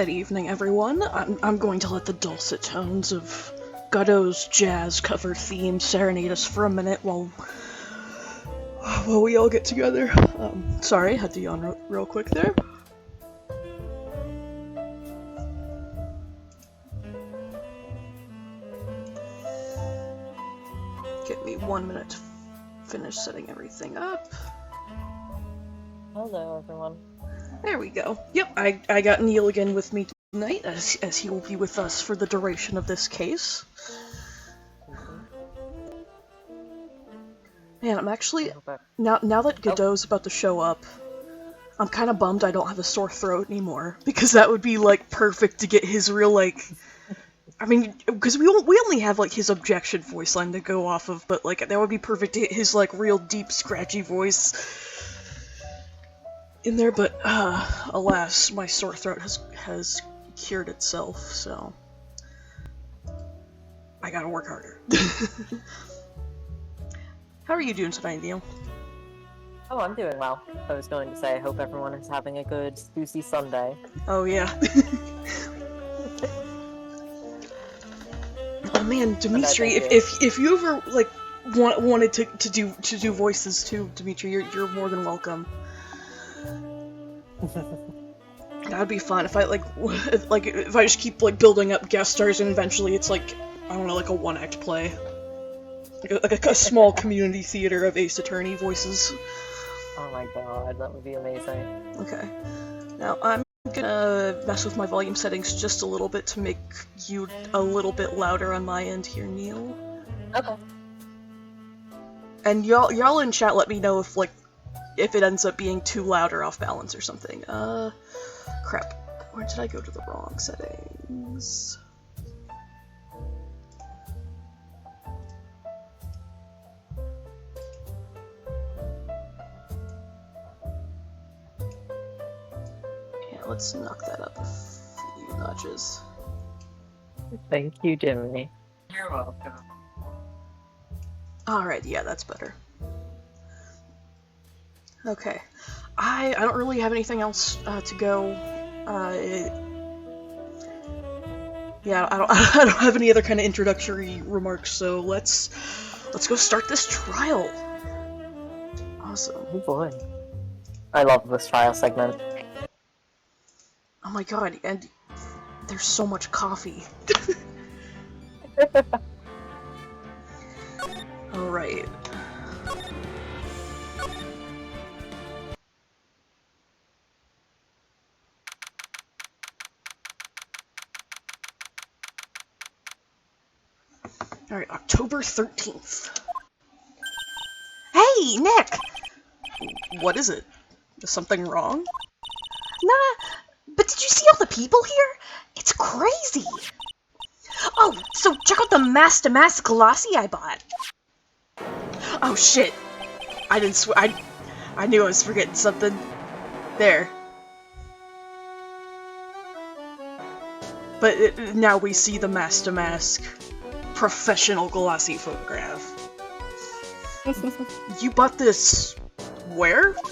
Good evening, everyone. I'm going to let the dulcet tones of Godot's jazz cover theme serenade us for a minute while we all get together. Sorry, had to yawn real quick there. Give me 1 minute to finish setting everything up. Hello, everyone. There we go. Yep, I got Neil again with me tonight, as he will be with us for the duration of this case. Man, I'm actually, now that Godot's about to show up, I'm kind of bummed I don't have a sore throat anymore, because that would be, like, perfect to get his real, like, I mean, because we only have, like, his objection voice line to go off of, but, like, that would be perfect to hit his, like, real deep, scratchy voice in there, but, alas, my sore throat has cured itself, so I gotta work harder. How are you doing tonight, Neil? Oh, I'm doing well. I was going to say, I hope everyone is having a good, juicy Sunday. Oh, yeah. Oh man, Dimitri, if you ever, like, wanted to do voices too, Dimitri, you're more than welcome. That'd be fun if I if I just keep like building up guest stars and eventually it's like, I don't know, like a one-act play, like a small community theater of Ace Attorney voices. Oh my god, that would be amazing. Okay, now I'm gonna mess with my volume settings just a little bit to make you a little bit louder on my end here, Neil. Okay. And y'all in chat let me know if it ends up being too loud or off balance or something. Crap. Where did I go to the wrong settings? Yeah, let's knock that up a few notches. Thank you, Jimmy. You're welcome. Alright, yeah, that's better. Okay. I don't really have anything else to go. Yeah, I don't have any other kind of introductory remarks, so let's go start this trial. Awesome. Oh boy. I love this trial segment. Oh my god, and there's so much coffee. Alright. Alright, October 13th. Hey, Nick! What is it? Is something wrong? Nah, but did you see all the people here? It's crazy! Oh, so check out the Master Mask Glossy I bought. Oh shit! I didn't I knew I was forgetting something. There. But now we see the Master Mask professional glossy photograph. You bought this where? From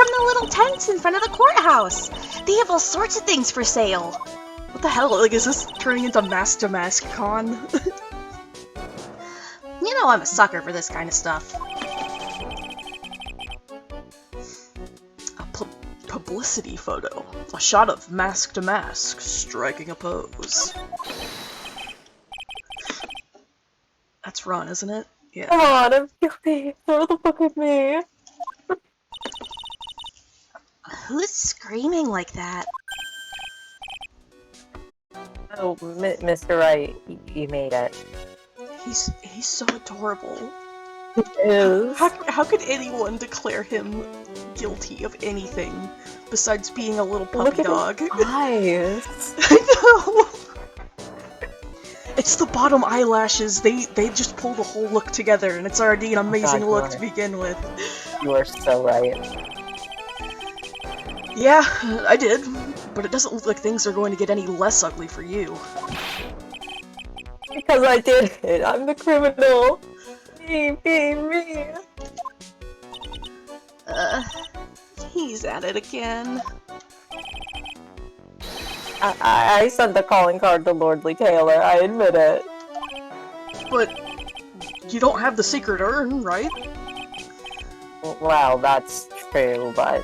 the little tents in front of the courthouse. They have all sorts of things for sale. What the hell? Like, is this turning into Master Mask Con? You know I'm a sucker for this kind of stuff. A publicity photo. A shot of mask to mask, striking a pose. That's Ron, isn't it? Yeah. Come on, I'm guilty. Throw the book at me. Who's screaming like that? Oh, Mr. Wright, you made it. He's so adorable. He is. How could anyone declare him guilty of anything besides being a little puppy dog? Look at his eyes. I know! It's the bottom eyelashes, they just pull the whole look together, and it's already an amazing look to begin with. You are so right. Yeah, I did, but it doesn't look like things are going to get any less ugly for you. Because I did it. I'm the criminal. Me. He's at it again. I sent the calling card to Lordly Taylor, I admit it. But you don't have the secret urn, right? Well, that's true, but...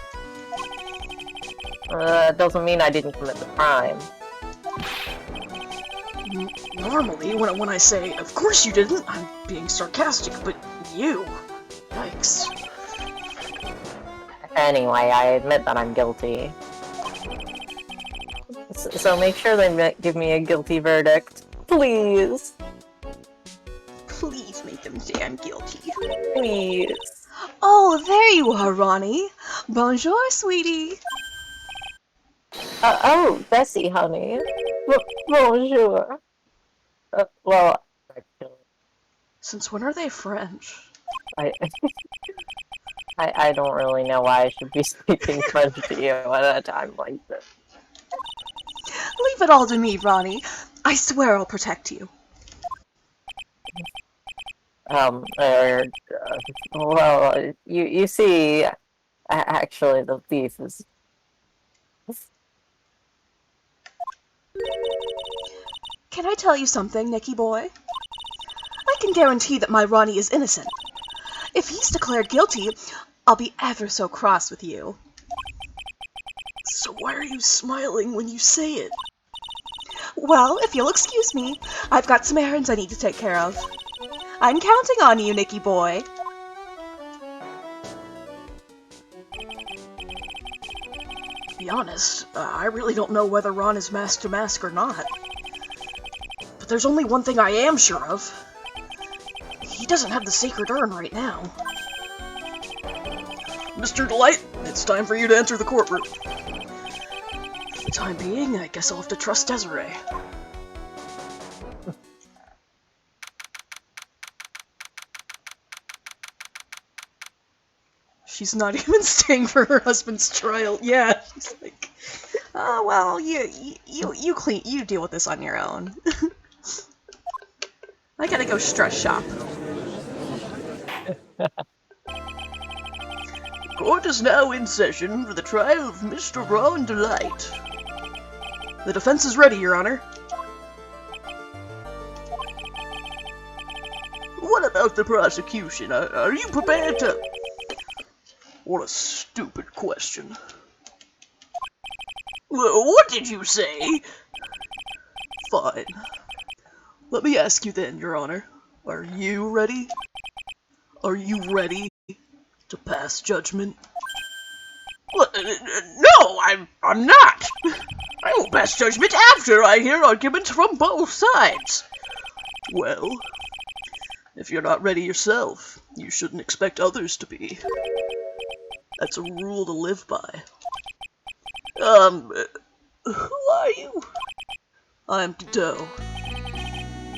it doesn't mean I didn't commit the crime. Normally, when I say, of course you didn't, I'm being sarcastic, but you... Yikes. Anyway, I admit that I'm guilty. So make sure they give me a guilty verdict. Please. Please make them say I'm guilty. Please. Oh, there you are, Ronnie. Bonjour, sweetie. Oh, Bessie, honey. Bonjour. Well, actually, Since when are they French? I don't really know why I should be speaking French to you at a time like this. Leave it all to me, Ronnie. I swear I'll protect you. Well, you see, actually, the thief is... Can I tell you something, Nicky boy? I can guarantee that my Ronnie is innocent. If he's declared guilty, I'll be ever so cross with you. So why are you smiling when you say it? Well, if you'll excuse me, I've got some errands I need to take care of. I'm counting on you, Nicky boy. To be honest, I really don't know whether Ron is mask to mask or not. But there's only one thing I am sure of. He doesn't have the sacred urn right now. Mr. Delight, it's time for you to enter the courtroom. For the time being, I guess I'll have to trust Desiree. She's not even staying for her husband's trial. Yeah, she's like, Oh, well, you deal with this on your own. I gotta go stress shop. court is now in session for the trial of Mr. Ron Delight. The defense is ready, Your Honor. What about the prosecution? Are you prepared to... What a stupid question. What did you say? Fine. Let me ask you then, Your Honor. Are you ready? Are you ready to pass judgment? No, I'm not! I will pass judgment after I hear arguments from both sides. Well, if you're not ready yourself, you shouldn't expect others to be. That's a rule to live by. Who are you? I'm Doe,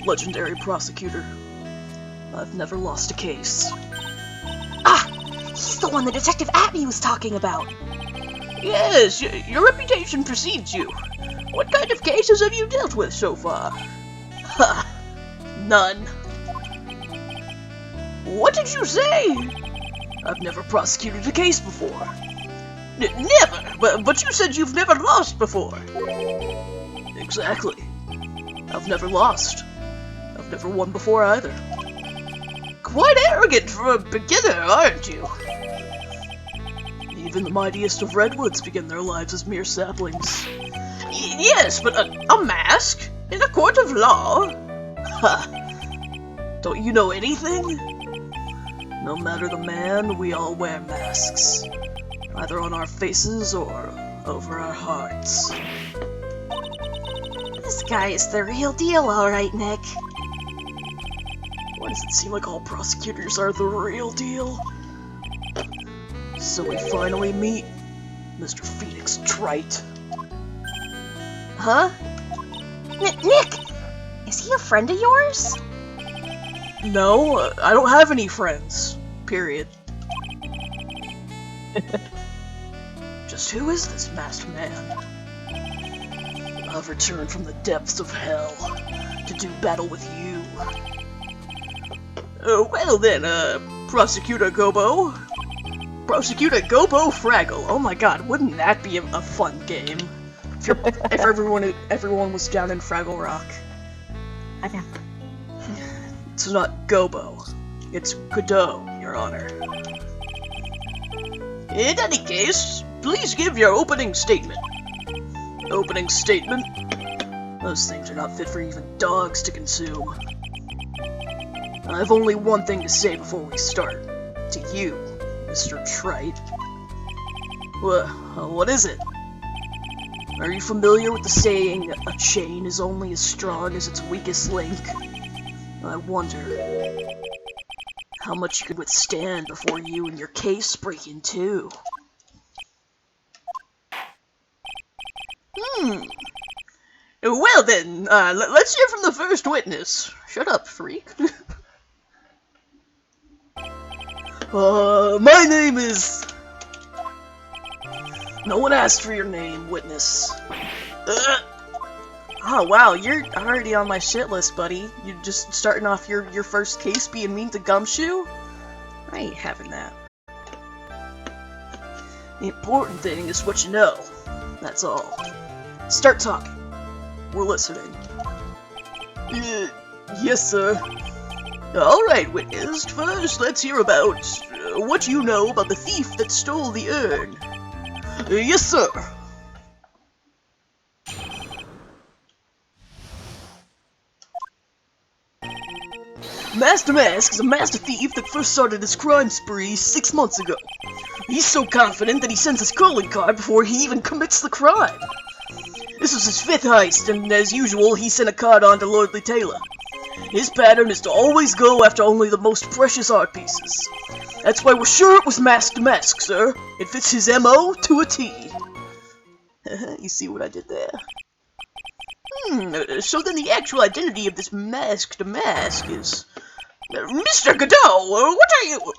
legendary prosecutor. I've never lost a case. Ah! He's the one the Detective Atney was talking about. Yes, your reputation precedes you. What kind of cases have you dealt with so far? Ha! None. What did you say? I've never prosecuted a case before. Never! But you said you've never lost before. Exactly. I've never lost. I've never won before either. Quite arrogant for a beginner, aren't you? Even the mightiest of redwoods begin their lives as mere saplings. Yes, but a mask? In a court of law? Ha! Don't you know anything? No matter the man, we all wear masks. Either on our faces or over our hearts. This guy is the real deal, alright, Nick. Why does it seem like all prosecutors are the real deal? So we finally meet Mr. Phoenix Trite. Huh? Nick! Is he a friend of yours? No, I don't have any friends. Period. Just who is this masked man? I've returned from the depths of hell to do battle with you. Well then, Prosecutor Gobo. Prosecutor Gobo Fraggle. Oh my god, wouldn't that be a fun game? If everyone was down in Fraggle Rock. I know. It's not Gobo. It's Godot, Your Honor. In any case, please give your opening statement. Opening statement? Those things are not fit for even dogs to consume. I've only one thing to say before we start. To you, Mr. Trite. What is it? Are you familiar with the saying, a chain is only as strong as its weakest link? I wonder how much you could withstand before you and your case break in two. Well then, let's hear from the first witness. Shut up, freak. My name is... No one asked for your name, witness. Oh wow, you're already on my shit list, buddy. You're just starting off your first case being mean to Gumshoe? I ain't having that. The important thing is what you know. That's all. Start talking. We're listening. Yes, sir. Alright, witness. First, let's hear about what you know about the thief that stole the urn. Yes, sir. Master Mask is a master thief that first started his crime spree 6 months ago. He's so confident that he sends his calling card before he even commits the crime. This was his 5th heist, and as usual, he sent a card on to Lordly Taylor. His pattern is to always go after only the most precious art pieces. That's why we're sure it was Masked Mask, sir. It fits his MO to a T. You see what I did there? So then the actual identity of this Masked Mask is... Mr. Godot, what are you...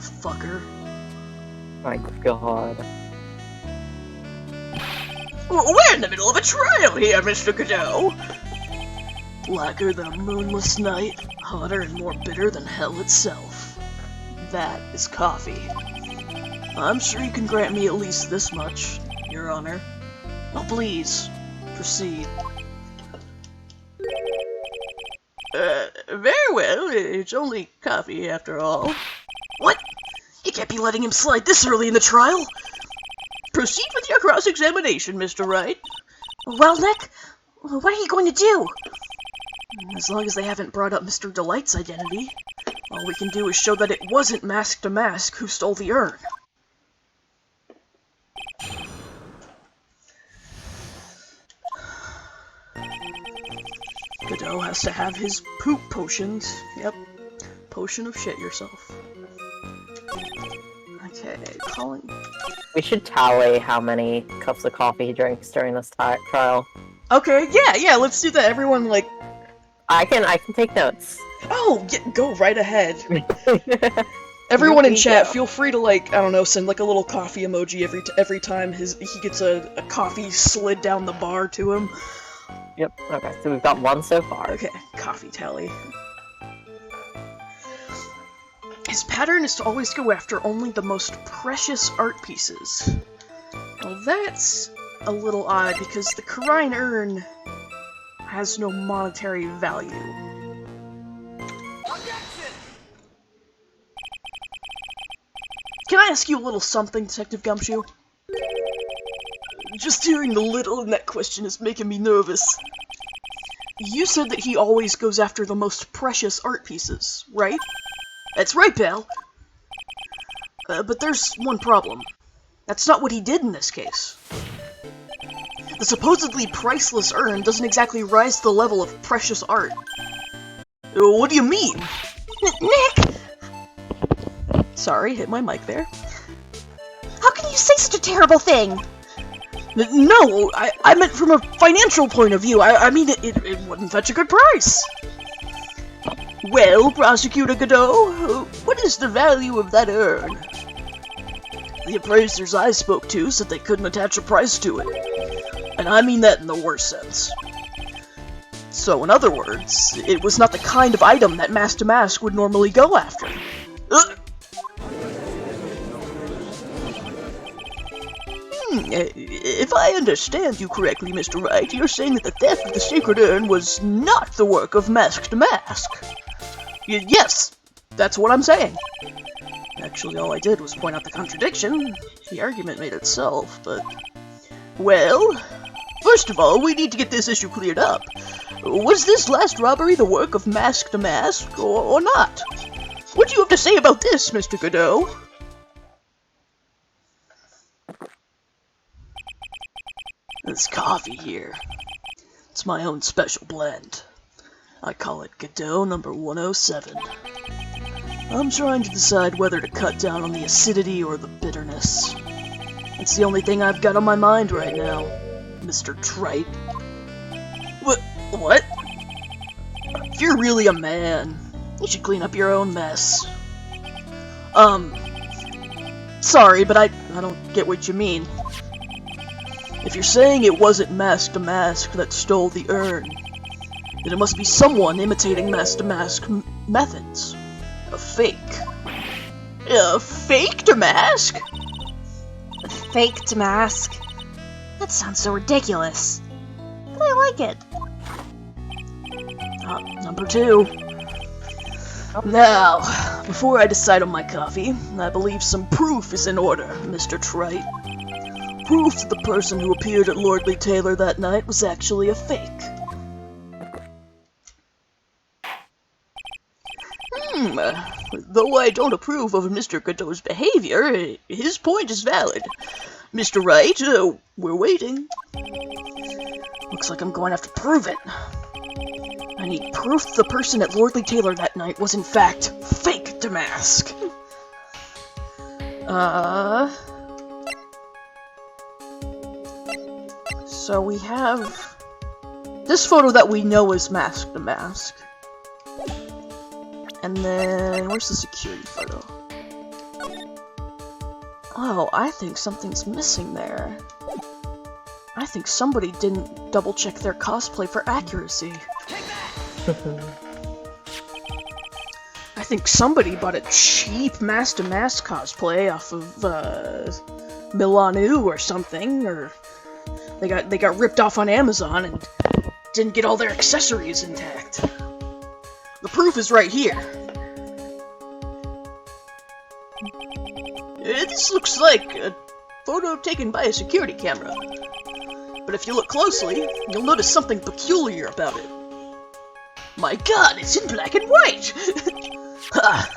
Fucker. My god. We're in the middle of a trial here, Mr. Godot! Blacker than a moonless night, hotter and more bitter than hell itself. That is coffee. I'm sure you can grant me at least this much, Your Honor. Oh, please, proceed. Very well, it's only coffee after all. What? You can't be letting him slide this early in the trial! Proceed with your cross-examination, Mr. Wright. Well, Nick, what are you going to do? As long as they haven't brought up Mr. Delight's identity, all we can do is show that it wasn't Masked Mask who stole the urn. Godot has to have his poop potions. Yep. Potion of shit yourself. Okay, calling. We should tally how many cups of coffee he drinks during this trial. Okay, yeah, let's do that. Everyone, like... I can take notes. Oh, yeah, go right ahead. Everyone in chat, feel free to, like, I don't know, send like a little coffee emoji every time he gets a coffee slid down the bar to him. Yep, okay, so we've got 1 so far. Okay, coffee tally. His pattern is to always go after only the most precious art pieces. Well, that's a little odd, because the Karine urn has no monetary value. Can I ask you a little something, Detective Gumshoe? Just hearing the little in that question is making me nervous. You said that he always goes after the most precious art pieces, right? That's right, pal. But there's one problem. That's not what he did in this case. The supposedly priceless urn doesn't exactly rise to the level of precious art. What do you mean? Nick! Sorry, hit my mic there. How can you say such a terrible thing? No, I meant from a financial point of view. I mean, it wouldn't fetch a good price. Well, Prosecutor Godot, what is the value of that urn? The appraisers I spoke to said they couldn't attach a price to it. And I mean that in the worst sense. So, in other words, it was not the kind of item that Mask to Mask would normally go after. If I understand you correctly, Mr. Wright, you're saying that the theft of the sacred urn was not the work of Mask to Mask. Yes, that's what I'm saying. Actually, all I did was point out the contradiction. The argument made itself, but... Well, first of all, we need to get this issue cleared up. Was this last robbery the work of Mask to Mask, or not? What do you have to say about this, Mr. Godot? This coffee here, it's my own special blend. I call it Godot number 107. I'm trying to decide whether to cut down on the acidity or the bitterness. It's the only thing I've got on my mind right now, Mr. Trite. What? If you're really a man, you should clean up your own mess. Sorry, but I don't get what you mean. If you're saying it wasn't Mask to Mask that stole the urn, then it must be someone imitating Mask to Mask methods. A fake. A fake to Mask? A fake to Mask? That sounds so ridiculous. But I like it. Number 2. Now, before I decide on my coffee, I believe some proof is in order, Mr. Trite. Proof that the person who appeared at Lordly Taylor that night was actually a fake. Though I don't approve of Mr. Godot's behavior, his point is valid. Mr. Wright, we're waiting. Looks like I'm going to have to prove it. I need proof the person at Lordly Taylor that night was in fact fake to Mask. So we have this photo that we know is Mask to Mask. And then, where's the security photo? Oh, I think something's missing there. I think somebody didn't double check their cosplay for accuracy. I think somebody bought a cheap Mask to Mask cosplay off of, Milanu or something, or they got ripped off on Amazon and didn't get all their accessories intact. The proof is right here. This looks like a photo taken by a security camera. But if you look closely, you'll notice something peculiar about it. My god, it's in black and white! Ha!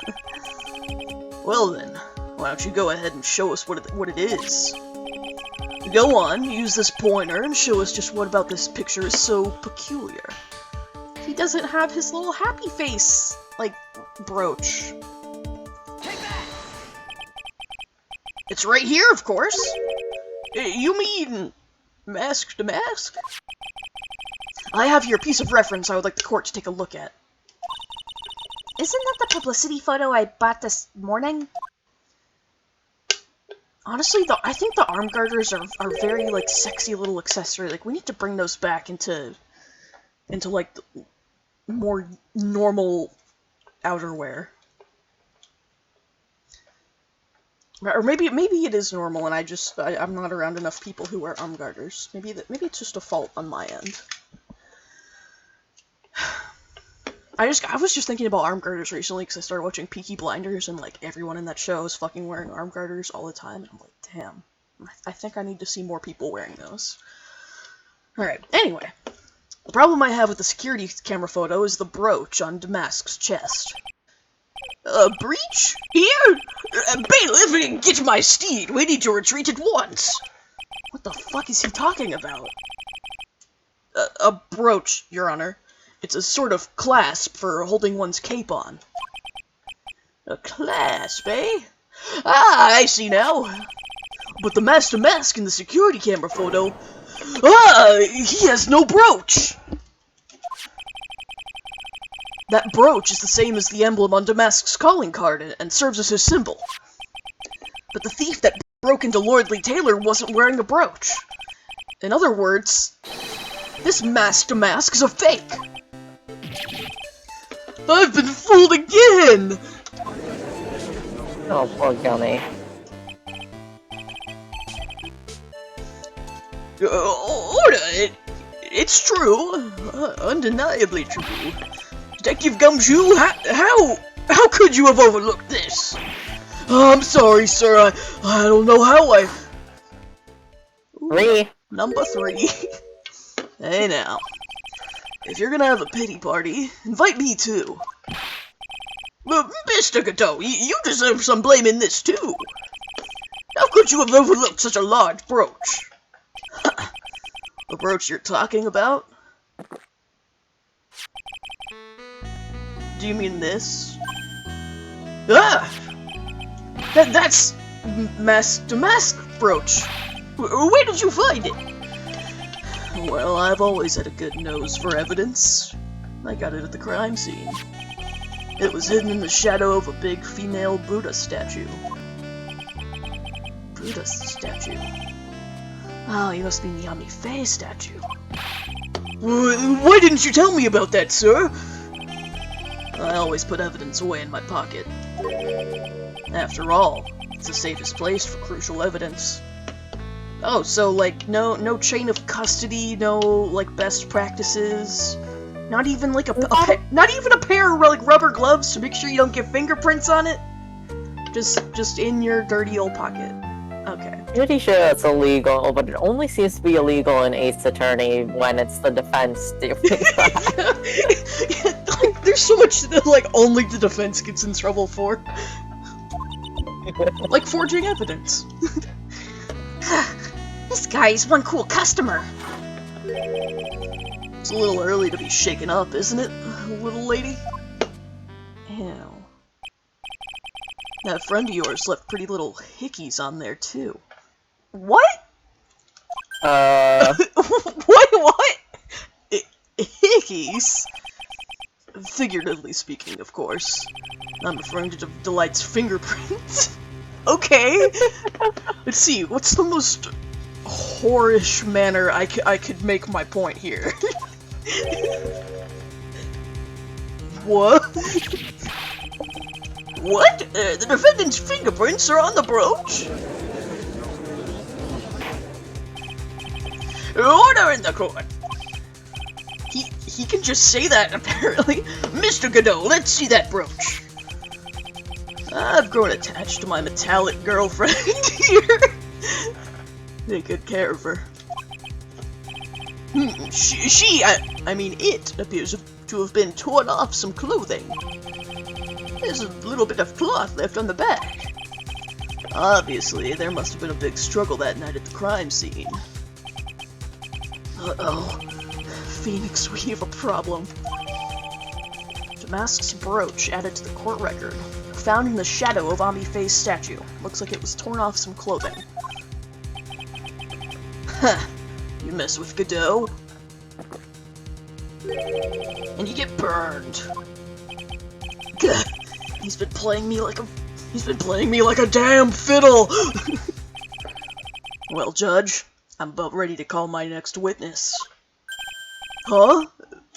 Well then, why don't you go ahead and show us what it is? Go on, use this pointer and show us just what about this picture is so peculiar. He doesn't have his little happy face, like, brooch. It's right here, of course! You mean... Mask to Mask? I have here a piece of reference I would like the court to take a look at. Isn't that the publicity photo I bought this morning? Honestly, though, I think the arm garters are very, like, sexy little accessory. Like, we need to bring those back into like, more normal outerwear. Or maybe it is normal, and I'm not around enough people who wear arm garters. Maybe it's just a fault on my end. I was just thinking about arm garters recently because I started watching Peaky Blinders, and like everyone in that show is fucking wearing arm garters all the time, and I'm like, damn, I think I need to see more people wearing those. Alright, anyway. The problem I have with the security camera photo is the brooch on Damask's chest. A breach? Here? Bailiff, get my steed! We need to retreat at once! What the fuck is he talking about? A brooch, Your Honor. It's a sort of clasp for holding one's cape on. A clasp, eh? Ah, I see now. But the Mask to Mask in the security camera photo... he has no brooch! That brooch is the same as the emblem on Damask's calling card and serves as his symbol. But the thief that broke into Lordly Taylor wasn't wearing a brooch. In other words, this Mask to Mask is a fake. I've been fooled again! Oh, poor Gummy. Order! It's true. Undeniably true. Detective Gumshoe, how could you have overlooked this? I'm sorry, sir. I don't know how I... Three. Number 3. Hey now. If you're gonna have a pity party, invite me too. Mr. Godot, you deserve some blame in this too. How could you have overlooked such a large brooch? The brooch you're talking about? Do you mean this? Ah! That's mask to mask brooch. Where did you find it? Well, I've always had a good nose for evidence. I got it at the crime scene. It was hidden in the shadow of a big female Buddha statue. Buddha statue? Oh, you must mean the Ami Faye statue. Why didn't you tell me about that, sir? I always put evidence away in my pocket. After all, it's the safest place for crucial evidence. Oh, so like no chain of custody, no like best practices, not even like not even a pair of like rubber gloves to make sure you don't get fingerprints on it. Just in your dirty old pocket. Okay. Pretty sure it's illegal, but it only seems to be illegal in Ace Attorney when it's the defense doing that. Like, there's so much that like only the defense gets in trouble for. Like forging evidence. This guy is one cool customer. It's a little early to be shaken up, isn't it, little lady? Ew. That friend of yours left pretty little hickeys on there, too. What? What? Hickeys? Figuratively speaking, of course. I'm referring to Delight's fingerprints. Okay. Let's see, what's the most whorish manner I could make my point here? What? What? The defendant's fingerprints are on the brooch? Order in the court! He can just say that, apparently. Mr. Godot, let's see that brooch. I've grown attached to my metallic girlfriend here. Take good care of her. I mean it, appears to have been torn off some clothing. There's a little bit of cloth left on the back. Obviously, there must have been a big struggle that night at the crime scene. Uh-oh. Phoenix, we have a problem. Damask's brooch added to the court record. Found in the shadow of Ami Faye's statue. Looks like it was torn off some clothing. Huh. You mess with Godot, and you get burned. Gah. He's been playing me like a damn fiddle. Well, Judge, I'm about ready to call my next witness. Huh?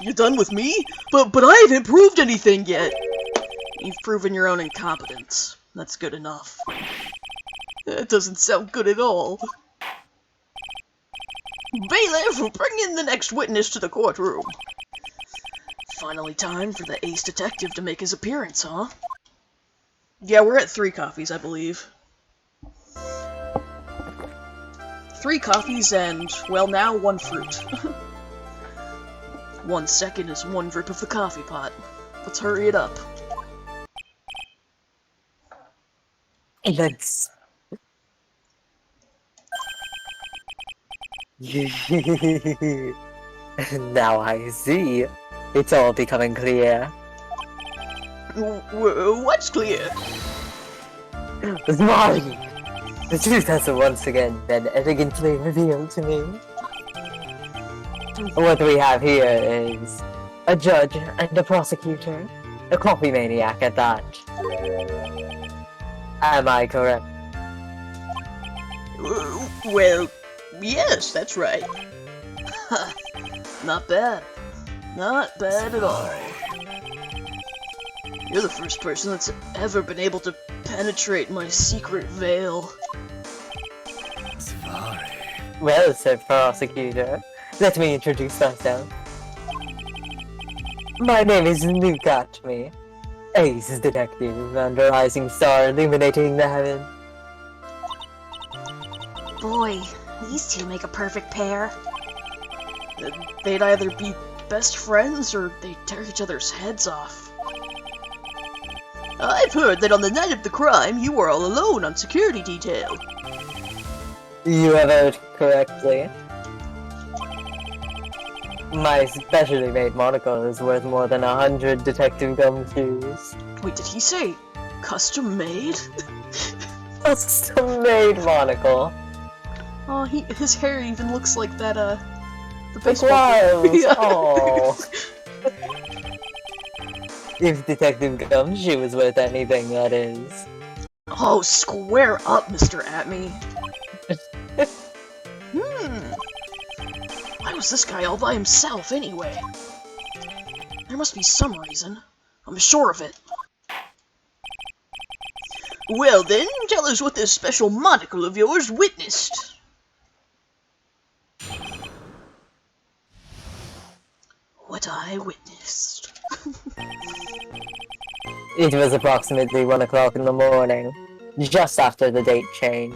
You done with me? But I haven't proved anything yet. You've proven your own incompetence. That's good enough. That doesn't sound good at all. Bailiff, bring in the next witness to the courtroom. Finally time for the ace detective to make his appearance, huh? Yeah, we're at 3 coffees, I believe. 3 coffees and, well, now 1 fruit. 1 second is 1 drip of the coffee pot. Let's hurry it up. Thanks. Now I see. It's all becoming clear. What's clear? Marty! The truth has once again been elegantly revealed to me. What we have here is a judge and a prosecutor. A coffee maniac at that. Am I correct? Well, yes, that's right. Not bad. Not bad at all. You're the first person that's ever been able to penetrate my secret veil. Well, Sir Prosecutor, let me introduce myself. My name is Luke Atme, ace detective under rising star illuminating the heaven. Boy, these two make a perfect pair. They'd either be best friends or they'd tear each other's heads off. I've heard that on the night of the crime, you were all alone on security detail. You have heard correctly. My specially made monocle is worth more than 100 detective gumshoes. Wait, did he say custom made? Custom made monocle. Oh, his hair even looks like that, the Like baseball wild. Yeah. Oh. If Detective Gumshoe is worth anything, that is. Oh, square up, Mr. Atme. Why was this guy all by himself, anyway? There must be some reason. I'm sure of it. Well then, tell us what this special monocle of yours witnessed. What I witnessed. It was approximately 1 o'clock in the morning, just after the date change.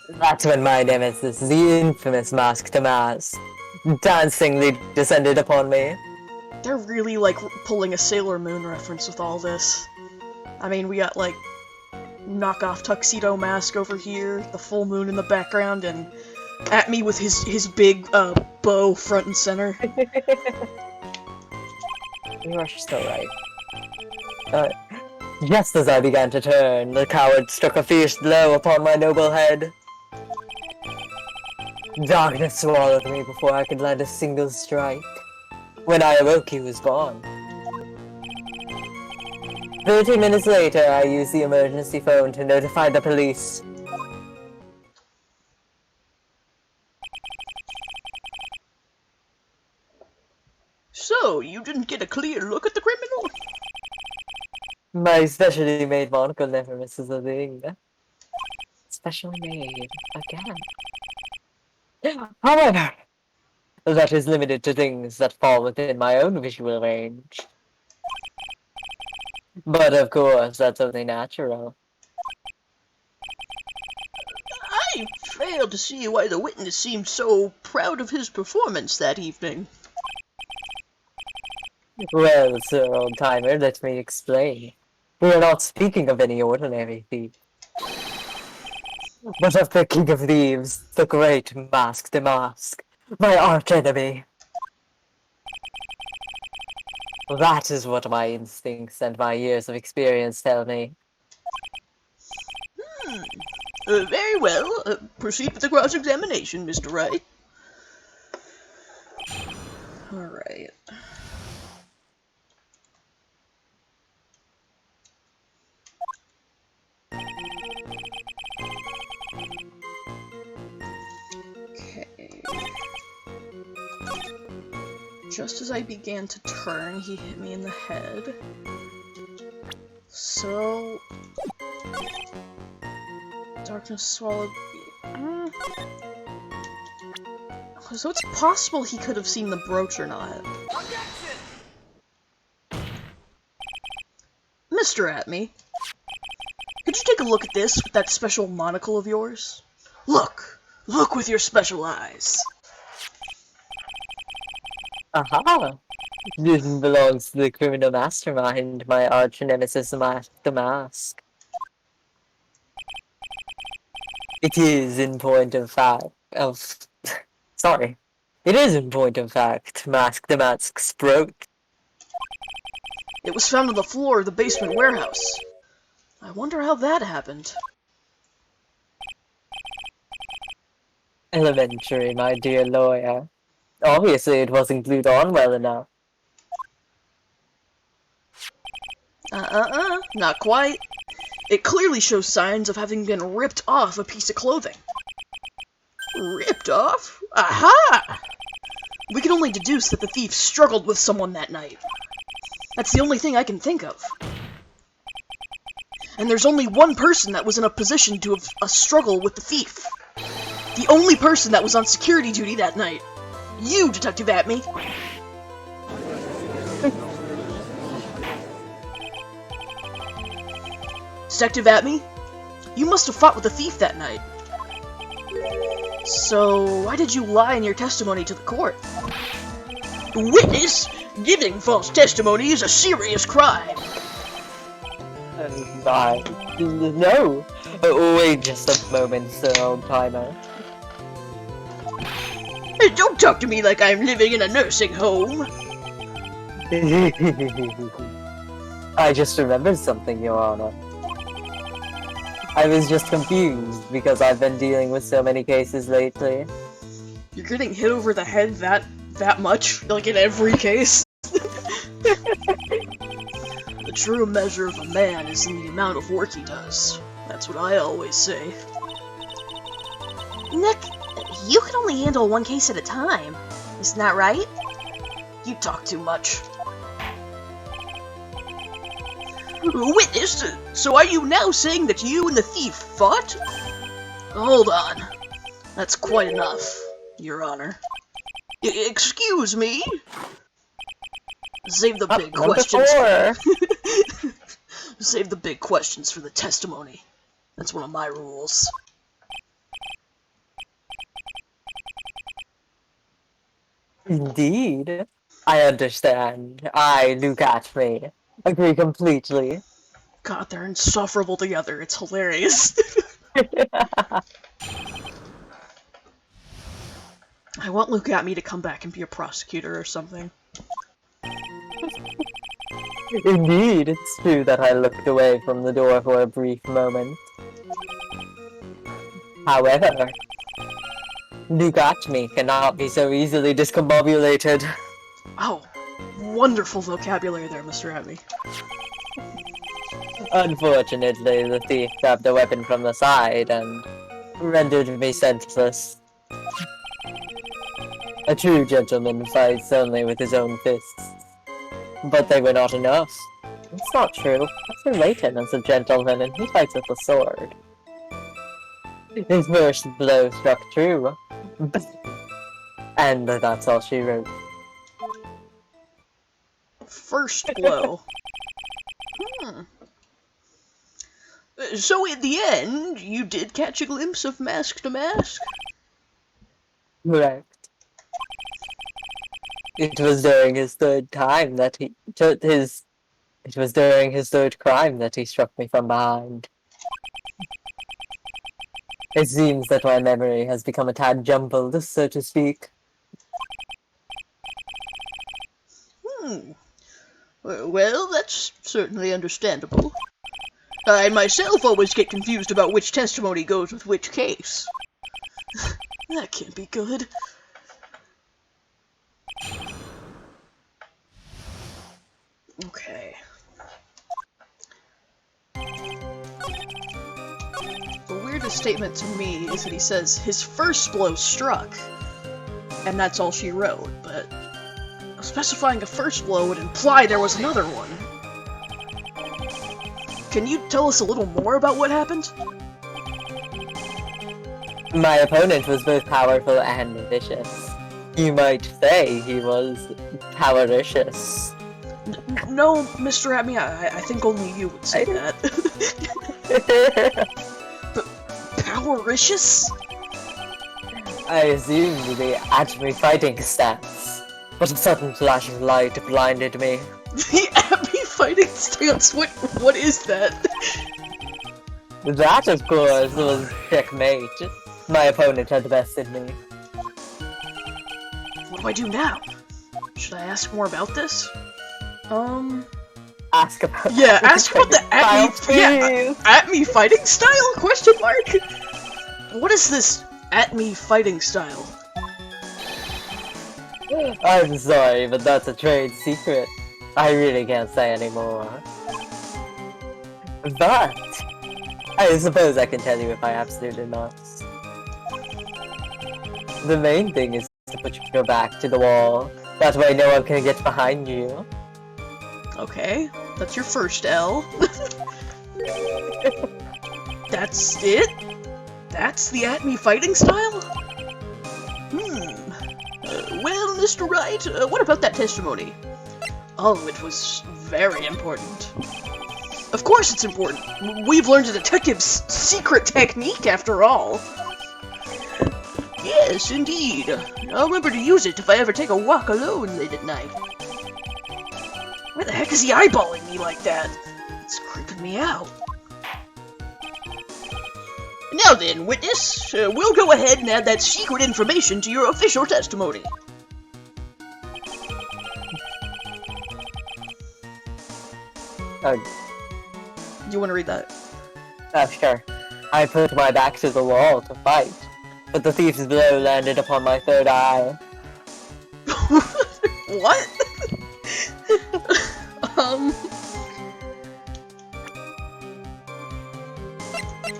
That's when my nemesis, the infamous Masked Mask, dancingly descended upon me. They're really, like, pulling a Sailor Moon reference with all this. I mean, we got, like, knockoff Tuxedo Mask over here, the full moon in the background, and Atme with his big, bow front and center. You are so right. Just as I began to turn, the coward struck a fierce blow upon my noble head. Darkness swallowed me before I could land a single strike. When I awoke, he was gone. 30 minutes later, I used the emergency phone to notify the police. So, you didn't get a clear look at the criminal? My specially made monocle never misses a thing. Specially made again. However, that is limited to things that fall within my own visual range. But of course, that's only natural. I fail to see why the witness seemed so proud of his performance that evening. Well, sir, old-timer, let me explain. We are not speaking of any ordinary thief, but of the king of thieves, the great Masked Mask, my arch-enemy. That is what my instincts and my years of experience tell me. Very well. Proceed with the cross-examination, Mr. Wright. Alright. Okay. Just as I began to turn, he hit me in the head. So... Darkness swallowed me. So it's possible he could have seen the brooch or not. Mr. Atme, could you take a look at this with that special monocle of yours? Look! Look with your special eyes! Aha! This belongs to the criminal mastermind, my arch-nemesis, the Mask. It is in point of fact sorry. It is in point of fact the Mask's brooch. It was found on the floor of the basement warehouse. I wonder how that happened. Elementary, my dear lawyer. Obviously it wasn't glued on well enough. Not quite. It clearly shows signs of having been ripped off a piece of clothing. Ripped off? Aha! We can only deduce that the thief struggled with someone that night. That's the only thing I can think of. And there's only one person that was in a position to have a struggle with the thief. The only person that was on security duty that night. You, Detective Atme. Detective Atme, you must have fought with the thief that night. So, why did you lie in your testimony to the court? Witness! Giving false testimony is a serious crime. No! Wait just a moment, Sir Old Timer. Don't talk to me like I'm living in a nursing home. I just remembered something, Your Honor. I was just confused because I've been dealing with so many cases lately. You're getting hit over the head that much? Like in every case? The true measure of a man is in the amount of work he does. That's what I always say. Nick, you can only handle one case at a time. Isn't that right? You talk too much. Witness, so are you now saying that you and the thief fought? Hold on. That's quite enough, Your Honor. Excuse me? Save the big questions. Save the big questions for the testimony. That's one of my rules. Indeed. I understand. I, Luke Atme, agree completely. God, they're insufferable together. It's hilarious. I want Luke Atme to come back and be a prosecutor or something. Indeed, it's true that I looked away from the door for a brief moment. However, Luke Atme cannot be so easily discombobulated. Oh, wonderful vocabulary there, Mr. Atme. Unfortunately, the thief grabbed a weapon from the side and rendered me senseless. A true gentleman fights only with his own fists. But they were not enough. It's not true. Mr. Layton is a gentleman and he fights with a sword. His first blow struck true. And that's all she wrote. First blow. So in the end, you did catch a glimpse of Mask to Mask? Correct. It was during his third time that he took his... It was during his third crime that he struck me from behind. It seems that my memory has become a tad jumbled, so to speak. Well, that's certainly understandable. I myself always get confused about which testimony goes with which case. That can't be good. Okay. The weirdest statement to me is that he says his first blow struck, and that's all she wrote, but specifying a first blow would imply there was another one. Can you tell us a little more about what happened? My opponent was both powerful and vicious. You might say he was powericious. No, Mr. Atme, I think only you would say that. But powericious? I assumed the Atme fighting stance, but a sudden flash of light blinded me. The Atme fighting stance? What is that? That, of course, was checkmate. My opponent had bested me. What do I do now? Should I ask more about this? Ask about Yeah, ask about the Atme. Yeah, Atme fighting style? Question mark. What is this Atme fighting style? I'm sorry, but that's a trade secret. I really can't say anymore. But I suppose I can tell you if I absolutely must. The main thing is to put your back to the wall. That way no one can get behind you. Okay, that's your first L. That's it? That's the Atme fighting style? Well, Mr. Wright, what about that testimony? Oh, it was very important. Of course it's important. We've learned a detective's secret technique, after all. Yes, indeed. I'll remember to use it if I ever take a walk alone late at night. Why the heck is he eyeballing me like that? It's creeping me out. Now then, witness, we'll go ahead and add that secret information to your official testimony. You want to read that? Oh, sure. I put my back to the wall to fight, but the thief's blow landed upon my third eye. What?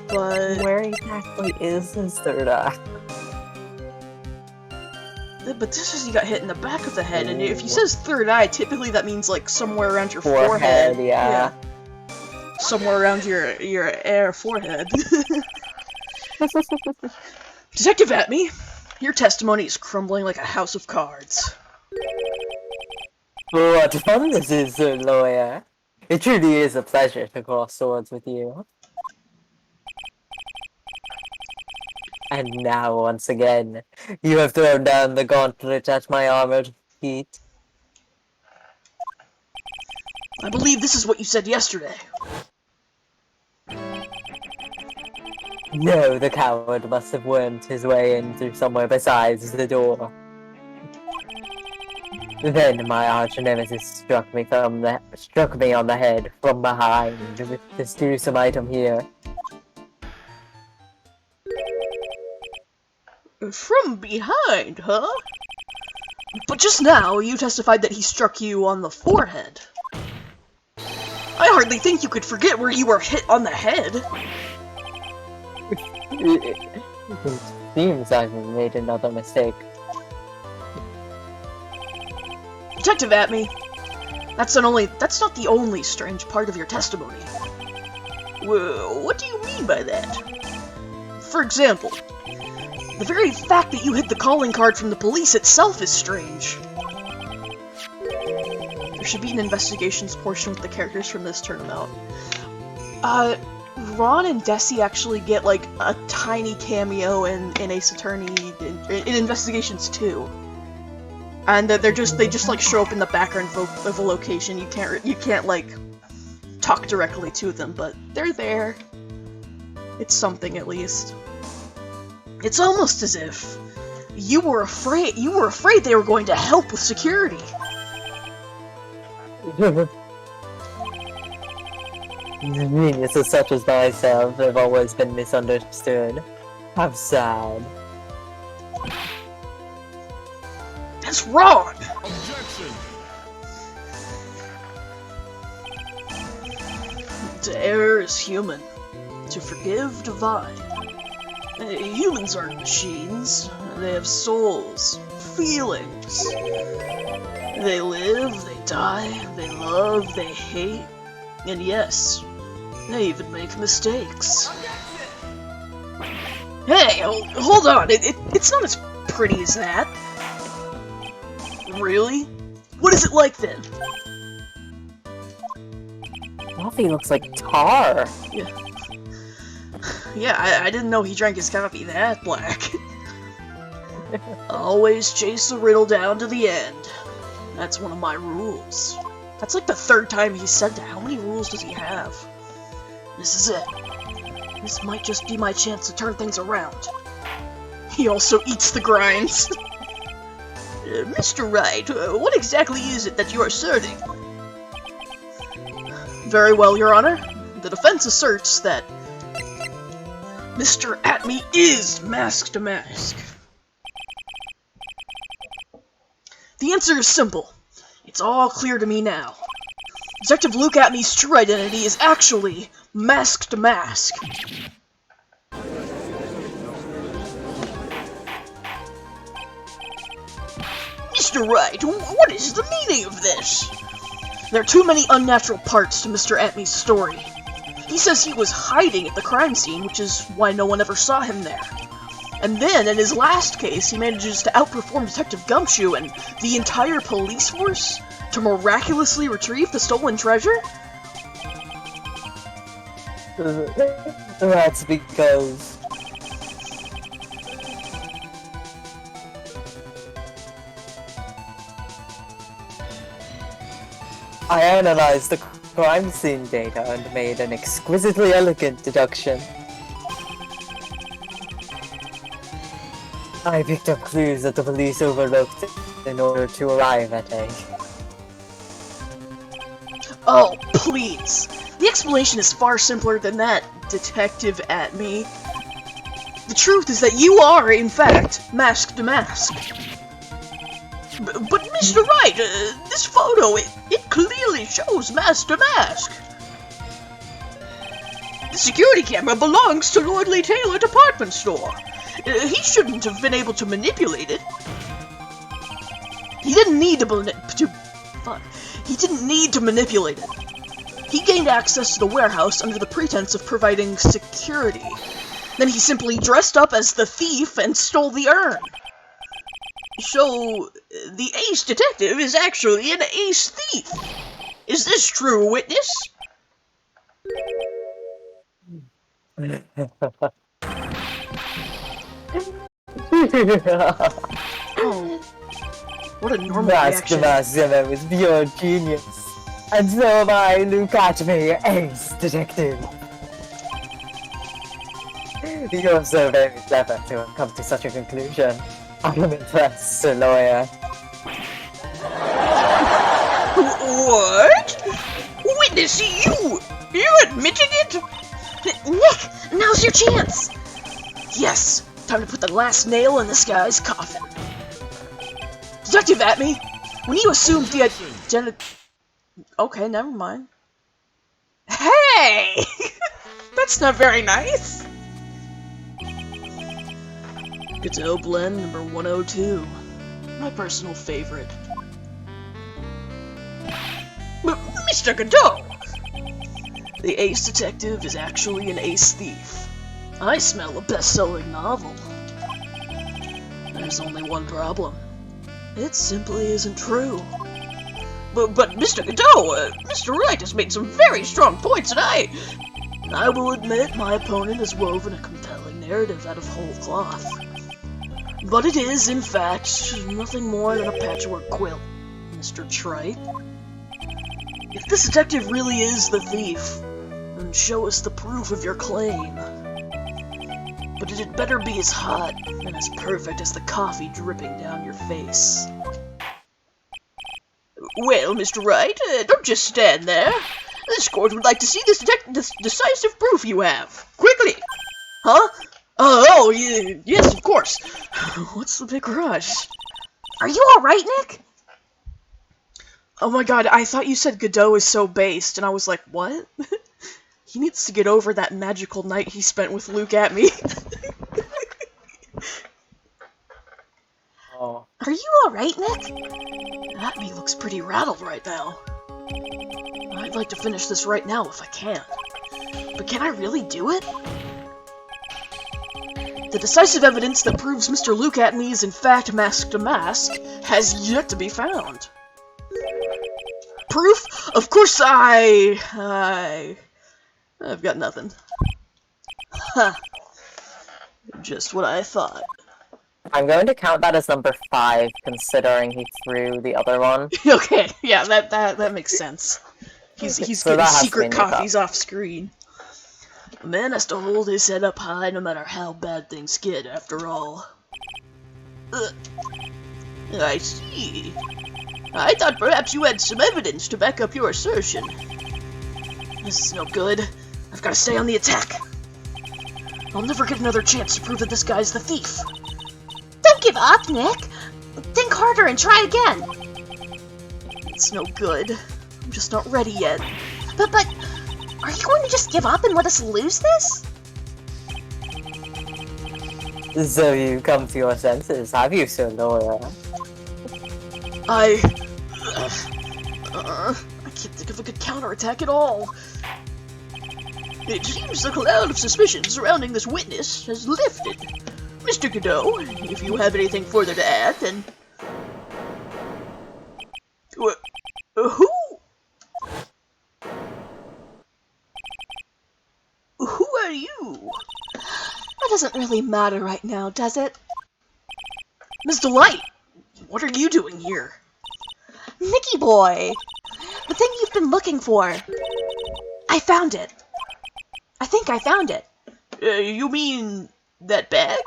But... Where exactly is his third eye? But this is, you got hit in the back of the head, and if he says third eye, typically that means, like, somewhere around your forehead. Yeah. Somewhere around your forehead. Detective Atme, your testimony is crumbling like a house of cards. What fun this is, sir lawyer. It truly is a pleasure to cross swords with you. And now, once again, you have thrown down the gauntlet at my armored feet. I believe this is what you said yesterday. No, the coward must have wormed his way in through somewhere besides the door. Then my arch nemesis struck me on the head from behind with this gruesome item here. From behind, huh? But just now, you testified that he struck you on the forehead. I hardly think you could forget where you were hit on the head. It seems I've made another mistake. Detective Atme, that's not the only strange part of your testimony. Well, what do you mean by that? For example, the very fact that you hid the calling card from the police itself is strange. There should be an investigations portion with the characters from this turnabout. Ron and Desi actually get, like, a tiny cameo in Ace Attorney, in Investigations 2. And they just, like, show up in the background of a location. You can't, like, talk directly to them, but they're there. It's something, at least. It's almost as if you were afraid they were going to help with security. Geniuses such as myself have always been misunderstood. How sad. That's wrong! Objection! To err is human. To forgive, divine. Humans aren't machines. They have souls, feelings. They live, they die, they love, they hate, and yes, they even make mistakes. Hey, hold on, it's not as pretty as that. Really? What is it like then? Coffee looks like tar. Yeah, I didn't know he drank his coffee that black. Always chase the riddle down to the end. That's one of my rules. That's like the third time he said that. How many rules does he have? This is it. This might just be my chance to turn things around. He also eats the grinds. Mr. Wright, what exactly is it that you are asserting? Very well, Your Honor. The defense asserts that Mr. Atme is mask to mask. The answer is simple. It's all clear to me now. Detective Luke Atme's true identity is actually mask to mask. Mr. Wright, what is the meaning of this? There are too many unnatural parts to Mr. Atme's story. He says he was hiding at the crime scene, which is why no one ever saw him there. And then, in his last case, he manages to outperform Detective Gumshoe and the entire police force to miraculously retrieve the stolen treasure? That's because... I analyzed the crime scene data and made an exquisitely elegant deduction. I picked up clues that the police overlooked in order to arrive at A. Oh, please! The explanation is far simpler than that, Detective Atme. The truth is that you are, in fact, Mask to Mask. But Mr. Wright, this photo, it clearly shows Mask to Mask. The security camera belongs to Lordly Taylor Department Store. He shouldn't have been able to manipulate it. He didn't need to manipulate it. He gained access to the warehouse under the pretense of providing security. Then he simply dressed up as the thief and stole the urn. So, the ace detective is actually an ace thief. Is this true, witness? Oh, what a normal reaction. Mask was pure genius. And so am I, look at me, ace detective. You're so very clever to have come to such a conclusion. I am impressed, Sir Lawyer. What? Witness, you're admitting it? Nick, now's your chance! Yes, time to put the last nail in this guy's coffin. Detective Atme, when you assumed the identity... Okay, never mind. Hey! That's not very nice. Godot Blend number 102. My personal favorite. Mr. Godot! The ace detective is actually an ace thief. I smell a best-selling novel. There's only one problem. It simply isn't true. But Mr. Godot, Mr. Wright has made some very strong points, and I will admit my opponent has woven a compelling narrative out of whole cloth. But it is, in fact, nothing more than a patchwork quilt, Mr. Trite. If this detective really is the thief, then show us the proof of your claim. But it had better be as hot and as perfect as the coffee dripping down your face. Well, Mr. Wright, don't just stand there. This court would like to see this decisive proof you have. Quickly! Huh? Oh, yes, of course. What's the big rush? Are you alright, Nick? Oh my god, I thought you said Godot is so based, and I was like, what? He needs to get over that magical night he spent with Luke Atme. Oh. Are you alright, Nick? Atme looks pretty rattled right now. I'd like to finish this right now if I can. But can I really do it? The decisive evidence that proves Mr. Luke Atme is in fact Mask to Mask has yet to be found. Proof? Of course I've got nothing. Huh. Just what I thought. I'm going to count that as number 5, considering he threw the other one. Okay, yeah, that makes sense. He's So getting that has to secret be makeup. copies off screen. A man has to hold his head up high no matter how bad things get, after all. I see. I thought perhaps you had some evidence to back up your assertion. This is no good. I've got to stay on the attack. I'll never get another chance to prove that this guy's the thief. Don't give up, Nick! Think harder and try again! It's no good. I'm just not ready yet. But, are you going to just give up and let us lose this? So you come to your senses, have you, Sir Lawyer? I can't think of a good counterattack at all. It seems the cloud of suspicion surrounding this witness has lifted. Mr. Godot, if you have anything further to add, then... Who? Who are you? That doesn't really matter right now, does it? Miss Delight, what are you doing here? Nicky boy! The thing you've been looking for. I found it. I think I found it. You mean that bag?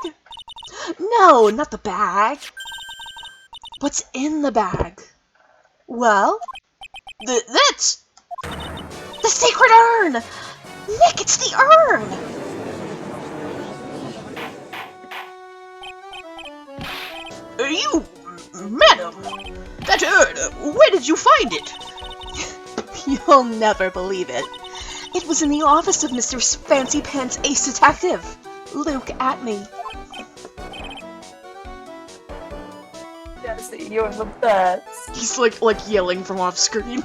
No, not the bag. What's in the bag? Well? That's... The sacred urn! Nick, it's the urn! You... Madam! That urn, where did you find it? You'll never believe it. It was in the office of Mr. Fancy Pants Ace Detective, Luke Atme. Yes, you're the best. He's like yelling from off screen.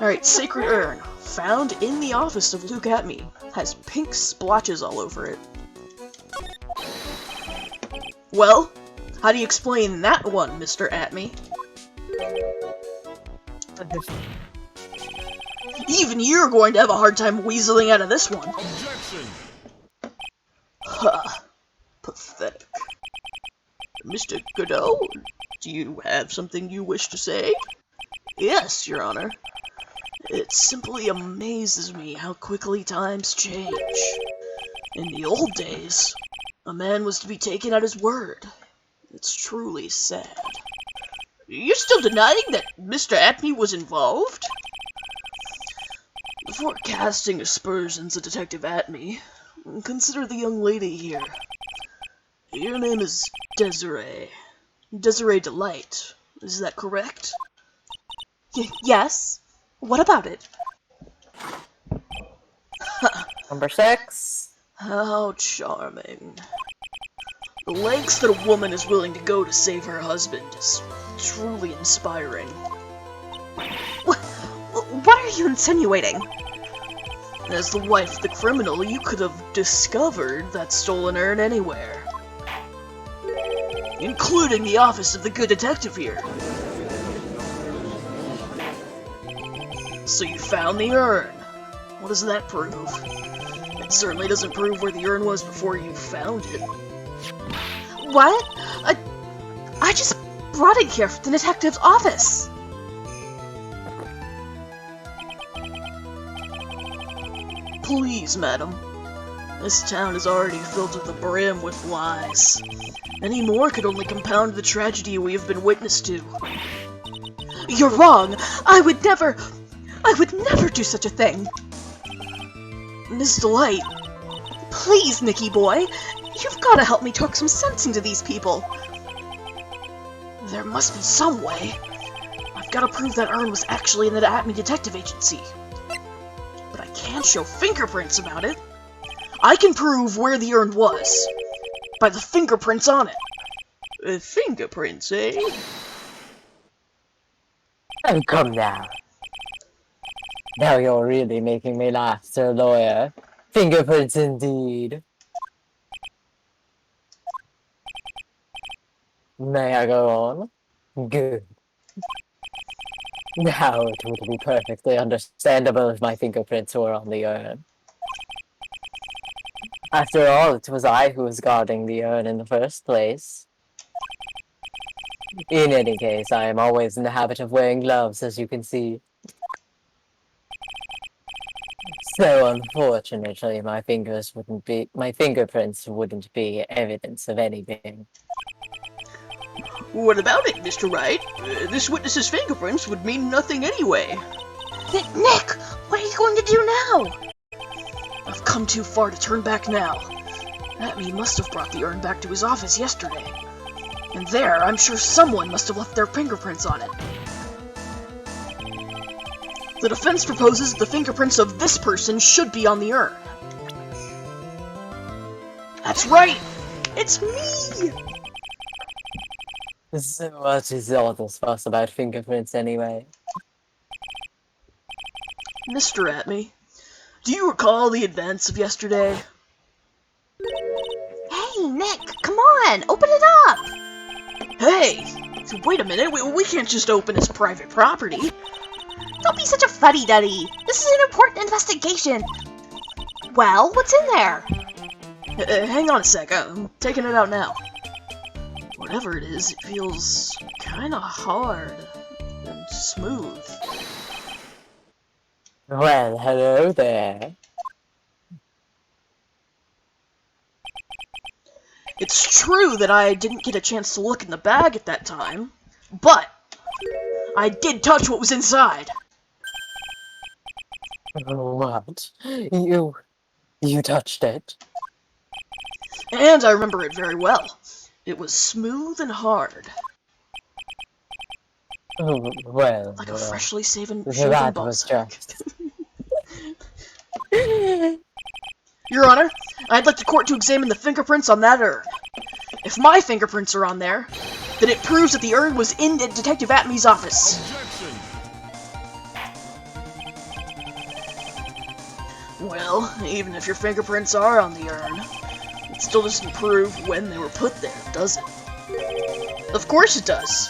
Alright, Sacred Urn, found in the office of Luke Atme, has pink splotches all over it. Well, how do you explain that one, Mr. Atme? Even you're going to have a hard time weaseling out of this one. Objection! Huh. Pathetic. Mr. Godot, do you have something you wish to say? Yes, Your Honor. It simply amazes me how quickly times change. In the old days, a man was to be taken at his word. It's truly sad. You're still denying that Mr. Atme was involved? Before casting aspersions at Detective Atme, consider the young lady here. Your name is Desiree. Desiree Delight. Is that correct? Yes? What about it? Number 6. How charming. The lengths that a woman is willing to go to save her husband is truly inspiring. What are you insinuating? As the wife of the criminal, you could have discovered that stolen urn anywhere. Including the office of the good detective here. So you found the urn. What does that prove? It certainly doesn't prove where the urn was before you found it. What? I just brought it here from the detective's office. Please, madam. This town is already filled to the brim with lies. Any more could only compound the tragedy we have been witness to. You're wrong. I would never do such a thing. Miss Delight. Please, Nicky boy. You've got to help me talk some sense into these people. There must be some way. I've got to prove that urn was actually in the Atme Detective Agency. But I can't show fingerprints about it. I can prove where the urn was. By the fingerprints on it. Fingerprints, eh? Oh, come now. Now you're really making me laugh, Sir Lawyer. Fingerprints indeed. May I go on? Good. Now it would be perfectly understandable if my fingerprints were on the urn. After all, it was I who was guarding the urn in the first place. In any case, I am always in the habit of wearing gloves, as you can see. So unfortunately, my fingerprints wouldn't be evidence of anything. What about it, Mr. Wright? This witness's fingerprints would mean nothing anyway. Nick, what are you going to do now? I've come too far to turn back now. Atme must have brought the urn back to his office yesterday. And there, I'm sure someone must have left their fingerprints on it. The defense proposes the fingerprints of this person should be on the urn. That's right! It's me! So what is all this fuss about fingerprints anyway? Mr. Atme, Do you recall the events of yesterday? Hey, Nick, come on, open it up! Hey! Wait a minute, we can't just open his private property. Don't be such a fuddy-duddy. This is an important investigation. Well, what's in there? Hang on a sec, I'm taking it out now. Whatever it is, it feels kinda hard and smooth. Well, hello there. It's true that I didn't get a chance to look in the bag at that time, but I did touch what was inside. What? You touched it? And I remember it very well. It was smooth and hard. Oh, well, Like a freshly shaven that ball was sack. just... Your Honor, I'd like the court to examine the fingerprints on that urn. If my fingerprints are on there, then it proves that the urn was in Detective Atmey's office. Well, even if your fingerprints are on the urn, it still doesn't prove when they were put there, does it? Of course it does.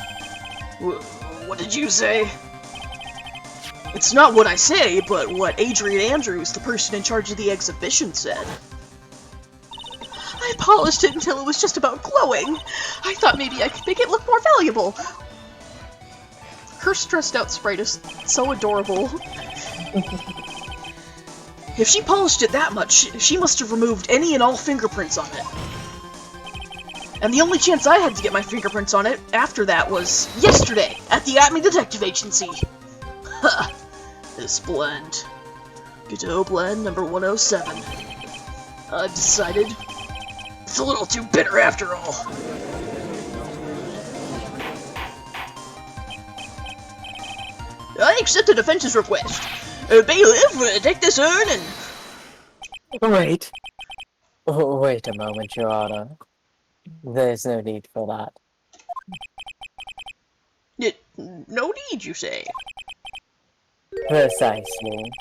What did you say? It's not what I say, but what Adrian Andrews, the person in charge of the exhibition, said. I polished it until it was just about glowing. I thought maybe I could make it look more valuable. Her stressed out sprite is so adorable. If she polished it that much, she must have removed any and all fingerprints on it. And the only chance I had to get my fingerprints on it after that was yesterday at the Atmey Detective Agency. Ha! This blend. Godot blend number 107. I've decided it's a little too bitter after all. I accept the defense's request. Bailiff, take this urn and... Wait. Wait a moment, Your Honor. There's no need for that. No need, you say? Precisely.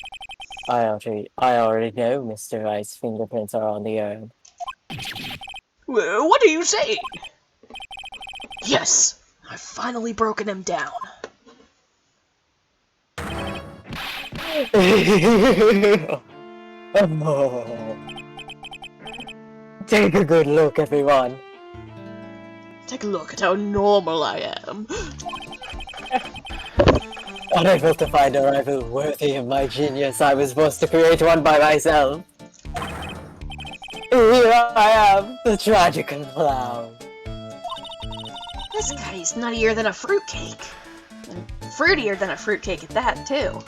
I already know Mr. Rice's fingerprints are on the urn. What are you saying? Yes, I've finally broken him down. Oh. Take a good look, everyone. Take a look at how normal I am. Unable to find a rival worthy of my genius, I was forced to create one by myself. Here I am, the tragical clown. This guy's nuttier than a fruitcake. And fruitier than a fruitcake at that, too.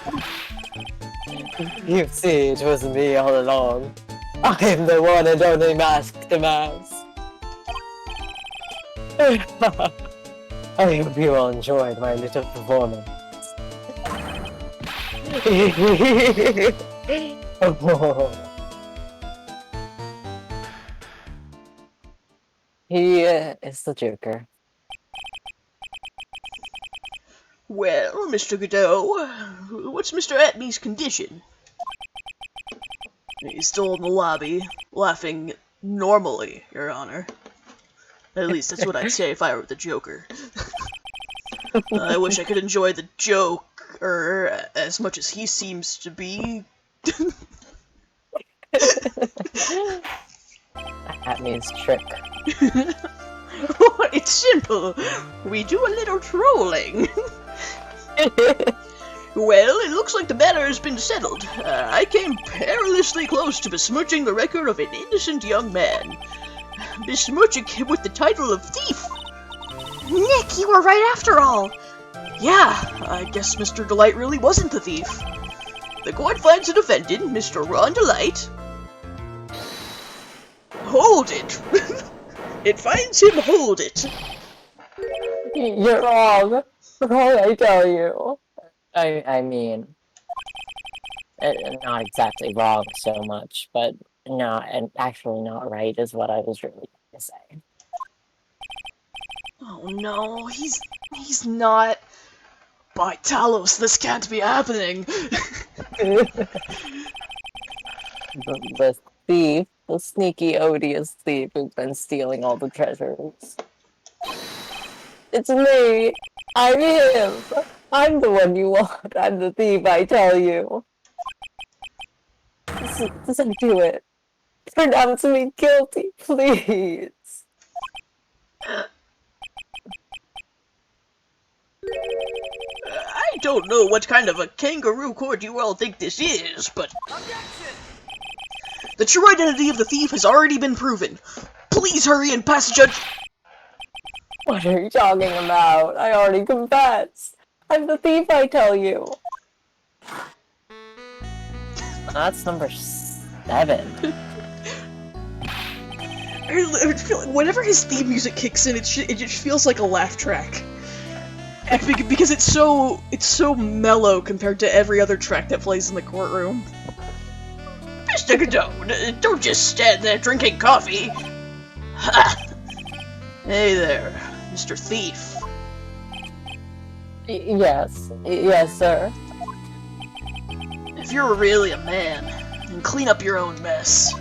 You see, it was me all along. I am the one and only masked mouse. I hope you all enjoyed my little performance. He is the Joker. Well, Mr. Godot, what's Mr. Atmey's condition? He's still in the lobby, laughing normally, Your Honor. At least that's what I'd say if I were the Joker. I wish I could enjoy the Joker as much as he seems to be. Atmey's trick. It's simple. We do a little trolling. Well, it looks like the matter has been settled. I came perilously close to besmirching the record of an innocent young man. Besmirching him with the title of thief. Nick, you were right after all. Yeah, I guess Mr. Delight really wasn't the thief. The court finds the defendant, Mr. Ron Delight. Hold it! It finds him hold it. You're wrong. What I tell you? I mean, not exactly wrong so much, but not, and actually not right is what I was really going to say. Oh no, he's not. By Talos, this can't be happening. The thief, the sneaky, odious thief who's been stealing all the treasures. It's me! I'm him! I'm the one you want. I'm the thief, I tell you. Just do it. Pronounce me guilty, please. I don't know what kind of a kangaroo court you all think this is, but the true identity of the thief has already been proven. Please hurry and pass judge. What are you talking about? I already confessed. I'm the thief, I tell you. That's number 7. I feel like whenever his theme music kicks in, it just feels like a laugh track. Because it's so mellow compared to every other track that plays in the courtroom. Mr. Godot, don't just stand there drinking coffee. Ha! Hey there, Mr. Thief. Yes, sir. If you're really a man, then clean up your own mess.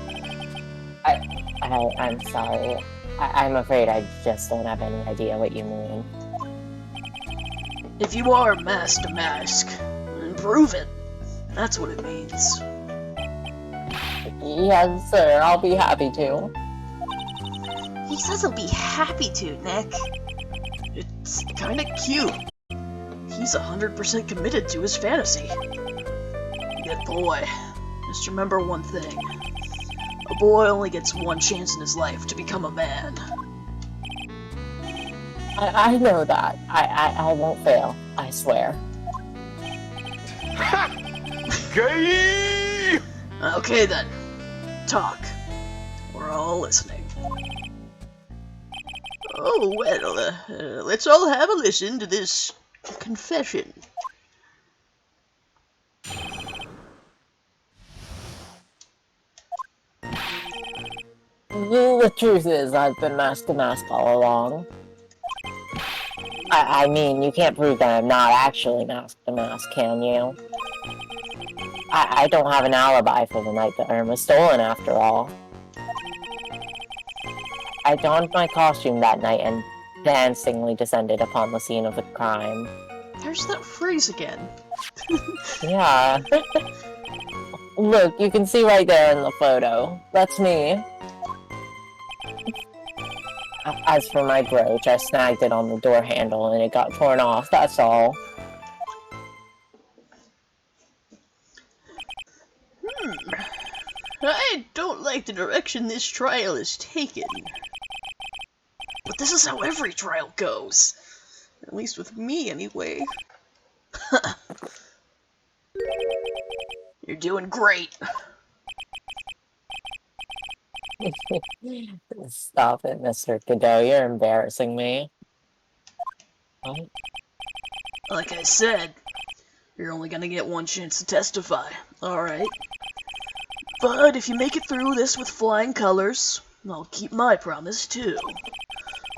I'm sorry. I'm afraid I just don't have any idea what you mean. If you are masked to mask, then prove it. That's what it means. Yes, sir. I'll be happy to. He says he'll be happy to, Nick. It's kinda cute. He's 100% committed to his fantasy. Yet boy, just remember one thing. A boy only gets one chance in his life to become a man. I know that. I won't fail. I swear. Gay! Okay then. Talk. We're all listening. Oh, well, let's all have a listen to this confession. The truth is, I've been mask to mask all along. I mean, you can't prove that I'm not actually mask to mask, can you? I don't have an alibi for the night the urn was stolen, after all. I donned my costume that night and dancingly descended upon the scene of the crime. There's that phrase again. Yeah. Look, you can see right there in the photo. That's me. As for my brooch, I snagged it on the door handle and it got torn off, that's all. I don't like the direction this trial is taken. But this is how every trial goes. At least with me, anyway. You're doing great. Stop it, Mr. Godot, you're embarrassing me. What? Like I said, you're only gonna get one chance to testify, alright? But if you make it through this with flying colors, I'll keep my promise too.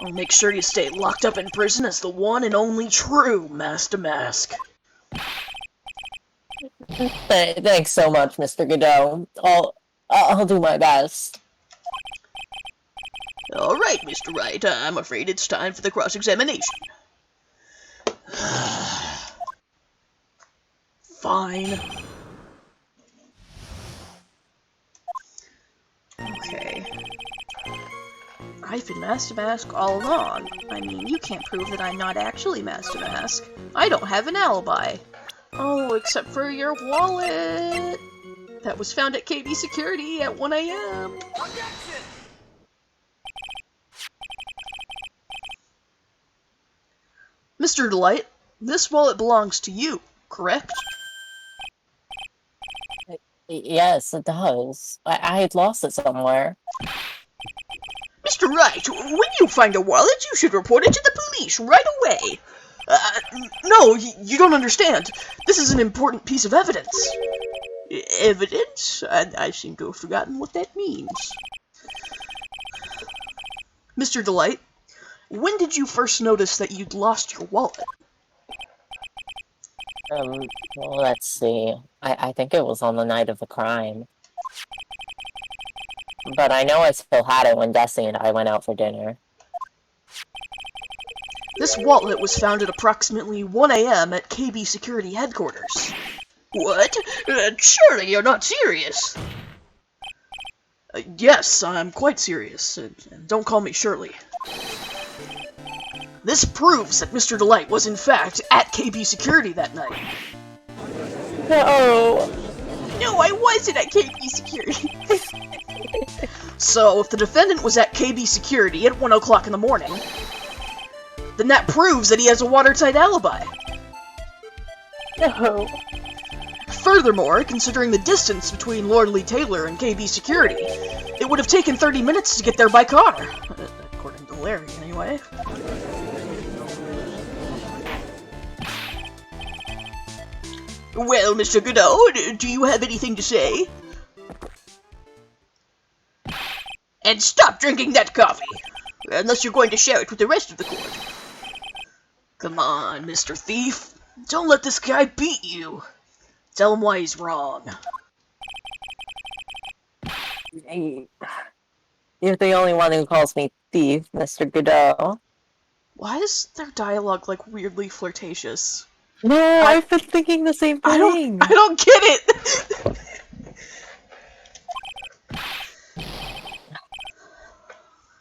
I'll make sure you stay locked up in prison as the one and only true Mask to Mask. Thanks so much, Mr. Godot. I'll do my best. Alright, Mr. Wright, I'm afraid it's time for the cross-examination. Fine. Okay. I've been Mask to Mask all along. I mean, you can't prove that I'm not actually Mask to Mask. I don't have an alibi. Oh, except for your wallet. That was found at KB Security at 1 a.m. Mr. Delight, this wallet belongs to you, correct? Yes, it does. I had lost it somewhere. Mr. Wright, when you find a wallet, you should report it to the police right away. No, you don't understand. This is an important piece of evidence. Evidence? I seem to have forgotten what that means. Mr. Delight, when did you first notice that you'd lost your wallet? Well, let's see. I think it was on the night of the crime. but I know I still had it when Destiny and I went out for dinner. This wallet was found at approximately 1 a.m. at KB Security Headquarters. What? Surely you're not serious. Yes, I'm quite serious, and don't call me Shirley. This proves that Mr. Delight was in fact at KB Security that night. No! No, I wasn't at KB Security. So, if the defendant was at KB Security at 1 o'clock in the morning, then that proves that he has a watertight alibi. No! Furthermore, considering the distance between Lord Lee Taylor and KB Security, it would have taken 30 minutes to get there by car. According to Larry, anyway. Well, Mr. Godot, do you have anything to say? And stop drinking that coffee! Unless you're going to share it with the rest of the court. Come on, Mr. Thief. Don't let this guy beat you. Tell him why he's wrong. You're the only one who calls me thief, Mr. Godot. Why is their dialogue, like, weirdly flirtatious? No, I've been thinking the same thing! I don't get it!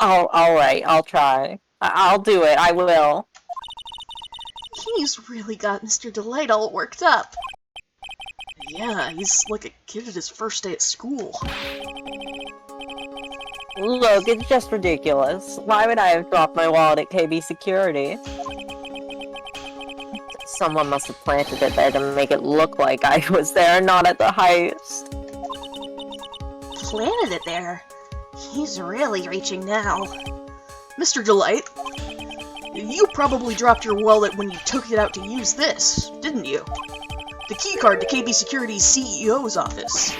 Alright, I'll try. I'll do it, I will. He's really got Mr. Delight all worked up. Yeah, he's like a kid at his first day at school. Look, it's just ridiculous. Why would I have dropped my wallet at KB Security? Someone must have planted it there to make it look like I was there, not at the heist. Planted it there. He's really reaching now. Mr. Delight, you probably dropped your wallet when you took it out to use this, didn't you? The keycard to KB Security's CEO's office.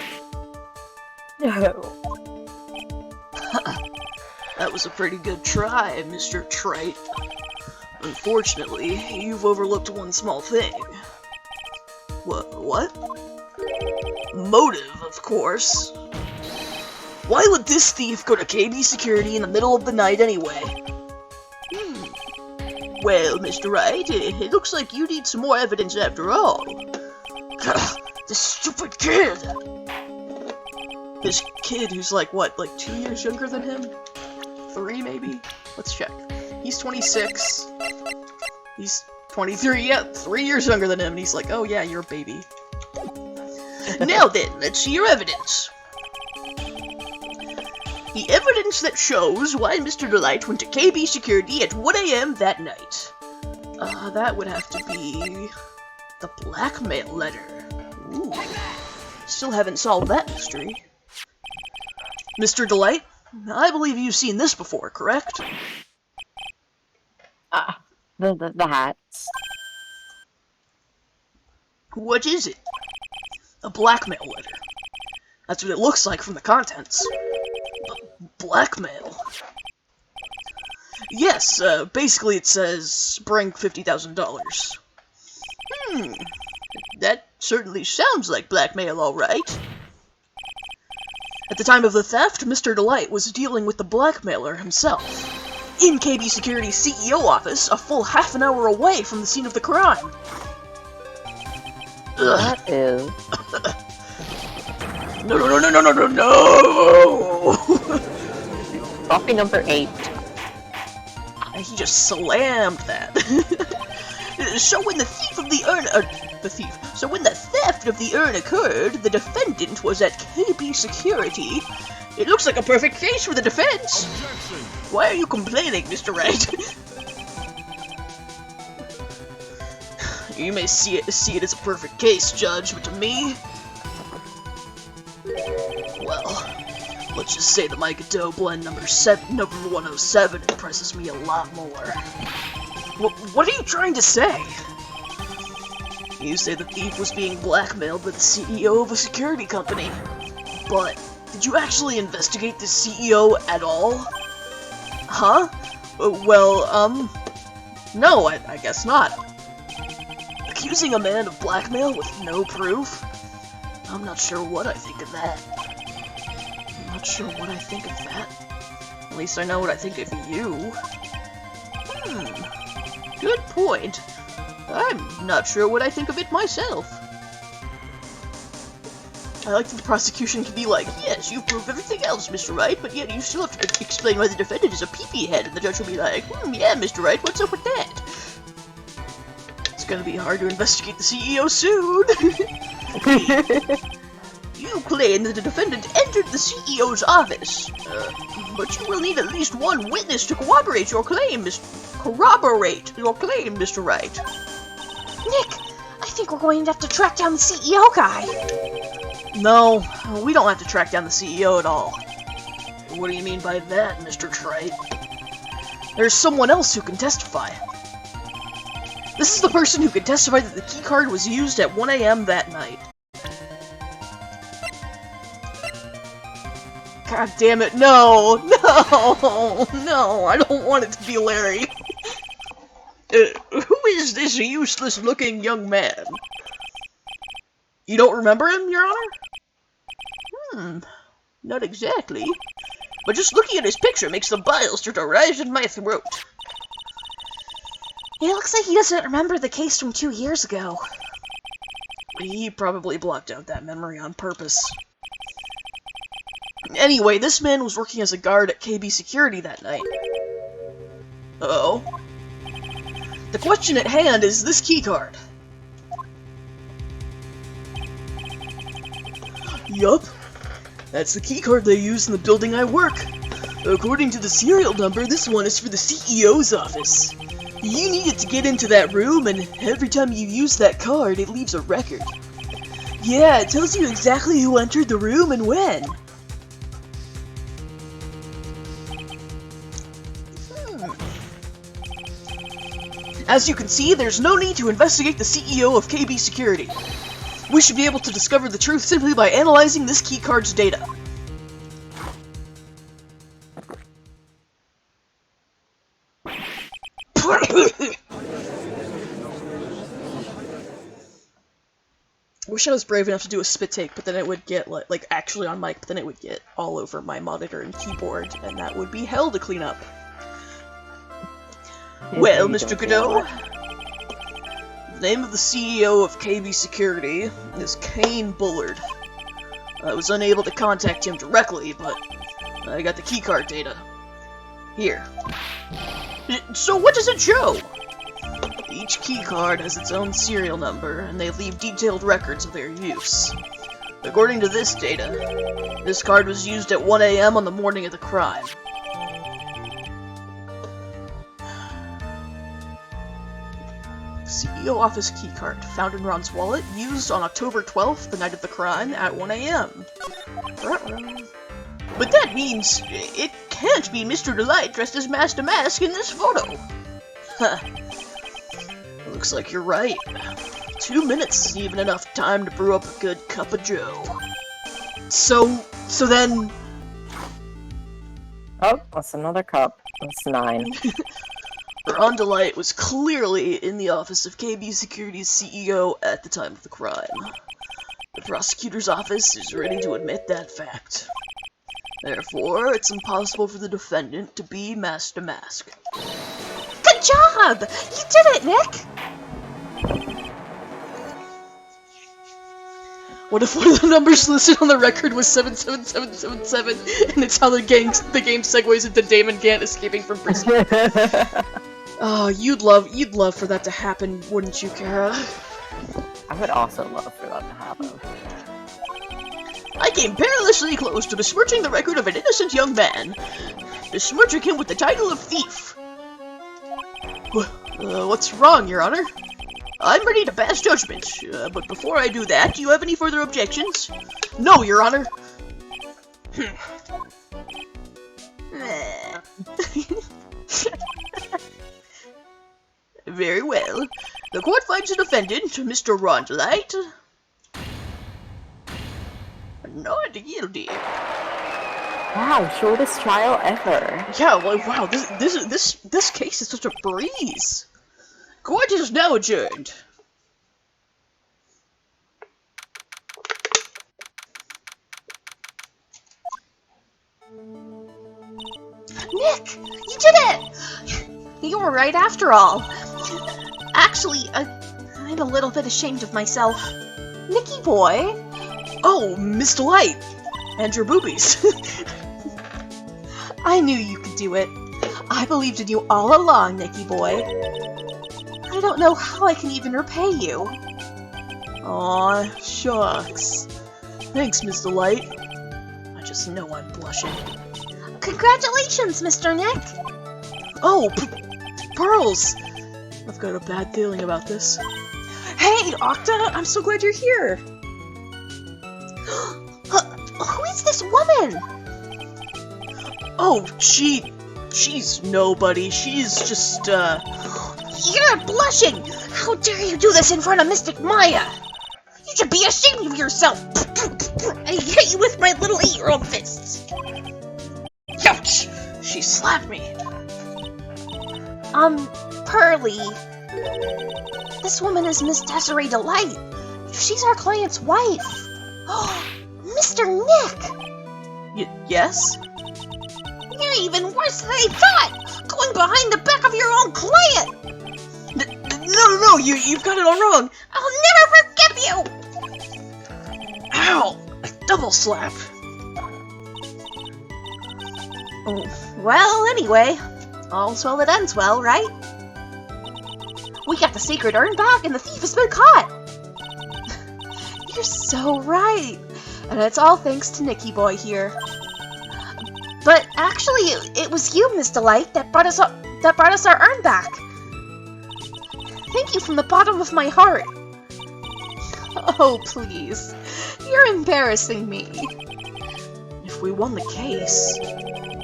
No. That was a pretty good try, Mr. Trite. Unfortunately, you've overlooked one small thing. What? Motive, of course. Why would this thief go to KB Security in the middle of the night anyway? Well, Mr. Wright, it looks like you need some more evidence after all. This stupid kid! This kid who's like, what, like 2 years younger than him? 3, maybe? Let's check. He's 26. He's 23, yeah, 3 years younger than him, and he's like, oh yeah, you're a baby. Now then, let's see your evidence. The evidence that shows why Mr. Delight went to KB Security at 1 a.m. that night. That would have to be the blackmail letter. Ooh. Still haven't solved that mystery. Mr. Delight, I believe you've seen this before, correct? The hats. What is it? A blackmail letter. That's what it looks like from the contents. Blackmail? Yes, basically it says, bring $50,000. That certainly sounds like blackmail, alright. At the time of the theft, Mr. Delight was dealing with the blackmailer himself. In KB Security's CEO office, a full half an hour away from the scene of the crime. That is... No! Coffee number 8. He just slammed that. So when the thief of the urn... So when the theft of the urn occurred, the defendant was at KB Security. It looks like a perfect case for the defense. Objection. Why are you complaining, Mr. Wright? You may see it as a perfect case, Judge, but to me... Well, let's just say that my Godot blend number 107 impresses me a lot more. What are you trying to say? You say the thief was being blackmailed by the CEO of a security company. But, did you actually investigate the CEO at all? Huh? No, I guess not. Accusing a man of blackmail with no proof? I'm not sure what I think of that. not sure what I think of that. At least I know what I think of you. Good point. I'm not sure what I think of it myself. I like that the prosecution can be like, yes, you proved everything else, Mr. Wright, but yet you still have to explain why the defendant is a pee-pee head, and the judge will be like, yeah, Mr. Wright, what's up with that? It's gonna be hard to investigate the CEO soon. You claim that the defendant entered the CEO's office, but you will need at least one witness to corroborate your claim, Mr. Wright. Nick, I think we're going to have to track down the CEO guy. No, we don't have to track down the CEO at all. What do you mean by that, Mr. Trite? There's someone else who can testify. This is the person who can testify that the keycard was used at 1 AM that night. God damn it, no! No! No, I don't want it to be Larry. Who is this useless-looking young man? You don't remember him, Your Honor? Not exactly. But just looking at his picture makes the bile start to rise in my throat. It looks like he doesn't remember the case from 2 years ago. He probably blocked out that memory on purpose. Anyway, this man was working as a guard at KB Security that night. Uh-oh. The question at hand is this keycard. Yup. That's the keycard they use in the building I work. According to the serial number, this one is for the CEO's office. You need it to get into that room, and every time you use that card, it leaves a record. Yeah, it tells you exactly who entered the room and when. As you can see, there's no need to investigate the CEO of KB Security. We should be able to discover the truth simply by analyzing this keycard's data. I wish I was brave enough to do a spit take, but then it would get, like actually on mic, but then it would get all over my monitor and keyboard, and that would be hell to clean up. Well, Mr. Godot, the name of the CEO of KB Security is Kane Bullard. I was unable to contact him directly, but I got the keycard data. Here. So what does it show? Each keycard has its own serial number, and they leave detailed records of their use. According to this data, this card was used at 1 AM on the morning of the crime. CEO office keycard, found in Ron's wallet, used on October 12th, the night of the crime, at 1 AM. But that means it can't be Mr. Delight dressed as Master Mask in this photo. Huh. Looks like you're right. 2 minutes isn't even enough time to brew up a good cup of joe. So then... Oh, that's another cup. That's 9. Ron Delight was clearly in the office of KB Security's CEO at the time of the crime. The prosecutor's office is ready to admit that fact. Therefore, it's impossible for the defendant to be Master Mask. Good job! You did it, Nick! What if one of the numbers listed on the record was 77777, and it's how the game segues into Damon Gant escaping from prison? Oh, you'd love for that to happen, wouldn't you, Kara? I would also love for that to happen. I came perilously close to besmirching the record of an innocent young man, besmirching him with the title of thief. What's wrong, Your Honor? I'm ready to pass judgment, but before I do that, do you have any further objections? No, Your Honor. Very well. The court finds the defendant, Mr. Ron Delight, not guilty. Wow, shortest trial ever. Yeah, well, wow, this case is such a breeze. Court is now adjourned. Nick! You did it! You were right after all. Actually, I'm a little bit ashamed of myself. Nicky boy! Oh, Miss Delight! And your boobies. I knew you could do it. I believed in you all along, Nicky boy. I don't know how I can even repay you. Aw, shucks. Thanks, Miss Delight. I just know I'm blushing. Congratulations, Mr. Nick! Oh, Pearls! I've got a bad feeling about this. Hey, Octa! I'm so glad you're here! Who is this woman? Oh, she's nobody. She's just, You're blushing! How dare you do this in front of Mystic Maya? You should be ashamed of yourself! I hit you with my little 8-year-old fists! Ouch! She slapped me. Pearly. This woman is Miss Desiree Delight. She's our client's wife. Mr. Nick! Yes? You're even worse than I thought! Going behind the back of your own client! No, you've got it all wrong. I'll never forgive you! Ow! A double slap. Oh, well, anyway, all's well that ends well, right? We got the secret urn back and the thief has been caught! You're so right! And it's all thanks to Nicky boy here. But actually, it was you, Miss Delight, that brought us our urn back. Thank you from the bottom of my heart. Oh, please. You're embarrassing me. If we won the case,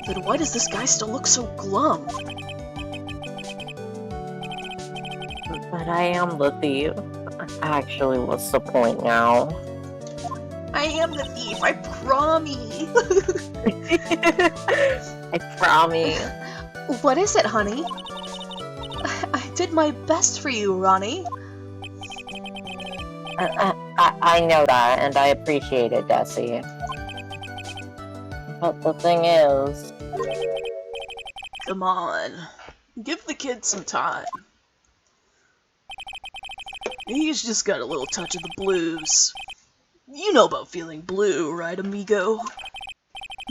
then why does this guy still look so glum? But I am the thief. Actually, what's the point now? I am the thief, I promise. I promise. What is it, honey? I did my best for you, Ronnie. I know that, and I appreciate it, Desi. But the thing is... Come on. Give the kid some time. He's just got a little touch of the blues. You know about feeling blue, right, amigo?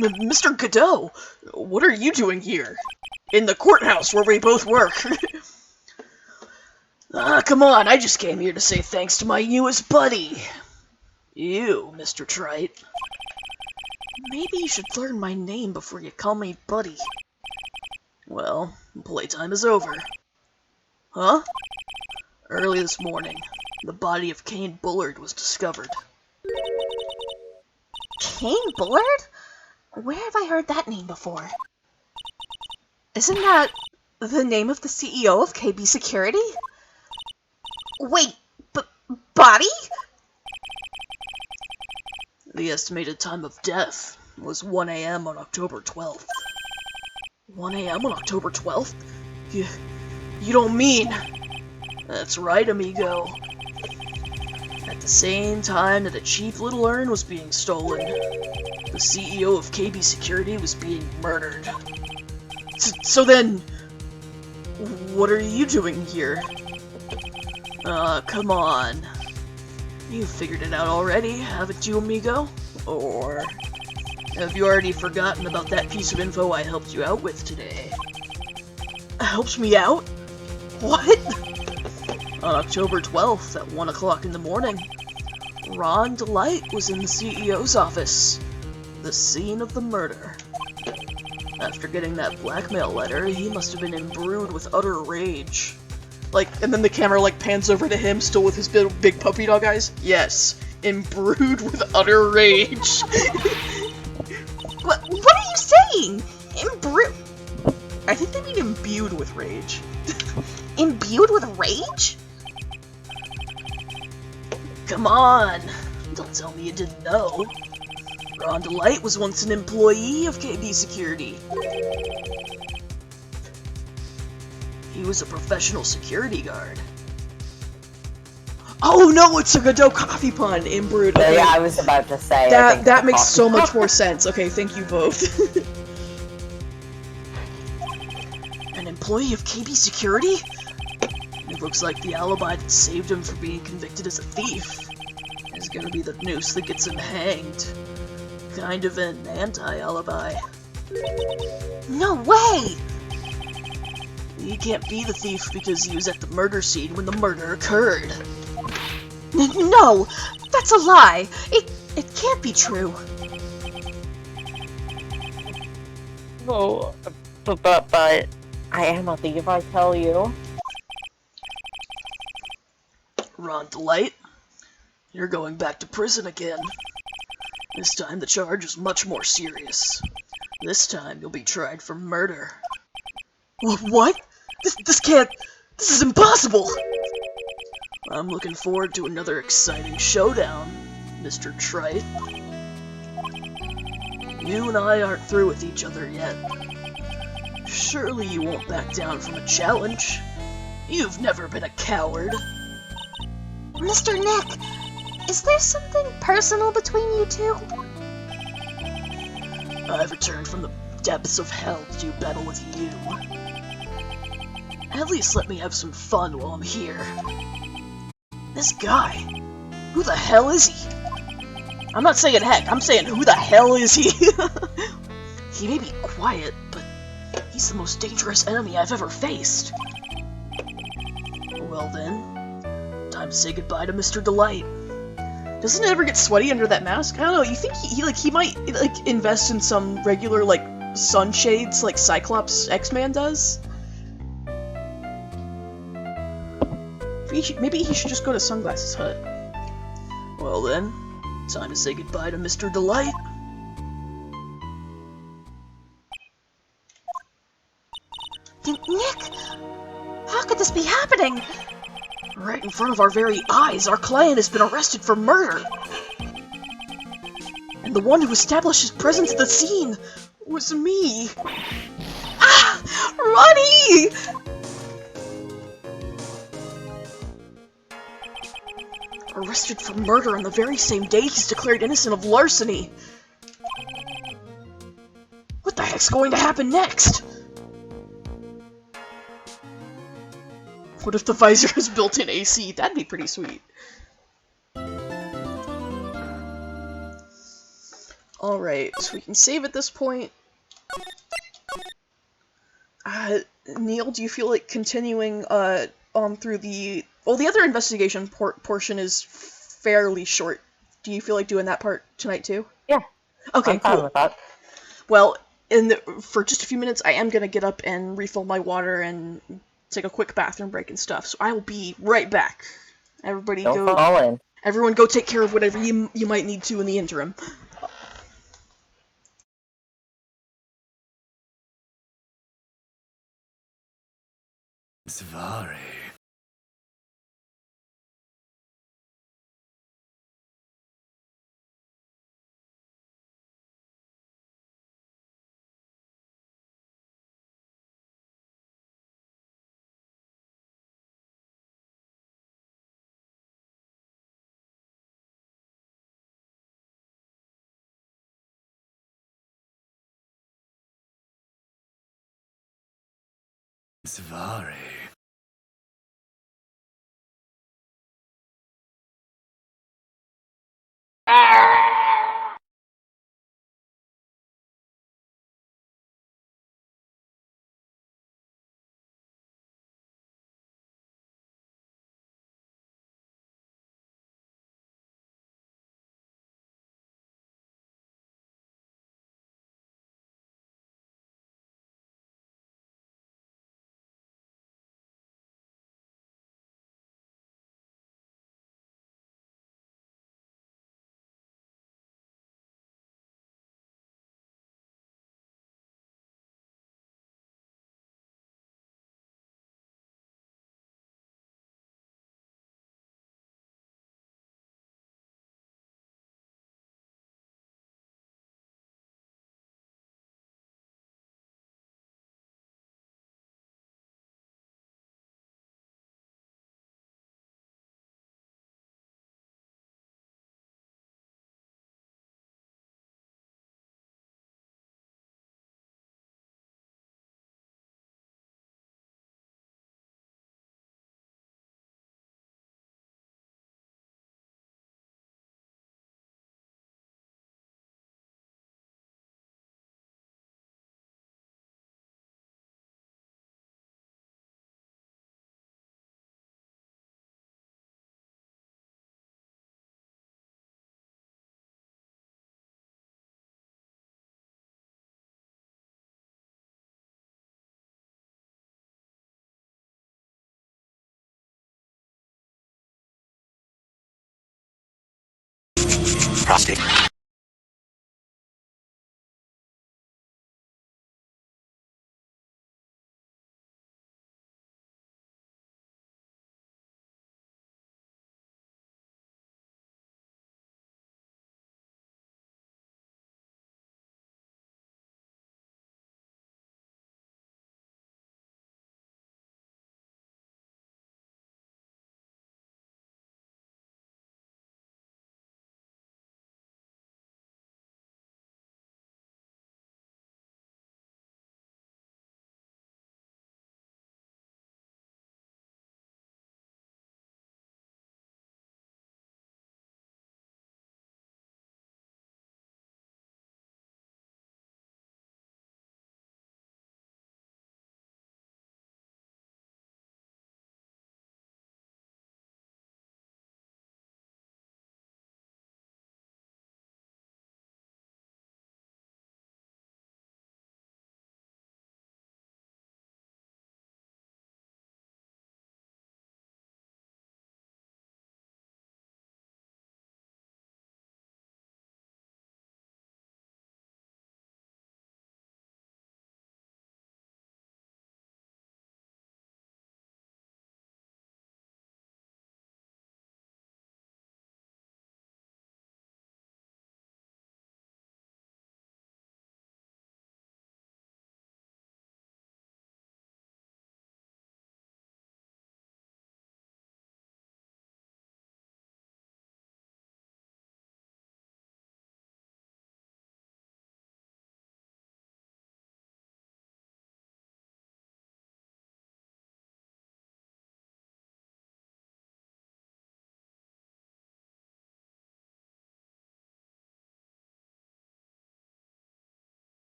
Mr. Godot, what are you doing here? In the courthouse where we both work. Come on, I just came here to say thanks to my newest buddy. You, Mr. Trite. Maybe you should learn my name before you call me buddy. Well, playtime is over. Huh? Early this morning, the body of Kane Bullard was discovered. Kane Bullard? Where have I heard that name before? Isn't that the name of the CEO of KB Security? Wait, body? The estimated time of death was 1 a.m. on October 12th. 1 a.m. on October 12th? You don't mean... That's right, amigo. At the same time that the Chief Little Urn was being stolen, the CEO of KB Security was being murdered. So then, what are you doing here? Come on. You figured it out already, haven't you, amigo? Or have you already forgotten about that piece of info I helped you out with today? Helped me out? What? On October 12th at 1 o'clock in the morning, Ron Delight was in the CEO's office, the scene of the murder. After getting that blackmail letter, he must have been imbrued with utter rage. And then the camera, pans over to him, still with his big puppy dog eyes. Yes, imbrued with utter rage. What are you saying? Imbrued? I think they mean imbued with rage. Imbued with rage? Come on, don't tell me you didn't know. Ron Delight was once an employee of KB Security. He was a professional security guard. Oh no, it's a Godot coffee pun, imbrued. Okay. Yeah, I was about to say. That makes so much more sense. Okay, thank you both. employee of KB Security? It looks like the alibi that saved him from being convicted as a thief is gonna be the noose that gets him hanged. Kind of an anti-alibi. No way! He can't be the thief because he was at the murder scene when the murder occurred. No! That's a lie! It can't be true. Oh, but I am a thief, I tell you. Ron Delight, you're going back to prison again. This time the charge is much more serious. This time you'll be tried for murder. What? This can't... This is impossible! I'm looking forward to another exciting showdown, Mr. Trite. You and I aren't through with each other yet. Surely you won't back down from a challenge. You've never been a coward. Mr. Nick, is there something personal between you two? I've returned from the depths of hell to do battle with you. At least let me have some fun while I'm here. This guy, who the hell is he? I'm not saying heck, I'm saying who the hell is he? He may be quiet, but he's the most dangerous enemy I've ever faced. Well then, time to say goodbye to Mr. Delight. Doesn't it ever get sweaty under that mask? I don't know, you think he might invest in some regular sunshades like Cyclops X-Man does? Maybe he should just go to Sunglasses Hut. Well then, time to say goodbye to Mr. Delight. Nick, how could this be happening? Right in front of our very eyes, our client has been arrested for murder. And the one who established his presence at the scene was me. Ah! Ronnie! Arrested for murder on the very same day he's declared innocent of larceny. What the heck's going to happen next? What if the visor has built-in AC? That'd be pretty sweet. Alright, so we can save at this point. Neil, do you feel like continuing on through the... Well, the other investigation portion is fairly short. Do you feel like doing that part tonight too? Yeah. Okay, I'm fine cool. with that. Well, for just a few minutes, I am gonna get up and refill my water and take a quick bathroom break and stuff. So I will be right back. Everybody Don't fall in. Everyone go take care of whatever you might need to in the interim. Svari. Svari. prostate.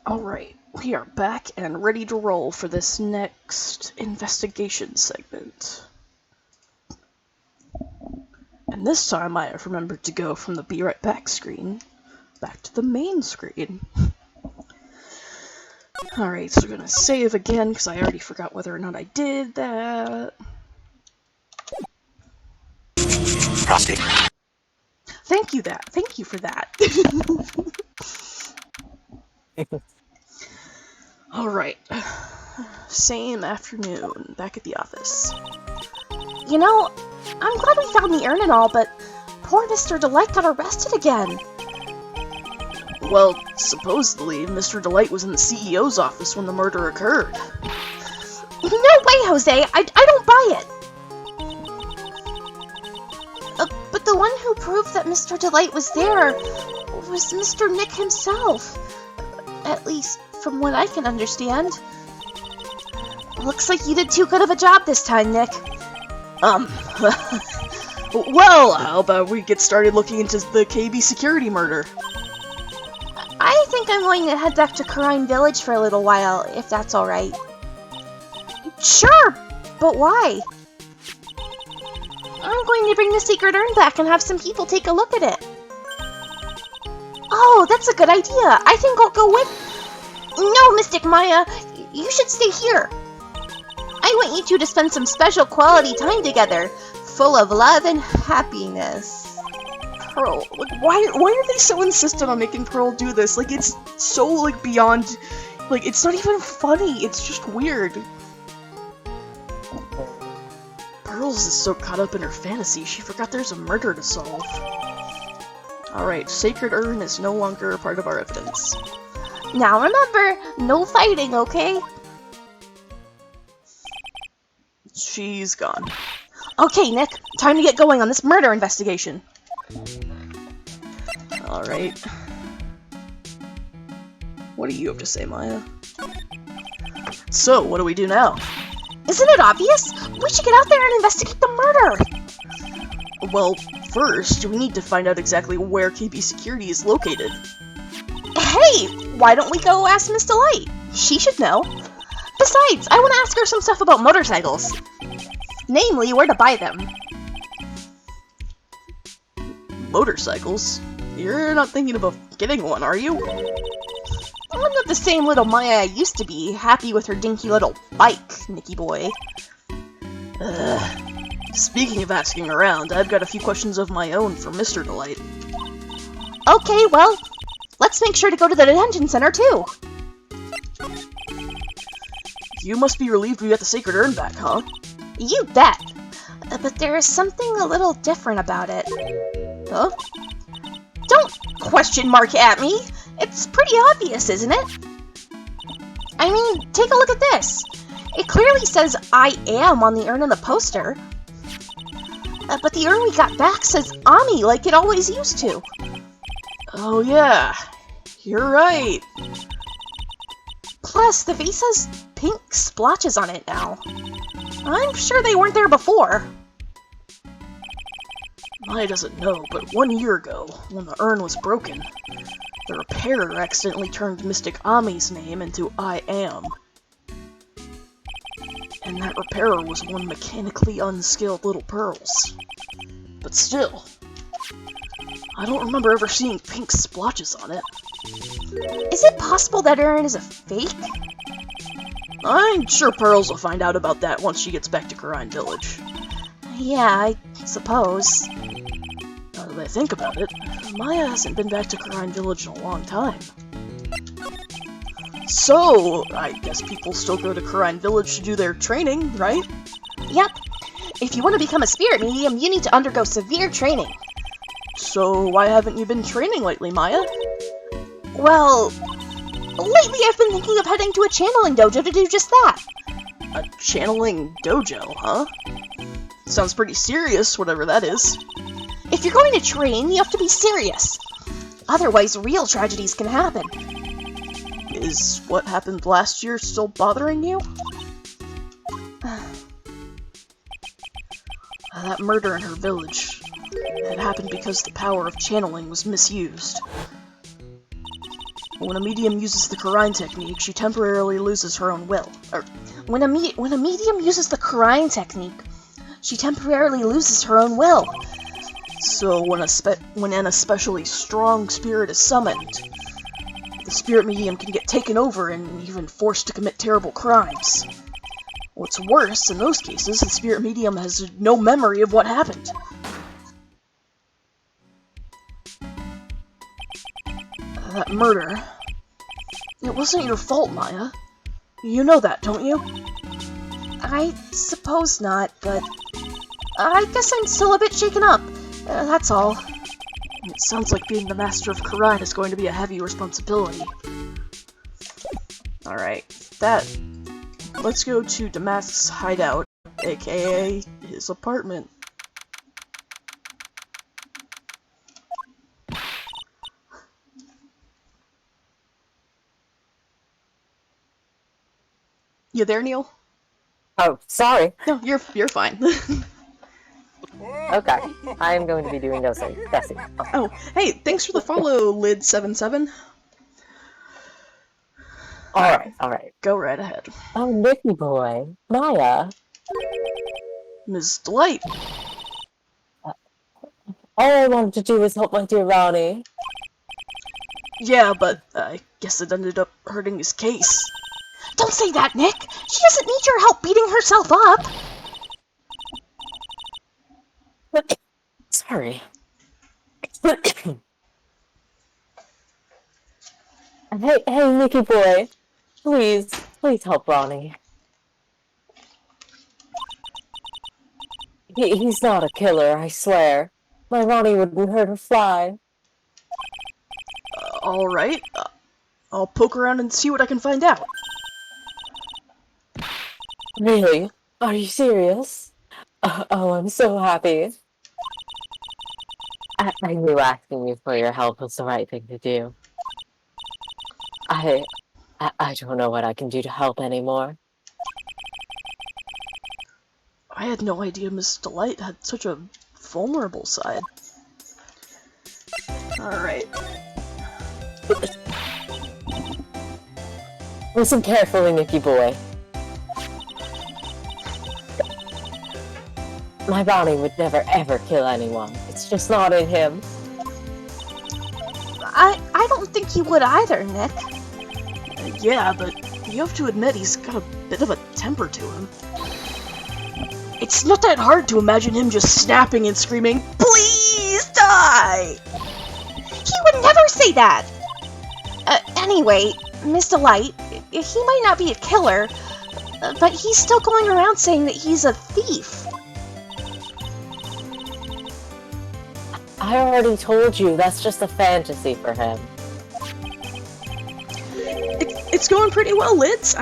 Alright, we are back and ready to roll for this next investigation segment. And this time I have remembered to go from the Be Right Back screen back to the main screen. Alright, so we're gonna save again because I already forgot whether or not I did that. Prostate. Thank you for that. Alright. Same afternoon, back at the office. You know, I'm glad we found the urn and all, but poor Mr. Delight got arrested again. Well, supposedly, Mr. Delight was in the CEO's office when the murder occurred. No way, Jose! I don't buy it! But the one who proved that Mr. Delight was there was Mr. Nick himself. At least, from what I can understand. Looks like you did too good of a job this time, Nick. Well, how about we get started looking into the KB security murder? I think I'm going to head back to Karine Village for a little while, if that's alright. Sure, but why? I'm going to bring the secret urn back and have some people take a look at it. Oh, that's a good idea. I think I'll go with... No, Mystic Maya, you should stay here. I want you two to spend some special quality time together, full of love and happiness. Pearl, like, why are they so insistent on making Pearl do this? Like, it's so, like, beyond... Like, it's not even funny, it's just weird. Pearl's is so caught up in her fantasy, she forgot there's a murder to solve. Alright, Sacred Urn is no longer a part of our evidence. Now remember, no fighting, okay? She's gone. Okay, Nick, time to get going on this murder investigation. Alright. What do you have to say, Maya? So, what do we do now? Isn't it obvious? We should get out there and investigate the murder! Well, first, we need to find out exactly where KB Security is located. Hey! Why don't we go ask Miss Delight? She should know. Besides, I want to ask her some stuff about motorcycles. Namely, where to buy them. Motorcycles? You're not thinking about getting one, are you? I'm not the same little Maya I used to be, happy with her dinky little bike, Nicky boy. Speaking of asking around, I've got a few questions of my own for Mr. Delight. Okay, well, let's make sure to go to the detention center, too. You must be relieved we got the Sacred Urn back, huh? You bet. But there is something a little different about it. Huh? Don't question mark at me! It's pretty obvious, isn't it? I mean, take a look at this. It clearly says I am on the urn on the poster. But the urn we got back says Ami like it always used to. Oh yeah, you're right. Plus, the vase has pink splotches on it now. I'm sure they weren't there before. Maya doesn't know, but 1 year ago, when the urn was broken, the repairer accidentally turned Mystic Ami's name into I Am. And that repairer was one mechanically unskilled little Pearls. But still, I don't remember ever seeing pink splotches on it. Is it possible that urn is a fake? I'm sure Pearls will find out about that once she gets back to Karine Village. Yeah, I suppose. Now that I think about it, Maya hasn't been back to Karine Village in a long time. So, I guess people still go to Karine Village to do their training, right? Yep. If you want to become a spirit medium, you need to undergo severe training. So, why haven't you been training lately, Maya? Well, lately I've been thinking of heading to a channeling dojo to do just that. A channeling dojo, huh? Sounds pretty serious, whatever that is. If you're going to train, you have to be serious. Otherwise, real tragedies can happen. Is what happened last year still bothering you? That murder in her village had happened because the power of channeling was misused. When a medium uses the Karine technique, she temporarily loses her own will. When a medium uses the Karine technique, she temporarily loses her own will. So when an especially strong spirit is summoned, the spirit medium can get taken over and even forced to commit terrible crimes. What's worse, in those cases, the spirit medium has no memory of what happened. That murder... It wasn't your fault, Maya. You know that, don't you? I suppose not, but I guess I'm still a bit shaken up. That's all. It sounds like being the master of Karine is going to be a heavy responsibility. Alright, let's go to Damask's hideout, aka his apartment. You there, Neil? Oh, sorry. No, you're fine. Okay, I am going to be doing those things. Bessie. Oh, hey, thanks for the follow, Lid77. Alright. Go right ahead. Oh, Nicky boy. Maya. Ms. Delight. All I wanted to do was help my dear Ronnie. Yeah, but I guess it ended up hurting his case. Don't say that, Nick! She doesn't need your help beating herself up! Sorry. Hey, Nicky boy. Please help Ronnie. He's not a killer, I swear. My Ronnie wouldn't hurt a fly. Alright. I'll poke around and see what I can find out. Really? Are you serious? Oh, I'm so happy. I knew asking you for your help was the right thing to do. I don't know what I can do to help anymore. I had no idea Miss Delight had such a vulnerable side. Alright. Listen carefully, Nicky boy. My Ronnie would never ever kill anyone. It's just not in him. I don't think he would either, Nick. Yeah, but you have to admit he's got a bit of a temper to him. It's not that hard to imagine him just snapping and screaming, "Please die!" He would never say that! Anyway, Miss Delight, he might not be a killer, but he's still going around saying that he's a thief. I already told you, that's just a fantasy for him. It's going pretty well, Lids.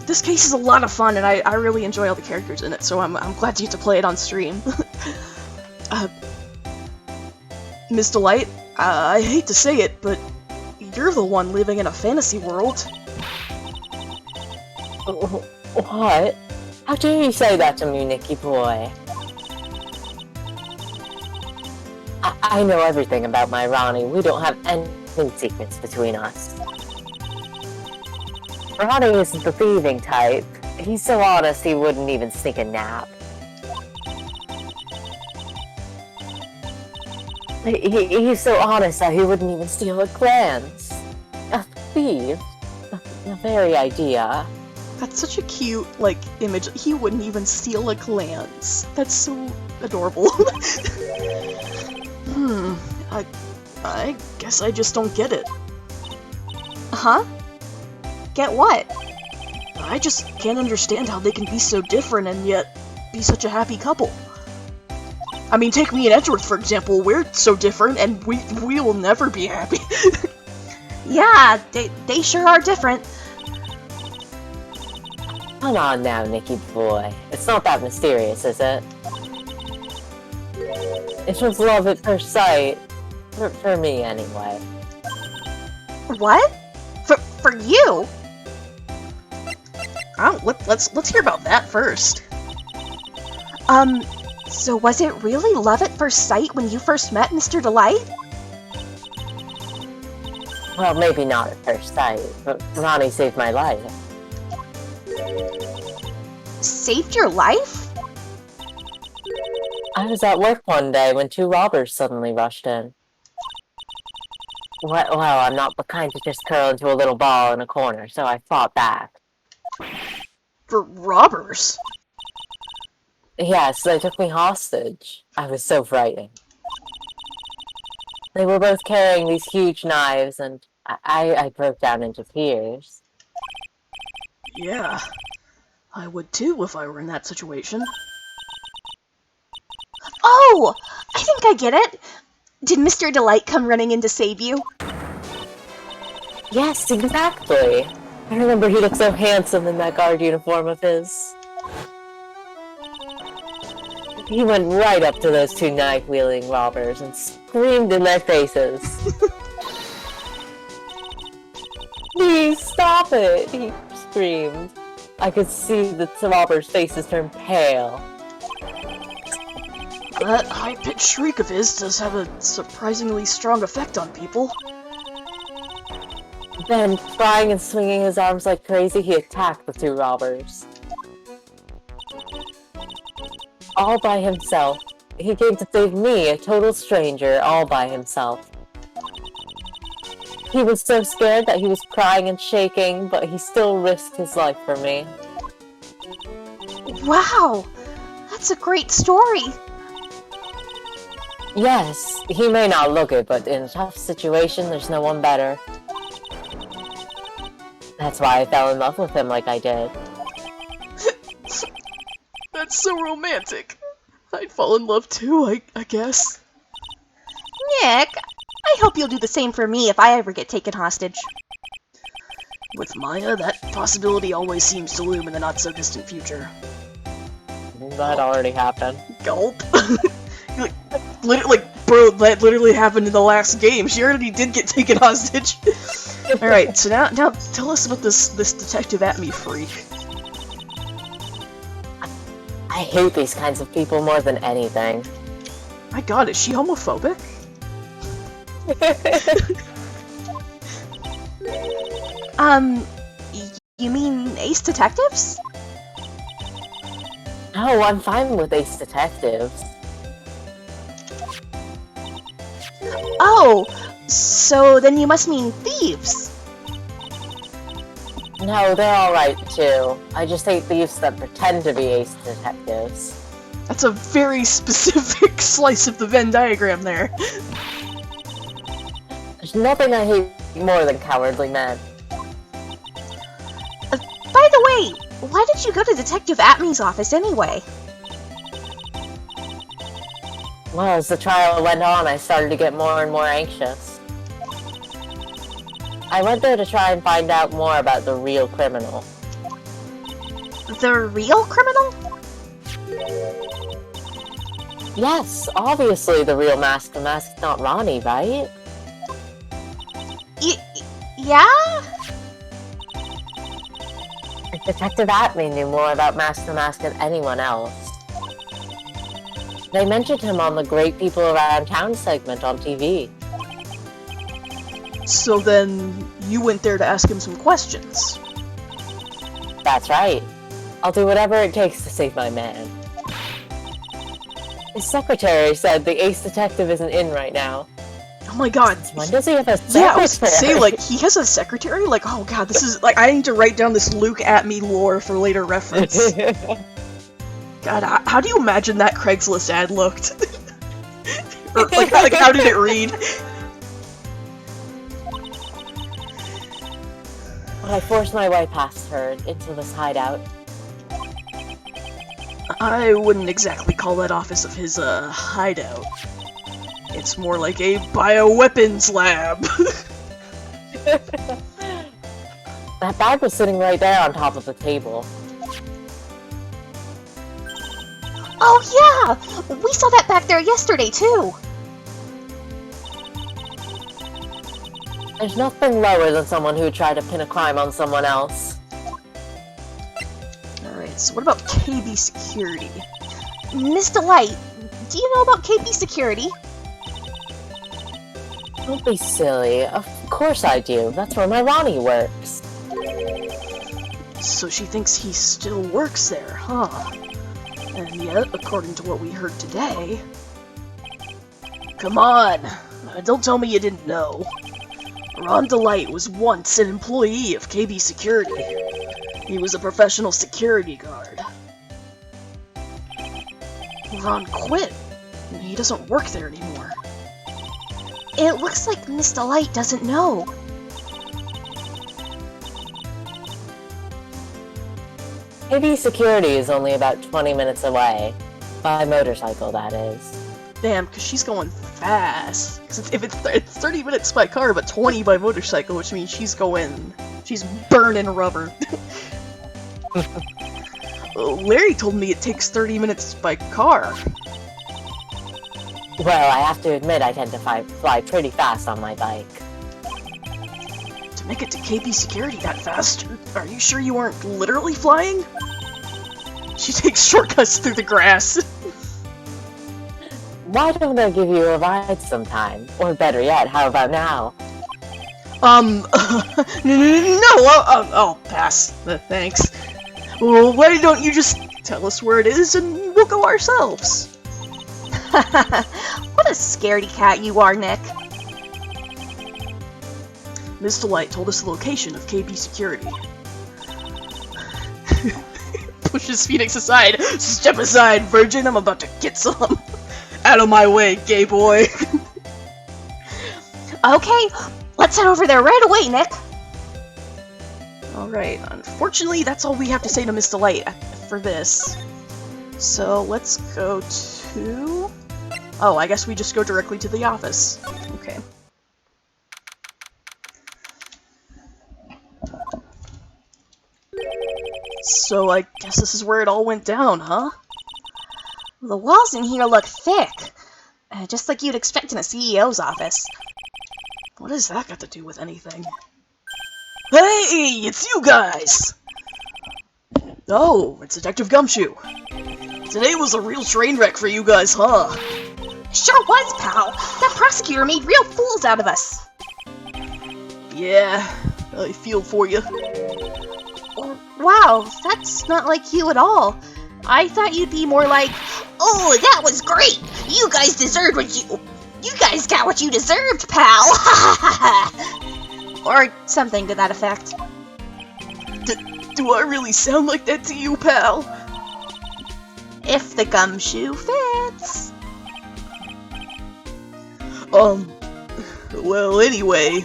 This case is a lot of fun, and I really enjoy all the characters in it, so I'm glad you get to play it on stream. Miss Delight, I hate to say it, but you're the one living in a fantasy world. What? How dare you say that to me, Nicky boy? I know everything about my Ronnie. We don't have any secrets between us. Ronnie isn't the thieving type. He's so honest he wouldn't even sneak a nap. He's so honest that he wouldn't even steal a glance. A thief? The very idea. That's such a cute, image. He wouldn't even steal a glance. That's so adorable. I guess I just don't get it. Huh? Get what? I just can't understand how they can be so different and yet be such a happy couple. I mean, take me and Edgeworth, for example. We're so different, and we will never be happy. Yeah, they sure are different. Come on now, Nicky boy. It's not that mysterious, is it? It's just love at first sight. For me, anyway. What? For you? Let's hear about that first. So was it really love at first sight when you first met Mr. Delight? Well, maybe not at first sight, but Ronnie saved my life. Saved your life? I was at work one day when 2 robbers suddenly rushed in. Well, I'm not the kind to just curl into a little ball in a corner, so I fought back. For robbers? Yes, they took me hostage. I was so frightened. They were both carrying these huge knives, and I broke down into tears. Yeah. I would too if I were in that situation. Oh! I think I get it! Did Mr. Delight come running in to save you? Yes, exactly. I remember he looked so handsome in that guard uniform of his. He went right up to those 2 knife-wielding robbers and screamed in their faces. Please stop it! He screamed. I could see the robbers' faces turn pale. That high-pitched shriek of his does have a surprisingly strong effect on people. Then, crying and swinging his arms like crazy, he attacked the 2 robbers. All by himself. He came to save me, a total stranger, all by himself. He was so scared that he was crying and shaking, but he still risked his life for me. Wow! That's a great story! Yes, he may not look it, but in a tough situation, there's no one better. That's why I fell in love with him like I did. That's so romantic. I'd fall in love too, I guess. Nick, I hope you'll do the same for me if I ever get taken hostage. With Maya, that possibility always seems to loom in the not-so-distant future. That already happened. Gulp. Bro, that literally happened in the last game. She already did get taken hostage. Alright, so now tell us about this Detective Atme freak. I hate these kinds of people more than anything. My god, is she homophobic? You mean Ace Detectives? No, I'm fine with Ace Detectives. Oh, so then you must mean thieves. No, they're alright too. I just hate thieves that pretend to be Ace Detectives. That's a very specific slice of the Venn diagram there. There's nothing I hate more than cowardly men. By the way, why did you go to Detective Atme's office anyway? Well, as the trial went on, I started to get more and more anxious. I went there to try and find out more about the real criminal. The real criminal? Yes, obviously the real masked not Ronnie, right? Yeah? Detective Atme knew more about Mask the Mask than anyone else. They mentioned him on the Great People Around Town segment on TV. So then, you went there to ask him some questions. That's right. I'll do whatever it takes to save my man. His secretary said the Ace Detective isn't in right now. Oh my god. When does he have a secretary? Yeah, I was gonna say, like, he has a secretary? Like, oh god, this is, like, I need to write down this Luke Atme lore for later reference. God, how do you imagine that Craigslist ad looked? Or, like, how did it read? When I forced my way past her into this hideout. I wouldn't exactly call that office of his a hideout. It's more like a bioweapons lab. That bag was sitting right there on top of the table. Oh yeah! We saw that back there yesterday too! There's nothing lower than someone who tried to pin a crime on someone else. Alright, so what about KB Security? Miss Delight, do you know about KP Security? Don't be silly. Of course I do. That's where my Ronnie works. So she thinks he still works there, huh? And yet, according to what we heard today... Come on! Don't tell me you didn't know. Ron DeLight was once an employee of KB Security. He was a professional security guard. Ron quit. He doesn't work there anymore. It looks like Miss DeLight doesn't know. KB Security is only about 20 minutes away. By motorcycle, that is. Damn, because she's going fast. 'Cause if it's 30 minutes by car, but 20 by motorcycle, which means she's burning rubber. Larry told me it takes 30 minutes by car. Well, I have to admit I tend to fly pretty fast on my bike. To make it to KB Security that fast, are you sure you aren't literally flying? She takes shortcuts through the grass. Why don't I give you a ride sometime? Or better yet, how about now? No, I'll pass. Thanks. Well, why don't you just tell us where it is and we'll go ourselves? What a scaredy cat you are, Nick. Miss DeLight told us the location of KB Security. Pushes Phoenix aside. Step aside, virgin, I'm about to get some. Out of my way, gay boy. Okay, let's head over there right away, Nick. Alright, unfortunately, that's all we have to say to Miss DeLight for this. So, let's go to... Oh, I guess we just go directly to the office. Okay. So, I guess this is where it all went down, huh? The walls in here look thick. Just like you'd expect in a CEO's office. What does that got to do with anything? Hey, it's you guys! Oh, it's Detective Gumshoe. Today was a real train wreck for you guys, huh? Sure was, pal. That prosecutor made real fools out of us. Yeah, I feel for you. Wow, that's not like you at all. I thought you'd be more like, oh, that was great! You guys deserved what you guys got what you deserved, pal! Or something to that effect. Do I really sound like that to you, pal? If the gumshoe fits. Well, anyway,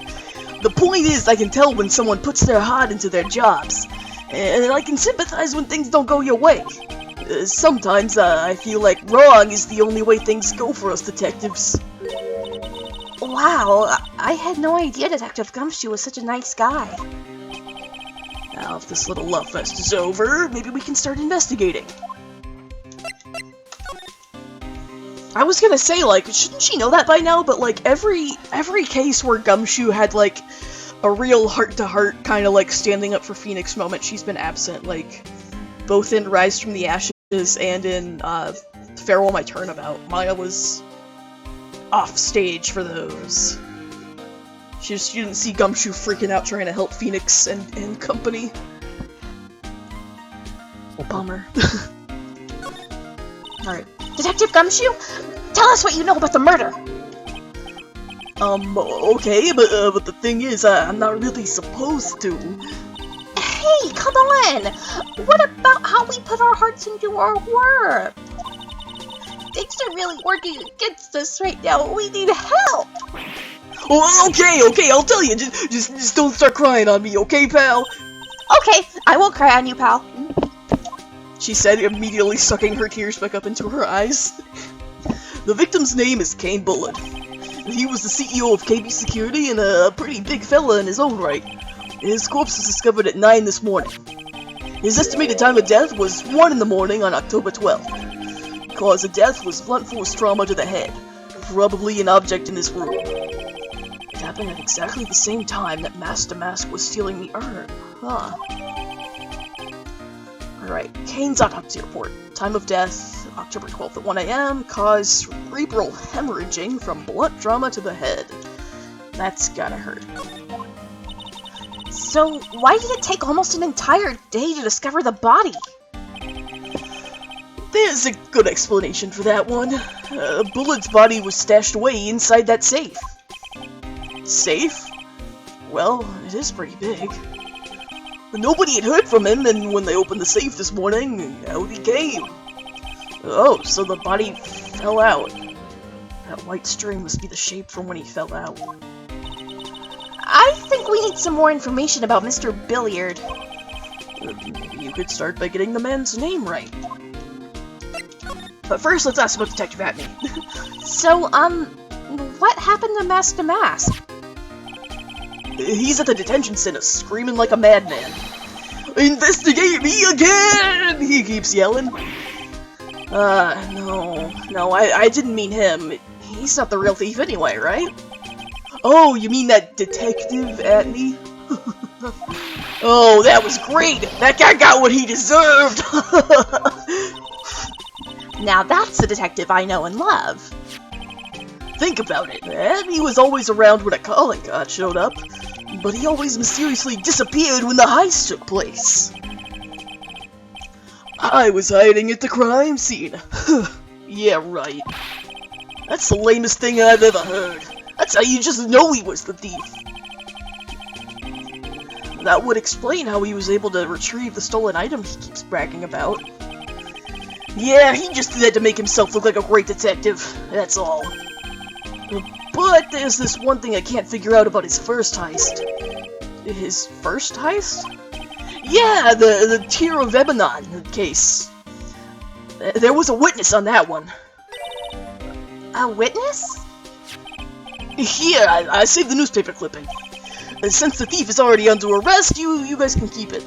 the point is I can tell when someone puts their heart into their jobs, and I can sympathize when things don't go your way. Sometimes, I feel like wrong is the only way things go for us detectives. Wow, I had no idea Detective Gumshoe was such a nice guy. Now, if this little love fest is over, maybe we can start investigating. I was gonna say, like, shouldn't she know that by now? But, like, every case where Gumshoe had, like, a real heart-to-heart kind of, like, standing up for Phoenix moment, she's been absent, like, both in Rise from the Ashes and in, Farewell My Turnabout. Maya was off stage for those. She didn't see Gumshoe freaking out trying to help Phoenix and company. Bummer. Alright. Detective Gumshoe, tell us what you know about the murder. Okay, but the thing is, I'm not really supposed to. Hey, come on! What about how we put our hearts into our work? Things are really working against us right now. We need help! Oh, okay, I'll tell you. Just don't start crying on me, okay, pal? Okay, I won't cry on you, pal. She said, immediately sucking her tears back up into her eyes. The victim's name is Kane Bullitt. He was the CEO of KB Security and a pretty big fella in his own right. His corpse was discovered at 9 this morning. His estimated time of death was 1 in the morning on October 12th. Cause of death was blunt force trauma to the head, probably an object in this room. It happened at exactly the same time that Mask to Mask was stealing the urn, huh? Alright, Kane's autopsy report. Time of death, October 12th at 1 AM, cause cerebral hemorrhaging from blunt trauma to the head. That's gotta hurt. So, why did it take almost an entire day to discover the body? There's a good explanation for that one. Bullet's body was stashed away inside that safe. Safe? Well, it is pretty big. But nobody had heard from him, and when they opened the safe this morning, out he came. Oh, so the body fell out. That white string must be the shape from when he fell out. I think we need some more information about Mr. Billiard. You could start by getting the man's name right. But first, let's ask about Detective Atney. So, what happened to Mask to Mask? He's at the detention center, screaming like a madman. Investigate me again! He keeps yelling. No, I didn't mean him. He's not the real thief anyway, right? Oh, you mean that Detective Atney? Oh, that was great! That guy got what he deserved! Now that's a detective I know and love. Think about it. Atney was always around when a calling card showed up, but he always mysteriously disappeared when the heist took place. I was hiding at the crime scene. Yeah, right. That's the lamest thing I've ever heard. That's how you just know he was the thief. That would explain how he was able to retrieve the stolen item he keeps bragging about. Yeah, he just did that to make himself look like a great detective, that's all. But there's this one thing I can't figure out about his first heist. His first heist? Yeah, the Tear of Ebanon case. There was a witness on that one. A witness? Here, I saved the newspaper clipping. Since the thief is already under arrest, you guys can keep it.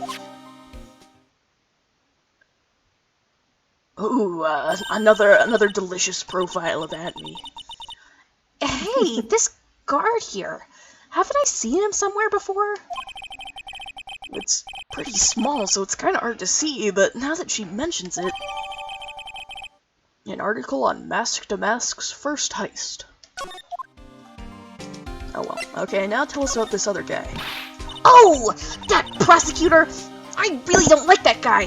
Ooh, another delicious profile of Atney. Hey, this guard here. Haven't I seen him somewhere before? It's pretty small, so it's kind of hard to see, but now that she mentions it... An article on Mask to Mask's first heist. Oh well. Okay, now tell us about this other guy. Oh! That prosecutor! I really don't like that guy!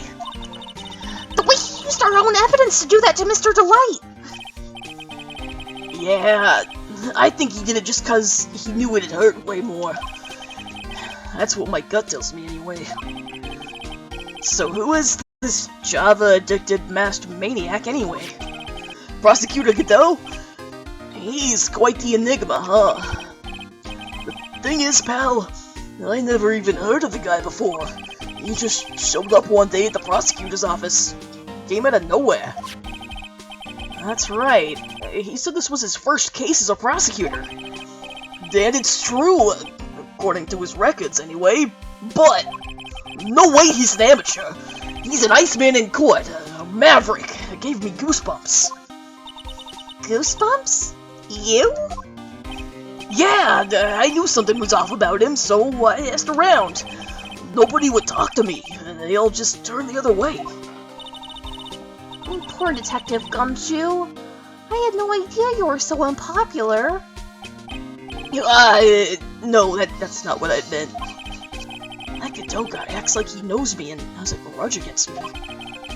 The way he used our own evidence to do that to Mr. Delight! Yeah, I think he did it just because he knew it'd hurt way more. That's what my gut tells me anyway. So who is this Java-addicted masked maniac anyway? Prosecutor Godot? He's quite the enigma, huh? The thing is, pal, I never even heard of the guy before. He just showed up one day at the prosecutor's office. Came out of nowhere. That's right. He said this was his first case as a prosecutor. And it's true, according to his records anyway, but no way he's an amateur. He's an Iceman in court, a maverick. It gave me goosebumps. Goosebumps? You? Yeah, I knew something was off about him, so I asked around. Nobody would talk to me, and they all just turned the other way. Oh, poor Detective Gumshoe. I had no idea you were so unpopular. No, that's not what I meant. That Godot guy acts like he knows me and has a grudge against me.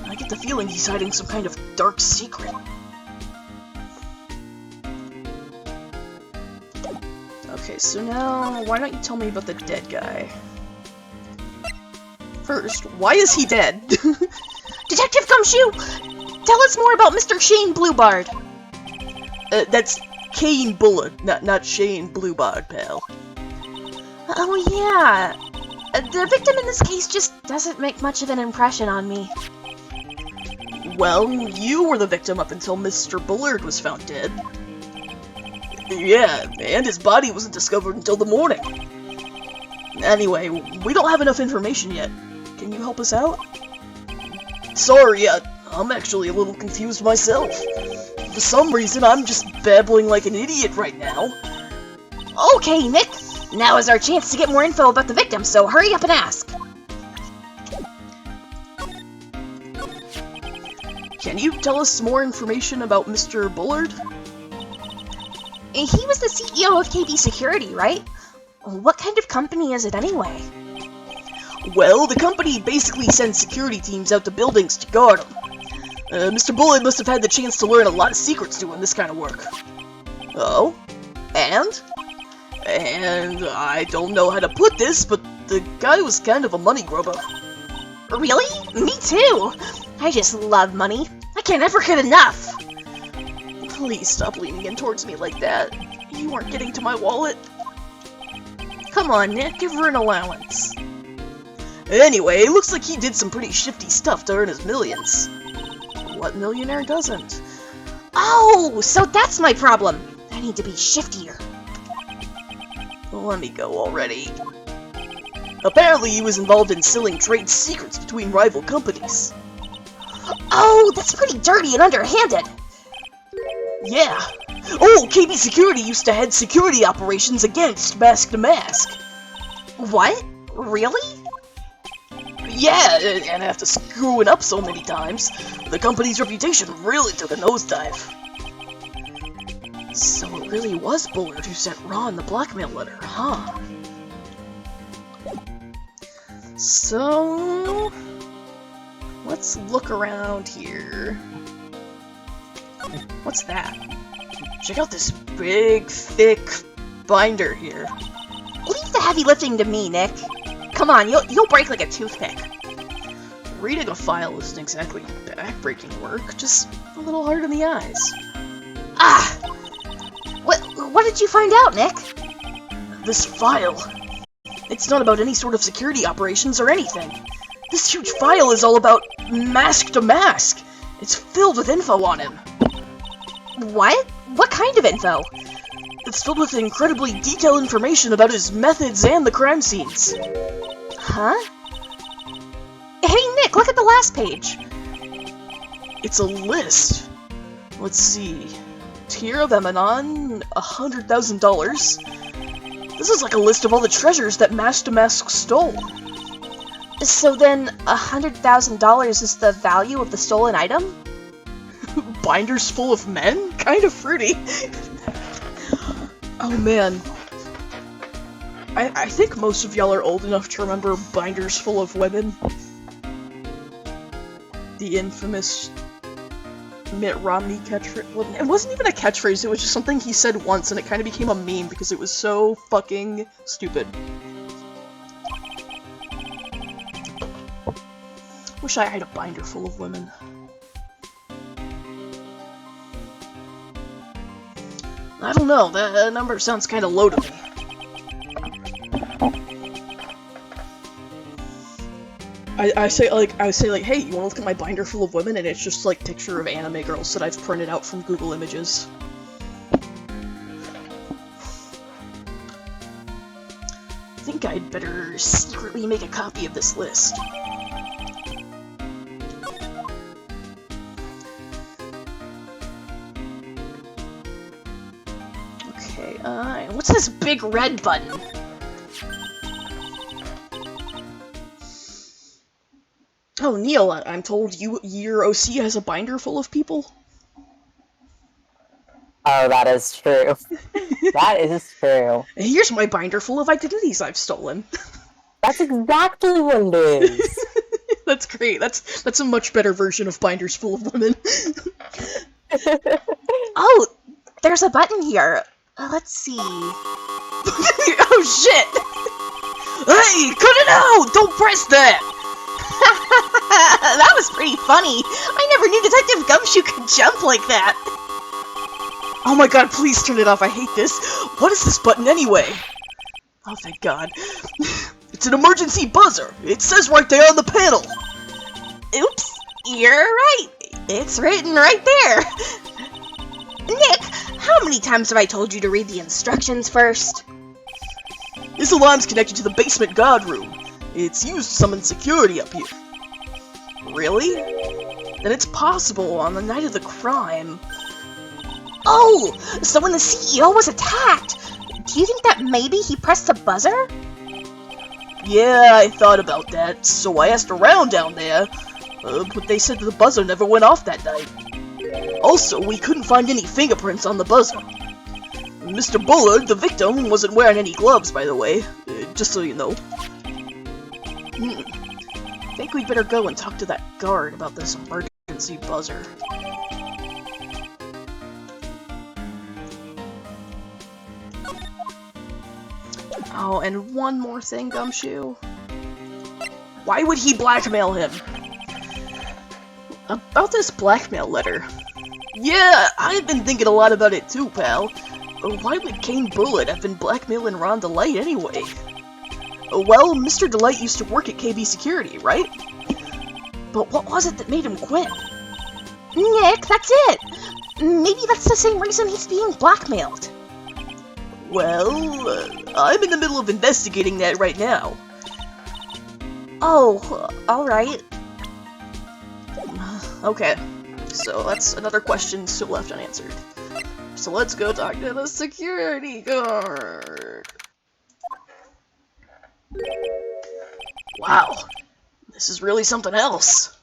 I get the feeling he's hiding some kind of dark secret. Okay, so now, why don't you tell me about the dead guy? First, why is he dead? Detective Gumshoe! Tell us more about Mr. Shane Bluebard. That's Kane Bullard, not Shane Bluebard, pal. Oh yeah. The victim in this case just doesn't make much of an impression on me. Well, you were the victim up until Mr. Bullard was found dead. Yeah, and his body wasn't discovered until the morning. Anyway, we don't have enough information yet. Can you help us out? Sorry, I'm actually a little confused myself. For some reason, I'm just babbling like an idiot right now. Okay, Nick. Now is our chance to get more info about the victim, so hurry up and ask. Can you tell us more information about Mr. Bullard? He was the CEO of KB Security, right? What kind of company is it anyway? Well, the company basically sends security teams out to buildings to guard them. Mr. Bullet must have had the chance to learn a lot of secrets doing this kind of work. Oh? And? And I don't know how to put this, but the guy was kind of a money grubber. Really? Me too! I just love money. I can't ever get enough! Please stop leaning in towards me like that. You aren't getting to my wallet. Come on, Nick, give her an allowance. Anyway, it looks like he did some pretty shifty stuff to earn his millions. What millionaire doesn't? Oh, so that's my problem! I need to be shiftier. Let me go already. Apparently he was involved in selling trade secrets between rival companies. Oh, that's pretty dirty and underhanded! Yeah. Oh, KB Security used to head security operations against Mask to Mask. What? Really? Yeah, and after screwing up so many times, the company's reputation really took a nosedive. So it really was Bullard who sent Ron the blackmail letter, huh? So... let's look around here. What's that? Check out this big, thick binder here. Leave the heavy lifting to me, Nick. Come on, you'll break like a toothpick. Reading a file isn't exactly backbreaking work, just a little hard on the eyes. Ah! What did you find out, Nick? This file. It's not about any sort of security operations or anything. This huge file is all about Mask to Mask. It's filled with info on him. What? What kind of info? It's filled with incredibly detailed information about his methods and the crime scenes. Huh? Hey, Nick, look at the last page. It's a list. Let's see. Tier of Emanon, $100,000. This is like a list of all the treasures that Mask to Mask stole. So then, $100,000 is the value of the stolen item? Binders full of men? Kind of fruity. Oh man. I think most of y'all are old enough to remember Binders Full of Women. The infamous Mitt Romney catchphrase. Well, it wasn't even a catchphrase, it was just something he said once and it kind of became a meme because it was so fucking stupid. Wish I had a binder full of women. I don't know, that number sounds kind of low to me. I say like, hey, you wanna look at my binder full of women? And it's just like picture of anime girls that I've printed out from Google Images. I think I'd better secretly make a copy of this list. Okay, what's this big red button? Oh, Neil, I'm told your OC has a binder full of people? Oh, that is true. That is true. And here's my binder full of identities I've stolen. That's exactly what it is. That's great. That's a much better version of binders full of women. Oh, there's a button here. Let's see. Oh shit! Hey, cut it out! Don't press that! That was pretty funny. I never knew Detective Gumshoe could jump like that. Oh my god, please turn it off. I hate this. What is this button anyway? Oh, thank god. It's an emergency buzzer. It says right there on the panel. Oops, you're right. It's written right there. Nick, how many times have I told you to read the instructions first? This alarm's connected to the basement guard room. It's used to summon security up here. Really? Then it's possible on the night of the crime. Oh, so when the CEO was attacked, do you think that maybe he pressed the buzzer? Yeah, I thought about that, so I asked around down there, but they said the buzzer never went off that night. Also, we couldn't find any fingerprints on the buzzer. Mr. Bullard, the victim, wasn't wearing any gloves, by the way. Just so you know. I think we'd better go and talk to that guard about this emergency buzzer. Oh, and one more thing, Gumshoe. Why would he blackmail him? About this blackmail letter. Yeah, I've been thinking a lot about it too, pal. Why would Kane Bullet have been blackmailing Ron Delight anyway? Well, Mr. Delight used to work at KB Security, right? But what was it that made him quit? Nick, that's it! Maybe that's the same reason he's being blackmailed. Well, I'm in the middle of investigating that right now. Oh, alright. Okay, so that's another question still left unanswered. So let's go talk to the security guard. Wow, this is really something else.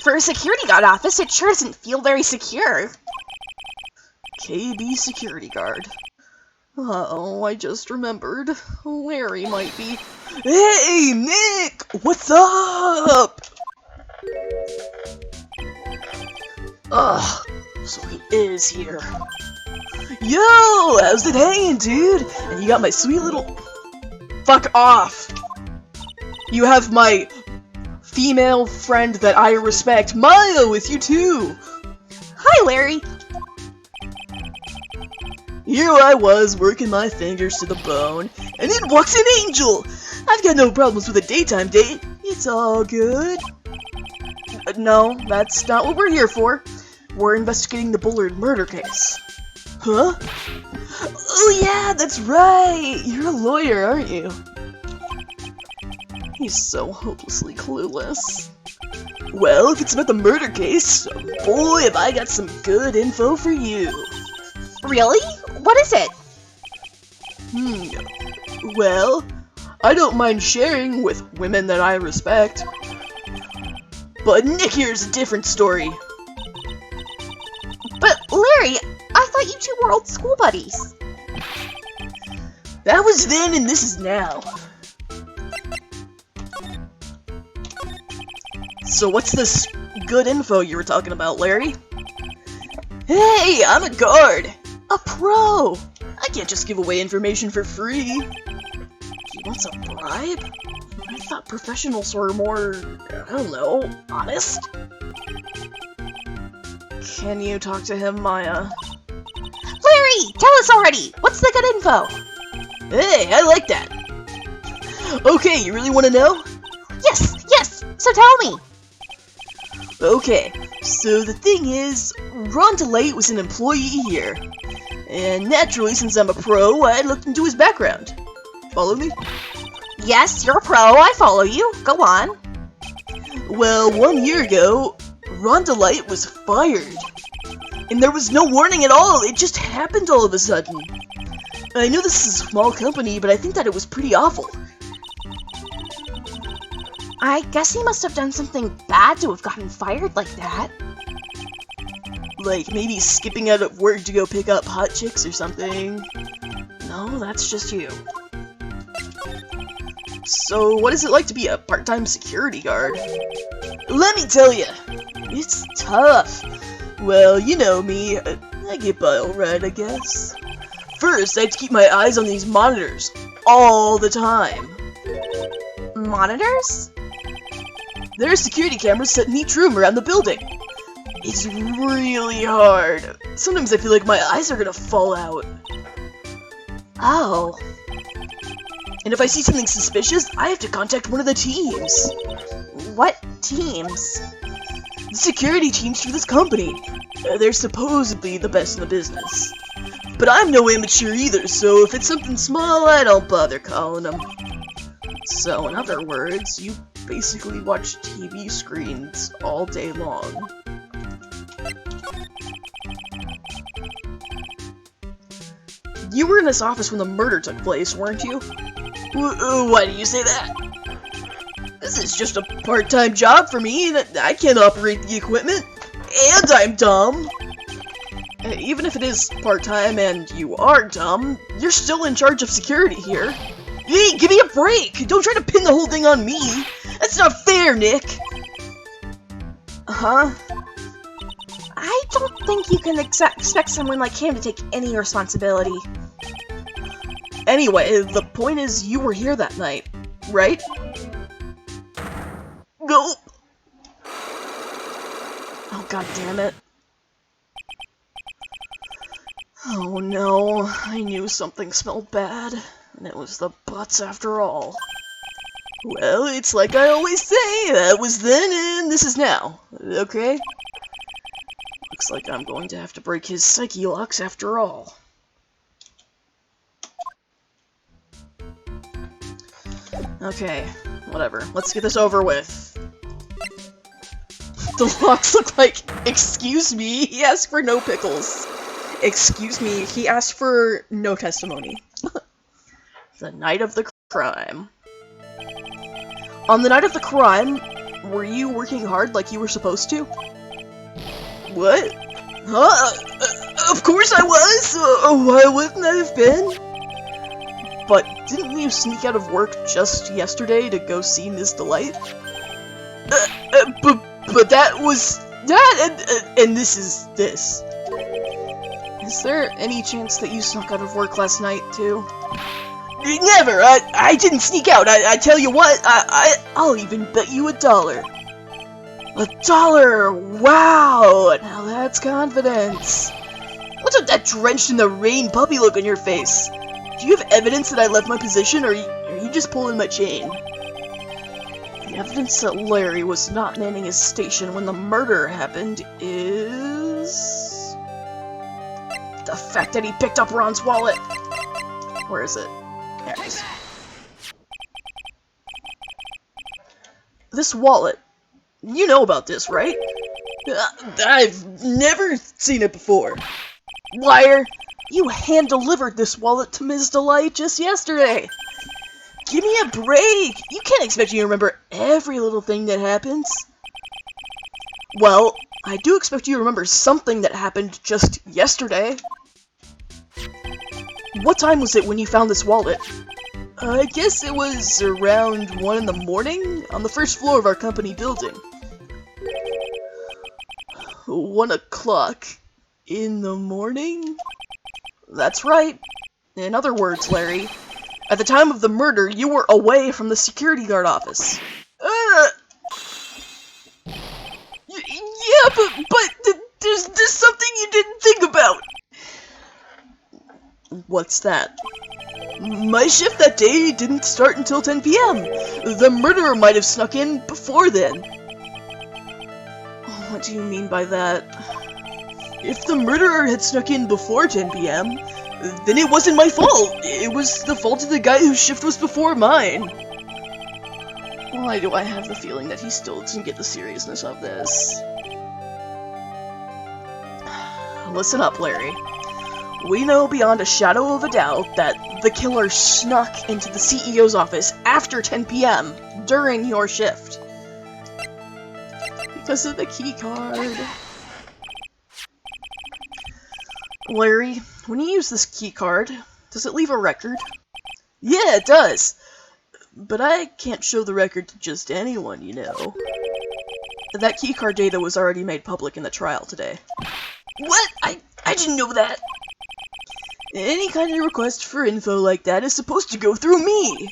For a security guard office, it sure doesn't feel very secure. KB security guard. Uh-oh, I just remembered. Larry might be... Hey, Nick! What's up? Ugh, so he is here. Yo, how's it hanging, dude? And you got my sweet little... Fuck off! You have my female friend that I respect, Maya, with you too! Hi, Larry! Here I was, working my fingers to the bone, and in walks an angel! I've got no problems with a daytime date. It's all good. No, that's not what we're here for. We're investigating the Bullard murder case. Huh? Oh yeah, that's right! You're a lawyer, aren't you? He's so hopelessly clueless. Well, if it's about the murder case, boy, have I got some good info for you. Really? What is it? Well, I don't mind sharing with women that I respect. But Nick here's a different story. But, Larry, I thought you two were old school buddies. That was then and this is now. So what's this good info you were talking about, Larry? Hey, I'm a guard! A pro! I can't just give away information for free. He wants a bribe? I thought professionals were more, I don't know, honest? Can you talk to him, Maya? Larry, tell us already! What's the good info? Hey, I like that! Okay, you really want to know? Yes, so tell me! Okay, so the thing is, Ron DeLate was an employee here. And naturally, since I'm a pro, I looked into his background. Follow me? Yes, you're a pro, I follow you. Go on. Well, 1 year ago, Ron DeLate was fired. And there was no warning at all, it just happened all of a sudden. I know this is a small company, but I think that it was pretty awful. I guess he must have done something bad to have gotten fired like that. Like maybe skipping out of work to go pick up hot chicks or something. No, that's just you. So what is it like to be a part-time security guard? Let me tell you, it's tough. Well, you know me, I get by alright, I guess. First, I have to keep my eyes on these monitors all the time. Monitors? There are security cameras set in each room around the building. It's really hard. Sometimes I feel like my eyes are gonna fall out. Oh. And if I see something suspicious, I have to contact one of the teams. What teams? The security teams for this company. They're supposedly the best in the business. But I'm no amateur either, so if it's something small, I don't bother calling them. So, in other words, you basically watch TV screens all day long. You were in this office when the murder took place, weren't you? Why do you say that? This is just a part-time job for me, and I can't operate the equipment. And I'm dumb. Even if it is part-time and you are dumb, you're still in charge of security here. Hey, give me a break! Don't try to pin the whole thing on me! That's not fair, Nick! Huh? I don't think you can expect someone like him to take any responsibility. Anyway, the point is you were here that night, right? No! Oh, god damn it. Oh no, I knew something smelled bad, and it was the butts after all. Well, it's like I always say, that was then and this is now, okay? Looks like I'm going to have to break his psyche locks after all. Okay, whatever. Let's get this over with. The locks look like, excuse me, he asked for no pickles. Excuse me, he asked for no testimony. The night of the crime. On the night of the crime, were you working hard like you were supposed to? What? Huh? Of course I was! Why wouldn't I have been? But didn't you sneak out of work just yesterday to go see Ms. Delight? But that was that, and this is this. Is there any chance that you snuck out of work last night, too? Never! I didn't sneak out, I tell you what, I'll even bet you $1. $1! Wow! Now that's confidence. What's with that drenched in the rain puppy look on your face? Do you have evidence that I left my position, or are you just pulling my chain? The evidence that Larry was not manning his station when the murder happened is... the fact that he picked up Ron's wallet. Where is it? There it is. This wallet. You know about this, right? I've never seen it before. Liar! You hand-delivered this wallet to Ms. Delight just yesterday. Give me a break! You can't expect me to remember every little thing that happens. Well, I do expect you to remember something that happened just yesterday. What time was it when you found this wallet? I guess it was around 1 in the morning on the first floor of our company building. 1 o'clock in the morning? That's right. In other words, Larry, at the time of the murder, you were away from the security guard office. Yeah, but there's something you didn't think about. What's that? My shift that day didn't start until 10 p.m. The murderer might have snuck in before then. What do you mean by that? If the murderer had snuck in before 10 p.m., then it wasn't my fault. It was the fault of the guy whose shift was before mine. Why do I have the feeling that he still doesn't get the seriousness of this? Listen up, Larry. We know beyond a shadow of a doubt that the killer snuck into the CEO's office after 10 p.m. during your shift. Because of the key card. Larry, when you use this key card, does it leave a record? Yeah, it does. But I can't show the record to just anyone, you know. That keycard data was already made public in the trial today. What? I didn't know that. Any kind of request for info like that is supposed to go through me.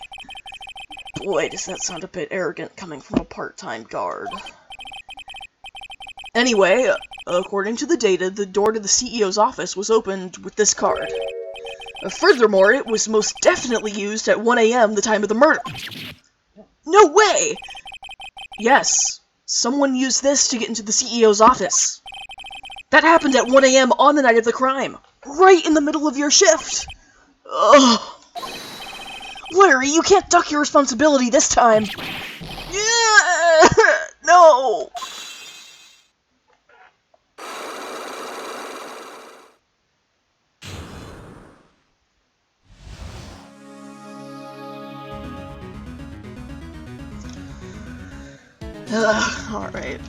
Boy, does that sound a bit arrogant coming from a part-time guard. Anyway, according to the data, the door to the CEO's office was opened with this card. Furthermore, it was most definitely used at 1 a.m. the time of the murder. No way! Yes, someone used this to get into the CEO's office. That happened at 1 a.m. on the night of the crime, right in the middle of your shift. Ugh. Larry, you can't duck your responsibility this time. Yeah! No! Alright.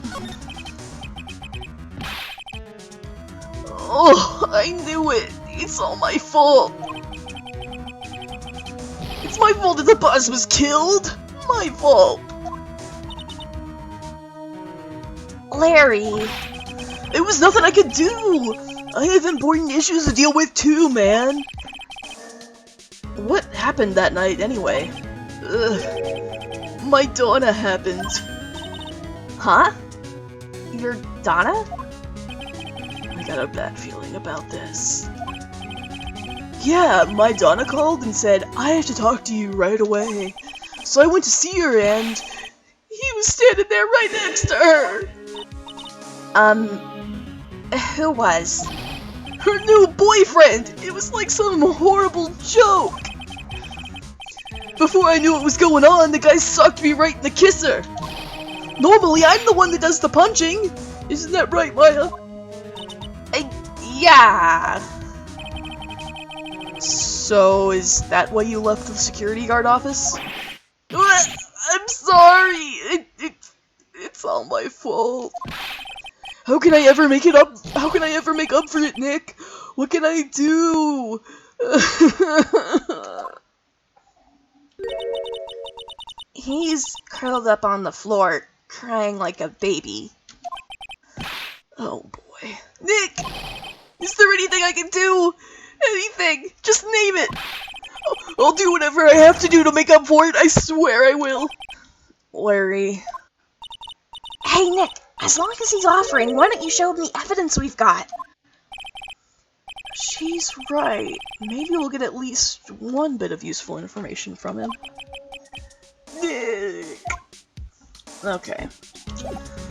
Oh, I knew it. It's all my fault. It's my fault that the buzz was killed. My fault. Larry. It was nothing I could do. I have important issues to deal with too, man. What happened that night anyway? Ugh. My Donna happened. Huh? Your Donna? I got a bad feeling about this. Yeah, my Donna called and said, I have to talk to you right away. So I went to see her and he was standing there right next to her. Who was? Her new boyfriend! It was like some horrible joke! Before I knew what was going on, the guy sucked me right in the kisser! Normally, I'm the one that does the punching! Isn't that right, Maya? Yeah. So, is that why you left the security guard office? I'm sorry! It's all my fault. How can I ever make it up? How can I ever make up for it, Nick? What can I do? He's curled up on the floor, crying like a baby. Oh boy. Nick! Is there anything I can do? Anything! Just name it! I'll do whatever I have to do to make up for it, I swear I will! Larry. Hey, Nick, as long as he's offering, why don't you show him the evidence we've got? She's right. Maybe we'll get at least one bit of useful information from him. Nick! Okay.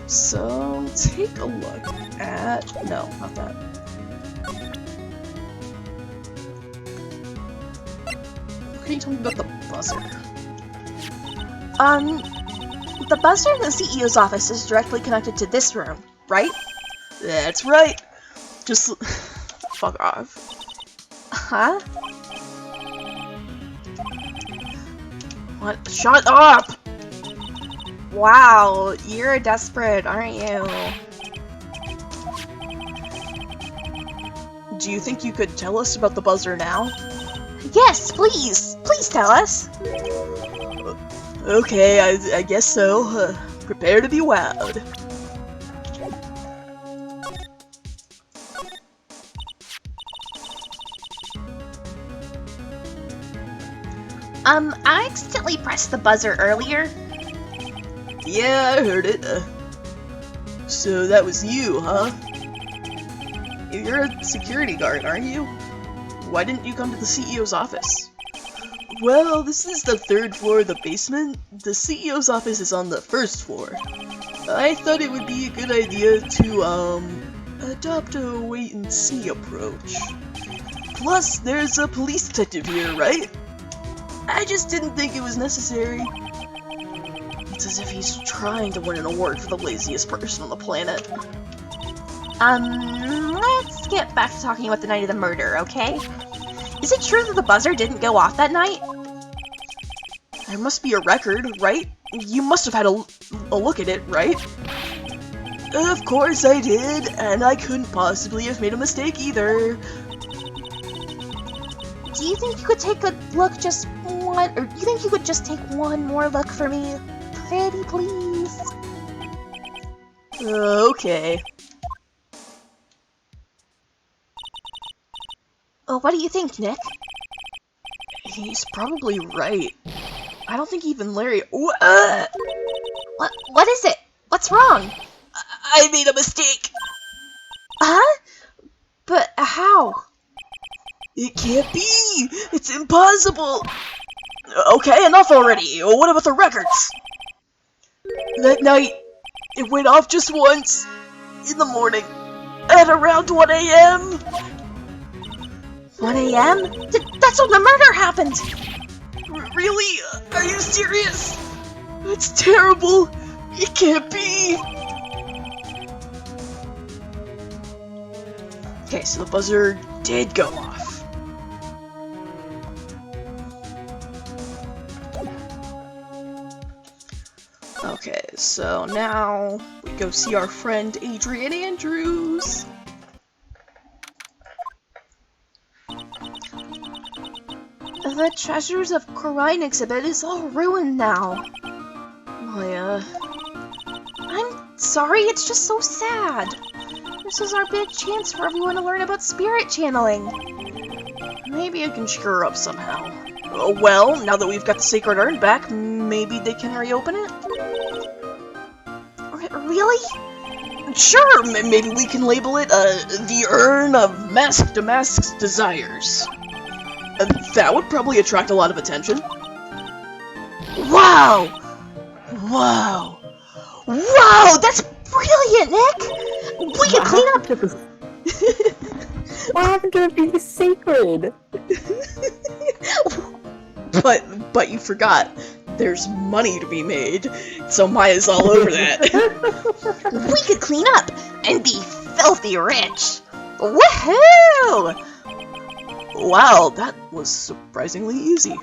So, take a look at... No, not that. What can you tell me about the buzzer? The buzzer in the CEO's office is directly connected to this room, right? That's right! Just... fuck off. Huh? What? Shut up! Wow, you're desperate, aren't you? Do you think you could tell us about the buzzer now? Yes, please! Please tell us! Okay, I guess so. Prepare to be wowed. I accidentally pressed the buzzer earlier. Yeah, I heard it. So that was you, huh? You're a security guard, aren't you? Why didn't you come to the CEO's office? Well, this is the 3rd floor of the basement. The CEO's office is on the 1st floor. I thought it would be a good idea to, adopt a wait-and-see approach. Plus, there's a police detective here, right? I just didn't think it was necessary. It's as if he's trying to win an award for the laziest person on the planet. Let's get back to talking about the night of the murder, okay? Is it true that the buzzer didn't go off that night? There must be a record, right? You must have had a look at it, right? Of course I did, and I couldn't possibly have made a mistake either. Do you think you could take a look just one, or do you think you could just take one more look for me? Pretty please? Okay. Oh, what do you think, Nick? He's probably right. I don't think even Larry... What is it? What's wrong? I made a mistake! Huh? But how? It can't be! It's impossible! Okay, enough already! What about the records? That night, it went off just once, in the morning, at around 1 AM. 1 AM? That's when the murder happened! Really? Are you serious? That's terrible! It can't be! Okay, so the buzzer did go off. Okay, so now we go see our friend Adrian Andrews. The Treasures of Corrine exhibit is all ruined now. Maya... I'm sorry, it's just so sad. This is our big chance for everyone to learn about spirit channeling. Maybe I can cheer her up somehow. Well, now that we've got the Sacred Urn back, maybe they can reopen it? Really? Sure, maybe we can label it, the Urn of Mask to Mask's Desires. That would probably attract a lot of attention. Wow! Wow! Wow, that's brilliant, Nick! We can clean up... What happened to it being sacred? But you forgot. There's money to be made, so Maya's all over that. We could clean up and be filthy rich! Woohoo! Wow, that was surprisingly easy.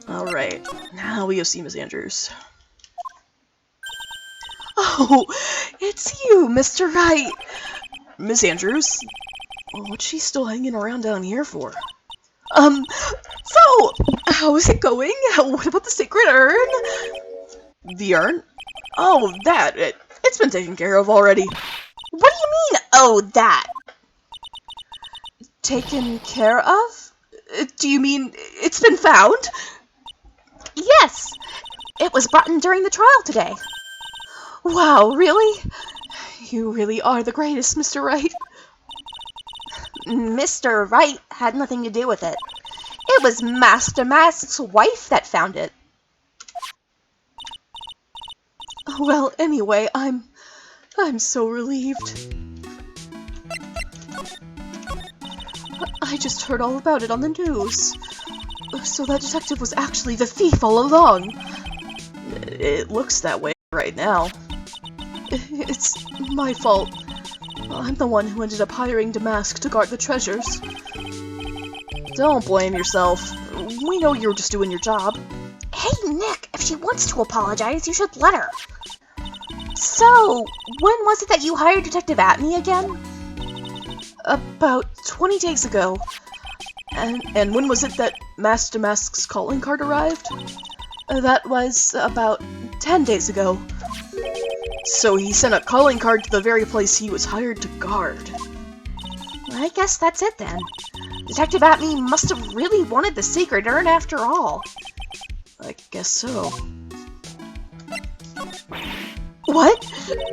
Alright, now we go see Miss Andrews. Oh, it's you, Mr. Wright! Miss Andrews? What's she still hanging around down here for? So, how is it going? What about the Sacred Urn? The urn? Oh, that. It's been taken care of already. What do you mean, oh, that? Taken care of? Do you mean it's been found? Yes, it was brought in during the trial today. Wow, really? You really are the greatest, Mr. Wright. Mr. Wright had nothing to do with it. It was Master Mask's wife that found it. Well, anyway, I'm so relieved. I just heard all about it on the news. So that detective was actually the thief all along. It looks that way right now. It's my fault. I'm the one who ended up hiring Damask to guard the treasures. Don't blame yourself. We know you're just doing your job. Hey, Nick, if she wants to apologize, you should let her. So, when was it that you hired Detective Atney again? About 20 days ago. And when was it that Master Mask's calling card arrived? That was about 10 days ago. So he sent a calling card to the very place he was hired to guard. I guess that's it then. Detective Atney must have really wanted the Sacred Urn after all. I guess so. What?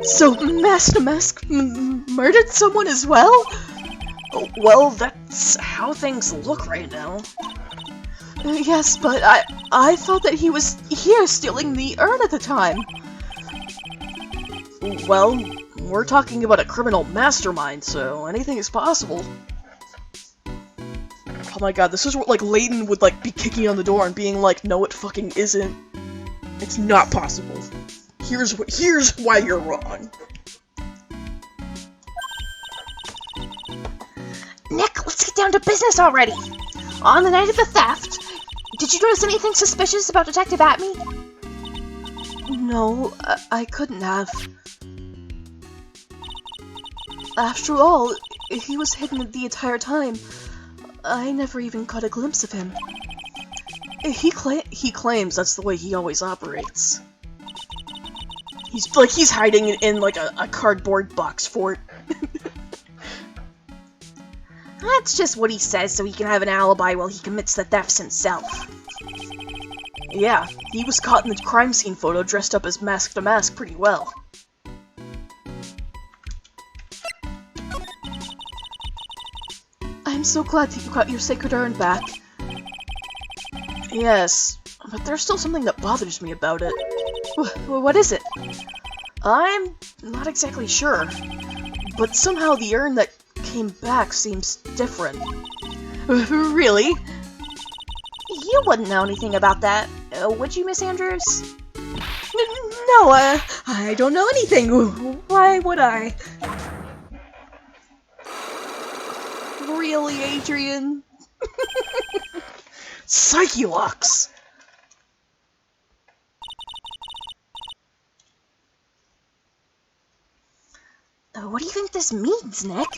So Master Mask murdered someone as well? Well, that's how things look right now. Yes, but I thought that he was here stealing the urn at the time. Well, we're talking about a criminal mastermind, so anything is possible. Oh my god, this is what, like, Layton would, like, be kicking on the door and being like, no, it fucking isn't. It's not possible. Here's why you're wrong. Nick, let's get down to business already! On the night of the theft, did you notice anything suspicious about Detective Atney? No, I couldn't have. After all, he was hidden the entire time. I never even caught a glimpse of him. He claims that's the way he always operates. He's hiding in like a cardboard box fort. That's just what he says so he can have an alibi while he commits the thefts himself. Yeah, he was caught in the crime scene photo dressed up as Mask to Mask pretty well. I'm so glad that you got your Sacred Urn back. Yes, but there's still something that bothers me about it. What is it? I'm not exactly sure, but somehow the urn that came back seems different. Really? You wouldn't know anything about that, would you, Miss Andrews? No, I don't know anything. Why would I? Really, Adrian? Psyche-locks! What do you think this means, Nick?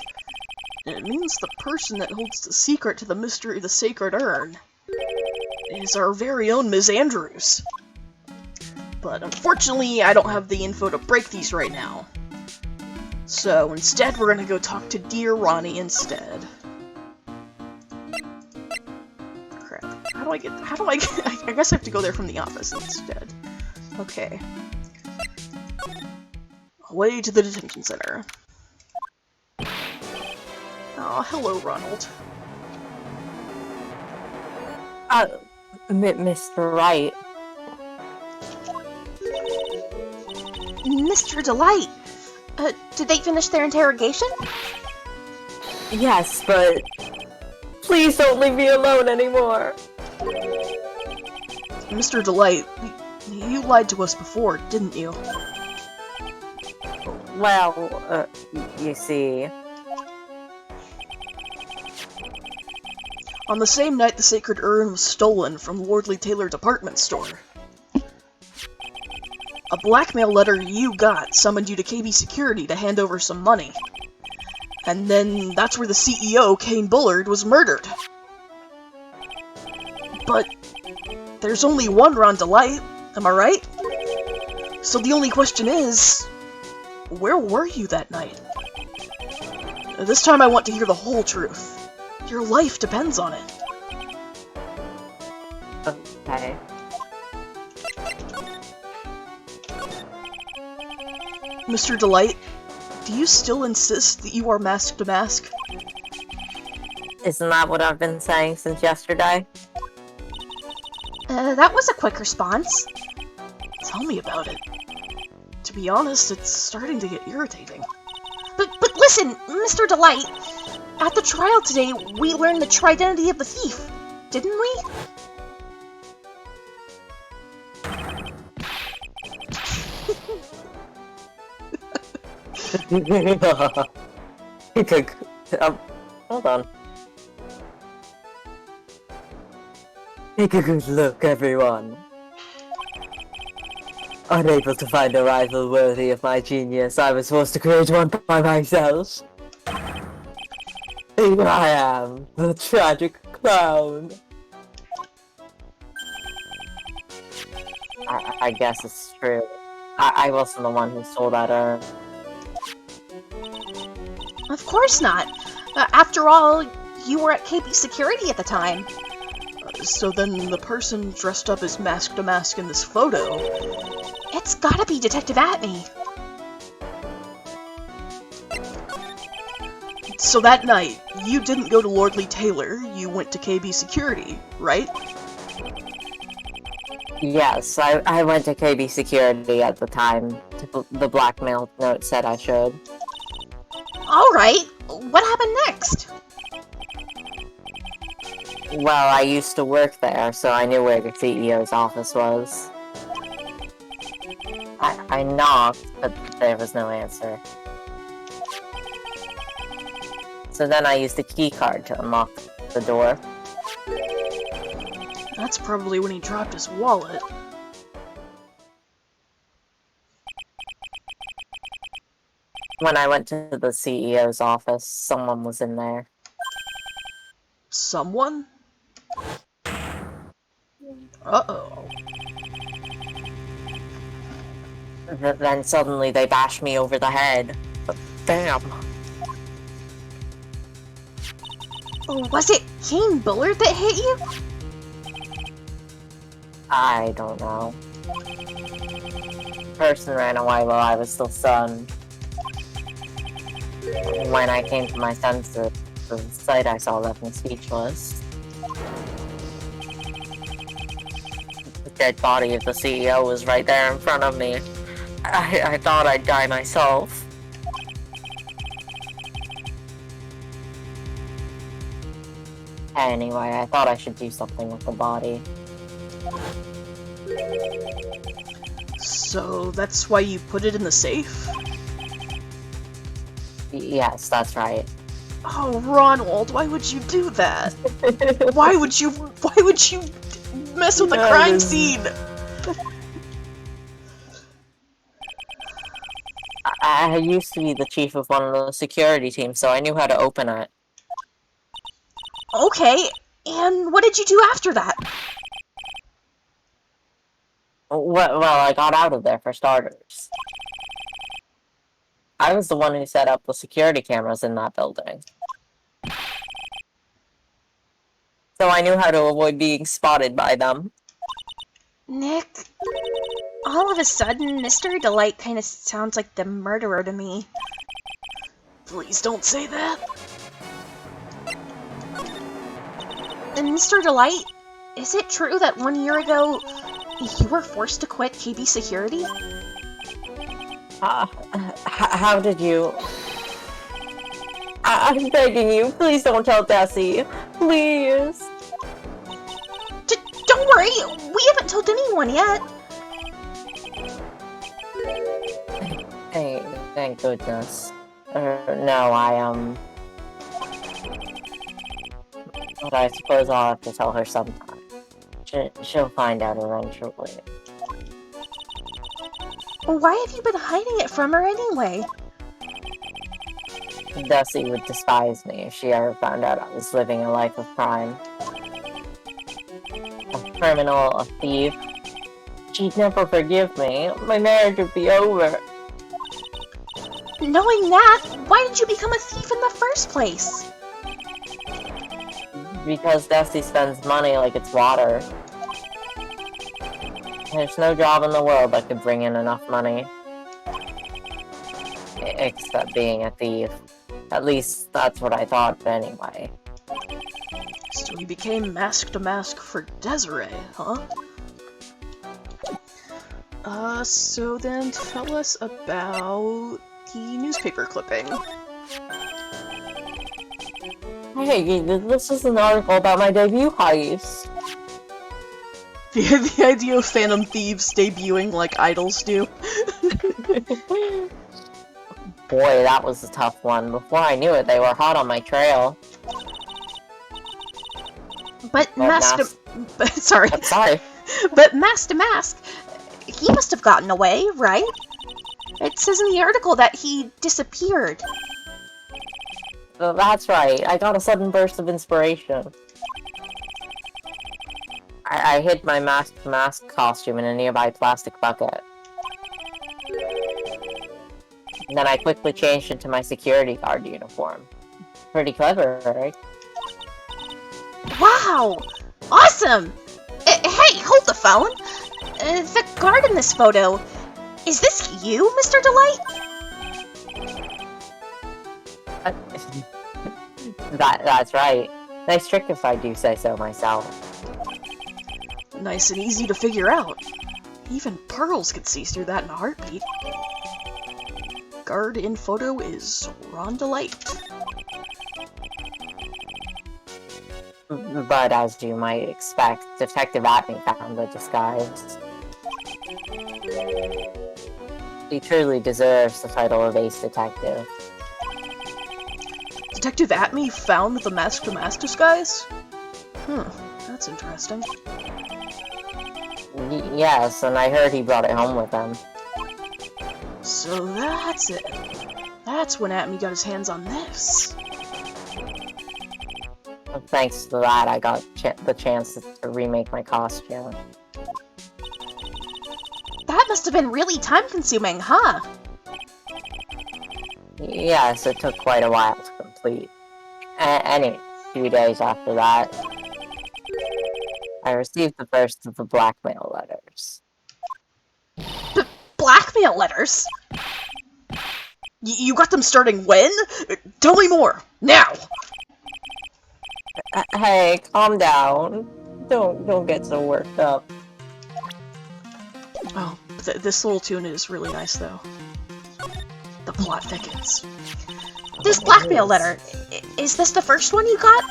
It means the person that holds the secret to the mystery of the Sacred Urn is our very own Ms. Andrews. But unfortunately, I don't have the info to break these right now. So instead, we're gonna go talk to Dear Ronnie instead. Crap. How do I I guess I have to go there from the office instead. Okay. Away to the detention center. Oh, hello, Ronald. Mr. Wright. Mr. Delight! Did they finish their interrogation? Yes, but please don't leave me alone anymore. Mr. Delight, you lied to us before, didn't you? Well, you see... On the same night the Sacred Urn was stolen from Lordly Taylor department store, a blackmail letter you got summoned you to KB Security to hand over some money. And then that's where the CEO, Kane Bullard, was murdered. But there's only one Ron Delight, am I right? So the only question is, where were you that night? This time I want to hear the whole truth. Your life depends on it. Okay. Mr. Delight, do you still insist that you are Mask to Mask? Isn't that what I've been saying since yesterday? That was a quick response. Tell me about it. To be honest, it's starting to get irritating. But listen, Mr. Delight, at the trial today, we learned the true identity of the thief, didn't we? Hold on. Take a good look, everyone. Unable to find a rival worthy of my genius, I was forced to create one by myself. Here I am, the tragic clown. I guess it's true. I wasn't the one who stole that urn. Of course not. After all, you were at KB Security at the time. So then the person dressed up as Mask to Mask in this photo... It's gotta be Detective Atme. So that night, you didn't go to Lordly Taylor, you went to KB Security, right? Yes, I went to KB Security at the time. The blackmail note said I should. Alright, what happened next? Well, I used to work there, so I knew where the CEO's office was. I knocked, but there was no answer. So then I used the keycard to unlock the door. That's probably when he dropped his wallet. When I went to the CEO's office, someone was in there. Someone? Uh-oh. Then suddenly they bashed me over the head. Bam! Was it Kane Bullard that hit you? I don't know. Person ran away while I was still stunned. When I came to my senses, the sight I saw left me speechless. The dead body of the CEO was right there in front of me. I thought I'd die myself. Anyway, I thought I should do something with the body. So that's why you put it in the safe? Yes, that's right. Oh, Ronald, why would you do that? Why would you mess with the crime scene? I used to be the chief of one of the security teams, so I knew how to open it. Okay, and what did you do after that? Well, I got out of there for starters. I was the one who set up the security cameras in that building. So I knew how to avoid being spotted by them. Nick, all of a sudden, Mr. Delight kind of sounds like the murderer to me. Please don't say that. And Mr. Delight, is it true that 1 year ago, you were forced to quit KB Security? How did you... I'm begging you, please don't tell Desi. Please. Don't worry, we haven't told anyone yet. Hey, thank goodness. No, But I suppose I'll have to tell her sometime. She'll find out eventually. Why have you been hiding it from her anyway? Desi would despise me if she ever found out I was living a life of crime. A criminal, a thief. She'd never forgive me. My marriage would be over. Knowing that, why did you become a thief in the first place? Because Desi spends money like it's water. There's no job in the world that could bring in enough money. Except being a thief. At least that's what I thought anyway. So he became mask to mask for Desiree, huh? So then tell us about the newspaper clipping. Hey, this is an article about my debut heist. The idea of Phantom Thieves debuting like idols do. Boy, that was a tough one. Before I knew it, they were hot on my trail. But Mask to Mask, he must have gotten away, right? It says in the article that he disappeared. That's right. I got a sudden burst of inspiration. I hid my mask to mask costume in a nearby plastic bucket. And then I quickly changed into my security guard uniform. Pretty clever, right? Wow! Awesome! Hey, hold the phone! The guard in this photo, is this you, Mr. Delight? That's right. Nice trick if I do say so myself. Nice and easy to figure out. Even Pearls could see through that in a heartbeat. Guard in photo is Ron Delight. But as you might expect, Detective Atney found the disguise. He truly deserves the title of Ace Detective. Detective Atney found the mask to mask disguise? That's interesting. Yes, and I heard he brought it home with him. So that's it. That's when Atney got his hands on this. Thanks to that, I got the chance to remake my costume. That must have been really time-consuming, huh? Yes, it took quite a while to complete. Anyway, a few days after that, I received the first of the blackmail letters. Blackmail letters? You got them starting when? Tell me more, now! Hey, calm down. Don't get so worked up. Oh, this little tune is really nice, though. The plot thickens. This blackmail letter, is this the first one you got?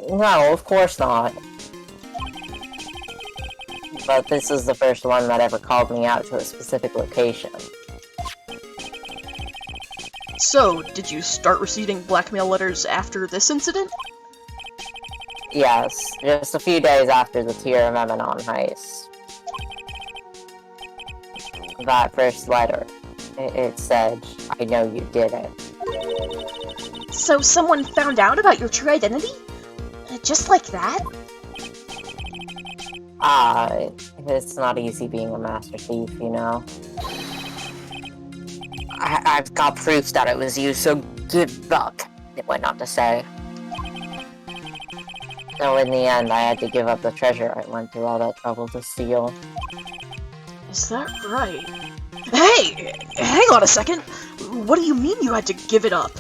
No, of course not. But this is the first one that ever called me out to a specific location. So, did you start receiving blackmail letters after this incident? Yes, just a few days after the Tier of Emanon heist. That first letter, it said, "I know you did it." So someone found out about your true identity? Just like that? It's not easy being a master thief, you know. I've got proofs that it was you, so good luck, it went on to say. So in the end, I had to give up the treasure I went through all that trouble to steal. Is that right? Hey! Hang on a second! What do you mean you had to give it up?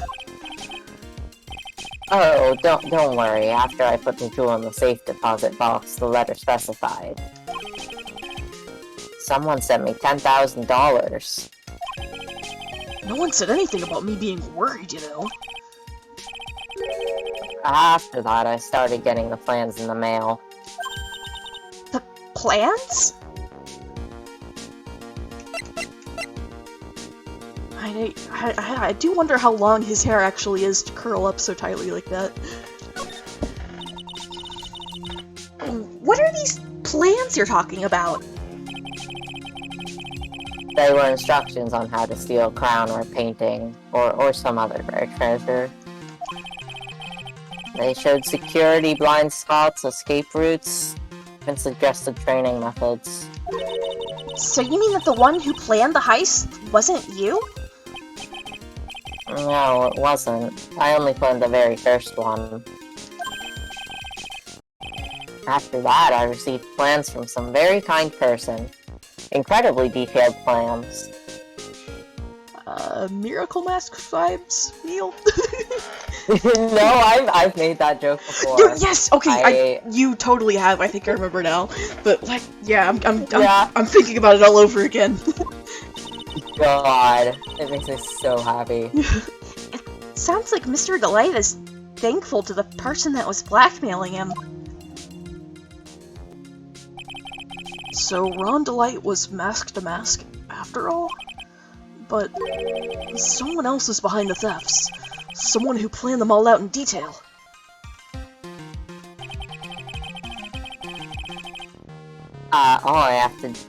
Oh, don't worry. After I put the jewel in the safe deposit box, the letter specified. Someone sent me $10,000. No one said anything about me being worried, you know. After that, I started getting the plans in the mail. The plans? I do wonder how long his hair actually is to curl up so tightly like that. What are these plans you're talking about? They were instructions on how to steal a crown or a painting, or some other rare treasure. They showed security blind spots, escape routes, and suggested training methods. So you mean that the one who planned the heist wasn't you? No, it wasn't. I only planned the very first one. After that, I received plans from some very kind person. Incredibly detailed plans. Miracle Mask vibes, Neil? No, I've made that joke before. Yes, okay, you totally have. I think I remember now. But like, yeah, I'm thinking about it all over again. God, it makes me so happy. It sounds like Mr. Delight is thankful to the person that was blackmailing him. So Ron Delight was Mask to Mask after all? But someone else is behind the thefts. Someone who planned them all out in detail. All I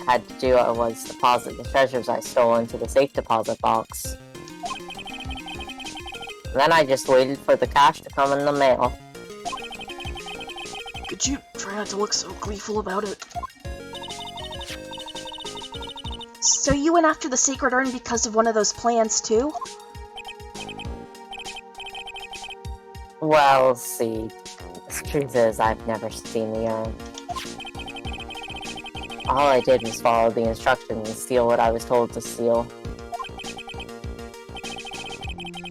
had to do was deposit the treasures I stole into the safe deposit box. Then I just waited for the cash to come in the mail. Could you try not to look so gleeful about it? So you went after the Sacred Urn because of one of those plans, too? Well, see, the truth is I've never seen the urn. All I did was follow the instructions and steal what I was told to steal.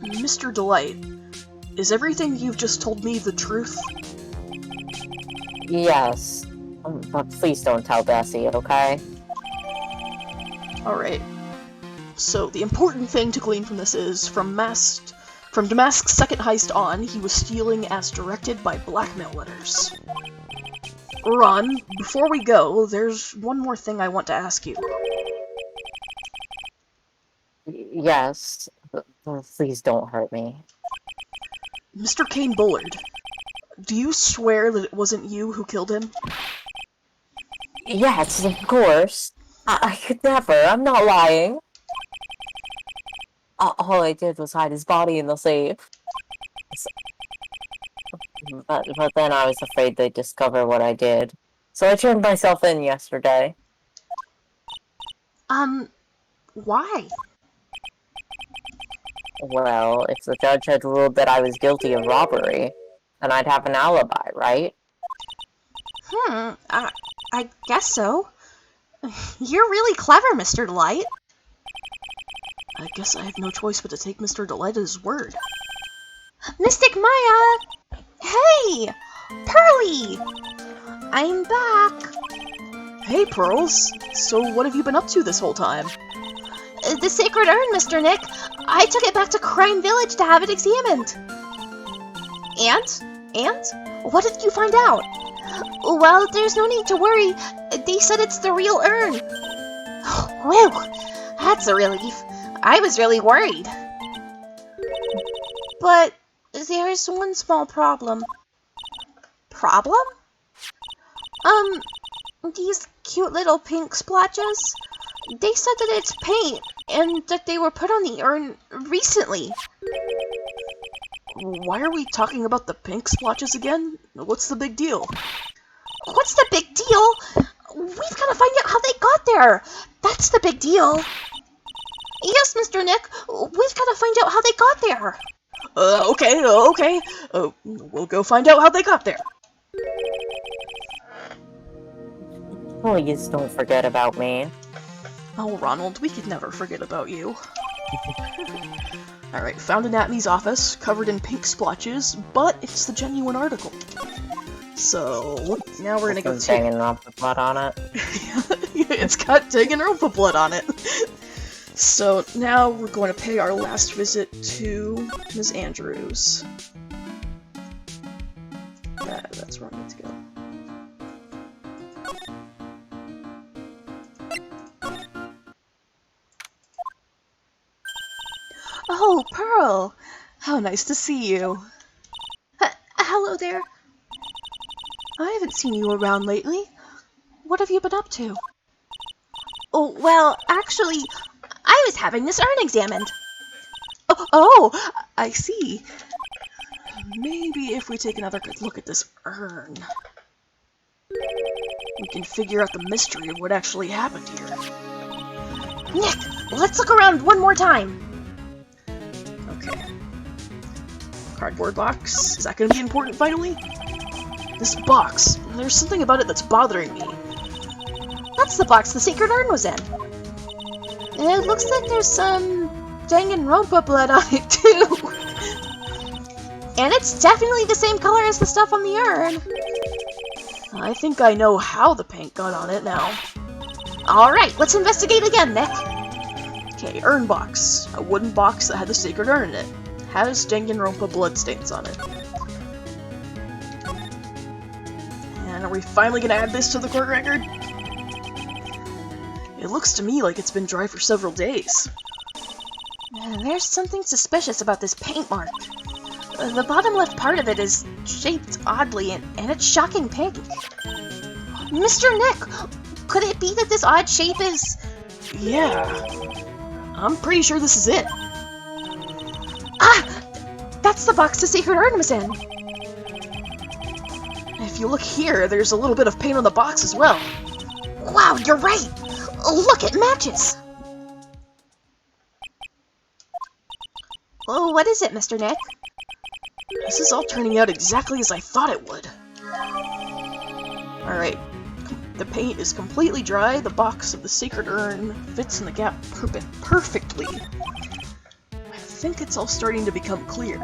Mr. Delight, is everything you've just told me the truth? Yes, but please don't tell Bessie, okay? Alright. So, the important thing to glean from this is, from Damask's second heist on, he was stealing as directed by blackmail letters. Ron, before we go, there's one more thing I want to ask you. Yes, but please don't hurt me. Mr. Kane Bullard, do you swear that it wasn't you who killed him? Yes, of course. I could never, I'm not lying. All I did was hide his body in the safe. But then I was afraid they'd discover what I did. So I turned myself in yesterday. Why? Well, if the judge had ruled that I was guilty of robbery, then I'd have an alibi, right? I guess so. You're really clever, Mr. Delight. I guess I have no choice but to take Mr. Delight at his word. Mystic Maya! Hey! Pearly! I'm back! Hey, Pearls! So what have you been up to this whole time? The Sacred Urn, Mr. Nick! I took it back to Crime Village to have it examined. And? What did you find out? Well, there's no need to worry. They said it's the real urn. Whew! That's a relief. I was really worried. But there's one small problem. Problem? These cute little pink splotches? They said that it's paint, and that they were put on the urn recently. Why are we talking about the pink splotches again? What's the big deal? What's the big deal? We've got to find out how they got there. That's the big deal. Yes, Mr. Nick, we've got to find out how they got there. Okay. We'll go find out how they got there. Please don't forget about me. Oh, Ronald, we could never forget about you. Alright, found Anatomy's office, covered in pink splotches, but it's the genuine article. So, now we're gonna go take... Danganronpa blood on it. It's got Danganronpa blood on it. So, now we're going to pay our last visit to Ms. Andrews. That's where I need to go. Oh, Pearl! How nice to see you. Hello there. I haven't seen you around lately. What have you been up to? Oh, well, actually, I was having this urn examined. Oh, I see. Maybe if we take another good look at this urn, we can figure out the mystery of what actually happened here. Nick, let's look around one more time. Okay. Cardboard box. Is that going to be important finally? This box. There's something about it that's bothering me. That's the box the secret urn was in. It looks like there's some Danganronpa blood on it, too. And it's definitely the same color as the stuff on the urn. I think I know how the paint got on it now. Alright, let's investigate again, Nick. Okay, urn box. A wooden box that had the sacred urn in it. Has Danganronpa bloodstains on it. And are we finally gonna add this to the court record? It looks to me like it's been dry for several days. There's something suspicious about this paint mark. The bottom left part of it is shaped oddly, and it's shocking pink. Mr. Nick, could it be that this odd shape is... Yeah. I'm pretty sure this is it. Ah! That's the box the secret urn was in. If you look here, there's a little bit of paint on the box as well. Wow, you're right! Look, it matches! Oh, what is it, Mr. Nick? This is all turning out exactly as I thought it would. Alright. The paint is completely dry, the box of the sacred urn fits in the gap perfectly. I think it's all starting to become clear.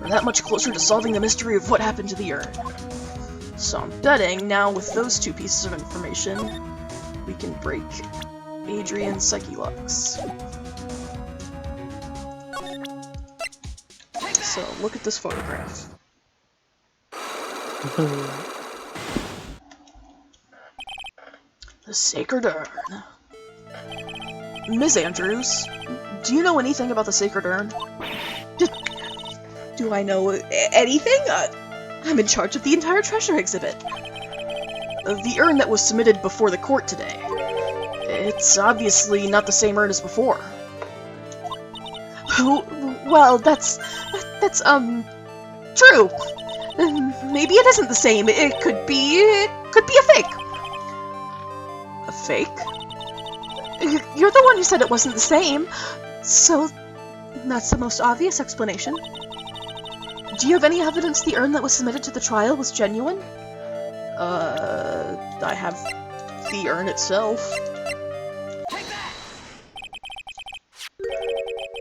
We're that much closer to solving the mystery of what happened to the urn. So I'm betting now with those two pieces of information, we can break Adrian's psyche locks. So look at this photograph. The sacred urn. Ms. Andrews, do you know anything about the sacred urn? Do I know anything? I'm in charge of the entire treasure exhibit. The urn that was submitted before the court today. It's obviously not the same urn as before. Well, that's true. Maybe it isn't the same. It could be a fake. A fake? You're the one who said it wasn't the same, so that's the most obvious explanation. Do you have any evidence the urn that was submitted to the trial was genuine? I have the urn itself.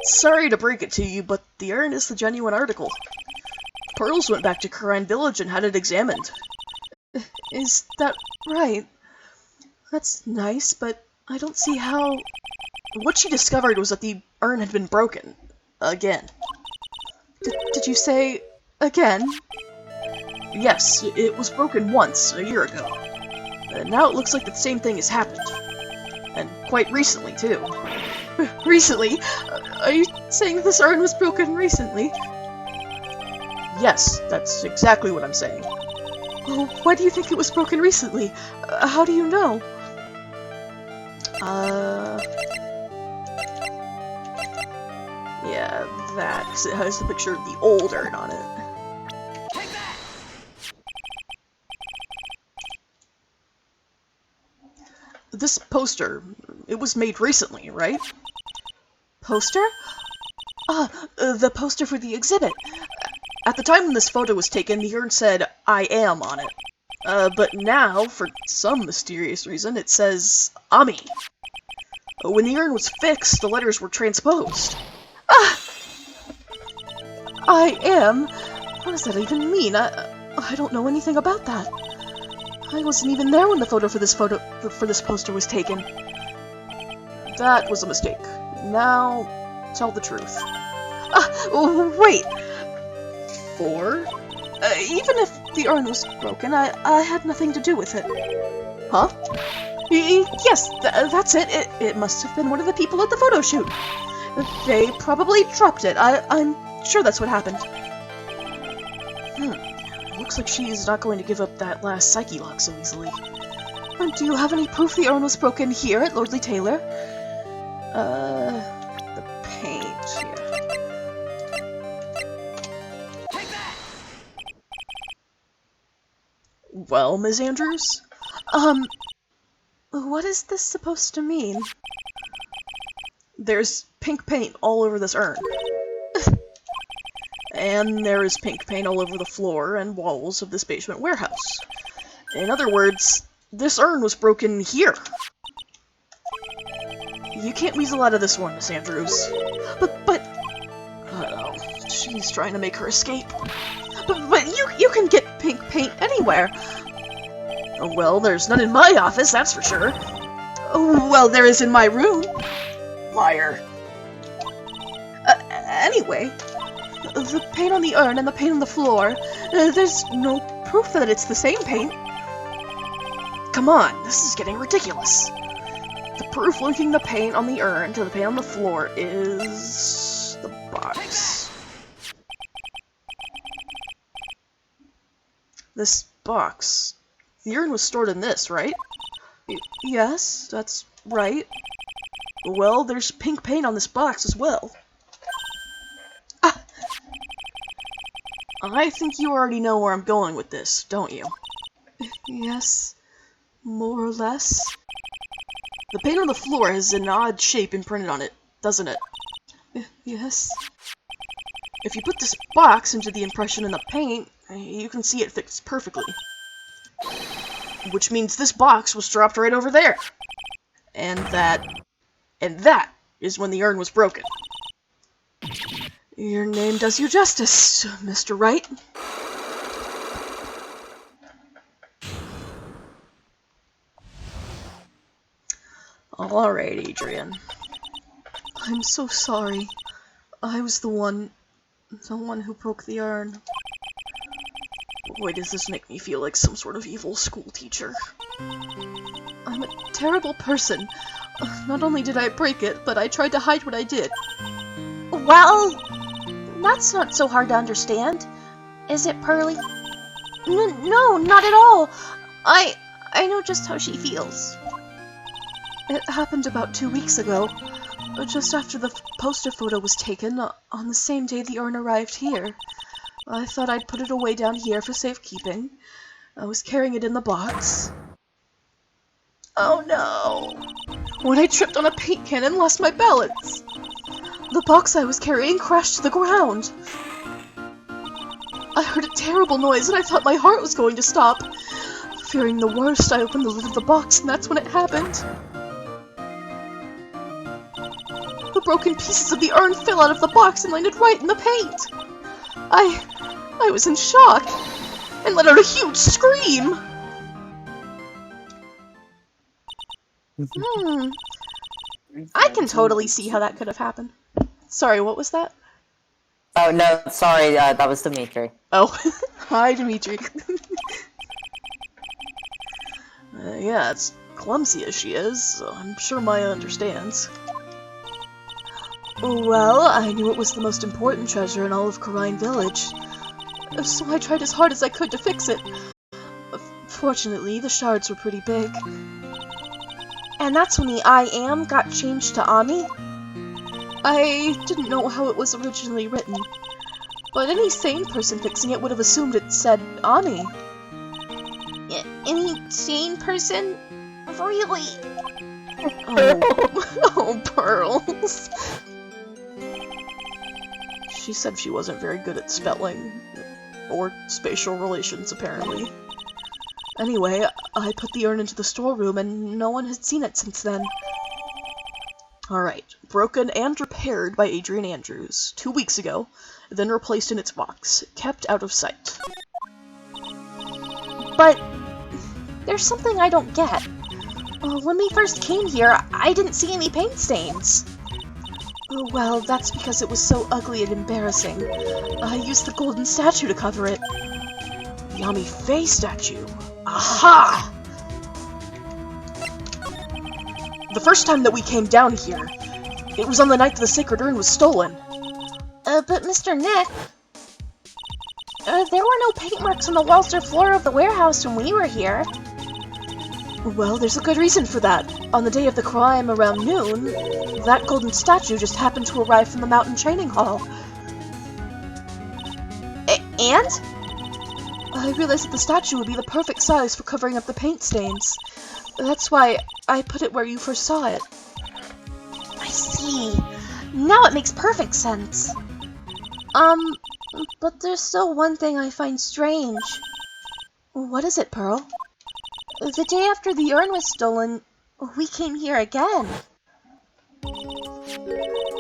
Sorry to break it to you, but the urn is the genuine article. Pearls went back to Kurine Village and had it examined. Is that right? That's nice, but I don't see how... What she discovered was that the urn had been broken. Again. Did you say... again? Yes, it was broken once, a year ago. And now it looks like the same thing has happened. And quite recently, too. Recently? Are you saying this urn was broken recently? Yes, that's exactly what I'm saying. Oh, why do you think it was broken recently? How do you know? Yeah, that, because it has the picture of the old urn on it. This poster, it was made recently, right? Poster? The poster for the exhibit. At the time when this photo was taken, the urn said, "I am" on it. But now, for some mysterious reason, it says, "Ami." When the urn was fixed, the letters were transposed. I am? What does that even mean? I don't know anything about that. I wasn't even there when the photo for this poster was taken. That was a mistake. Now, tell the truth. Wait! 4? Even if the urn was broken, I had nothing to do with it. Huh? Yes, that's it. It must have been one of the people at the photo shoot. They probably dropped it. I'm sure that's what happened. Looks like she's not going to give up that last psyche lock so easily. Do you have any proof the urn was broken here at Lordly Taylor? The paint here. Well, Ms. Andrews? What is this supposed to mean? There's pink paint all over this urn. And there is pink paint all over the floor and walls of this basement warehouse. In other words, this urn was broken here. You can't weasel out of this one, Miss Andrews. But... Oh, she's trying to make her escape. But you can get pink paint anywhere. Well, there's none in my office, that's for sure. Well, there is in my room. Liar. Anyway, the paint on the urn and the paint on the floor, there's no proof that it's the same paint. Come on, this is getting ridiculous. The proof linking the paint on the urn to the paint on the floor is... the box. This box. The urn was stored in this, right? Yes, that's right. Well, there's pink paint on this box as well. I think you already know where I'm going with this, don't you? Yes, more or less. The paint on the floor has an odd shape imprinted on it, doesn't it? Yes. If you put this box into the impression in the paint, you can see it fits perfectly. Which means this box was dropped right over there. And that is when the urn was broken. Your name does you justice, Mr. Wright. Alright, Adrian. I'm so sorry. I was the one who broke the urn. Boy, does this make me feel like some sort of evil school teacher. I'm a terrible person. Not only did I break it, but I tried to hide what I did. Well, that's not so hard to understand. Is it, Pearly? No, not at all. I know just how she feels. It happened about 2 weeks ago, just after the poster photo was taken, on the same day the urn arrived here. I thought I'd put it away down here for safekeeping. I was carrying it in the box. Oh no! When I tripped on a paint can and lost my balance, the box I was carrying crashed to the ground. I heard a terrible noise and I thought my heart was going to stop. Fearing the worst, I opened the lid of the box and that's when it happened. The broken pieces of the urn fell out of the box and landed right in the paint. I was in shock and let out a huge scream. I can totally see how that could have happened. Sorry, what was that? Oh, no, sorry, that was Dimitri. Oh, hi, Dimitri. Yeah, as clumsy as she is, I'm sure Maya understands. Well, I knew it was the most important treasure in all of Karine Village, so I tried as hard as I could to fix it. Fortunately, the shards were pretty big. And that's when the I am got changed to Ami? I didn't know how it was originally written, but any sane person fixing it would have assumed it said Ani. Any sane person? Really? Oh, Pearls. She said she wasn't very good at spelling, or spatial relations, apparently. Anyway, I put the urn into the storeroom, and no one had seen it since then. Alright, broken and repaired by Adrian Andrews, 2 weeks ago, then replaced in its box, kept out of sight. But there's something I don't get. When we first came here, I didn't see any paint stains. Well, that's because it was so ugly and embarrassing. I used the golden statue to cover it. The Ami Faye statue. Aha! The first time that we came down here, it was on the night that the sacred urn was stolen. But Mr. Nick, there were no paint marks on the walls or floor of the warehouse when we were here. Well, there's a good reason for that. On the day of the crime, around noon, that golden statue just happened to arrive from the mountain training hall. And? I realized that the statue would be the perfect size for covering up the paint stains. That's why I put it where you first saw it. I see. Now it makes perfect sense. But there's still one thing I find strange. What is it, Pearl? The day after the urn was stolen, we came here again.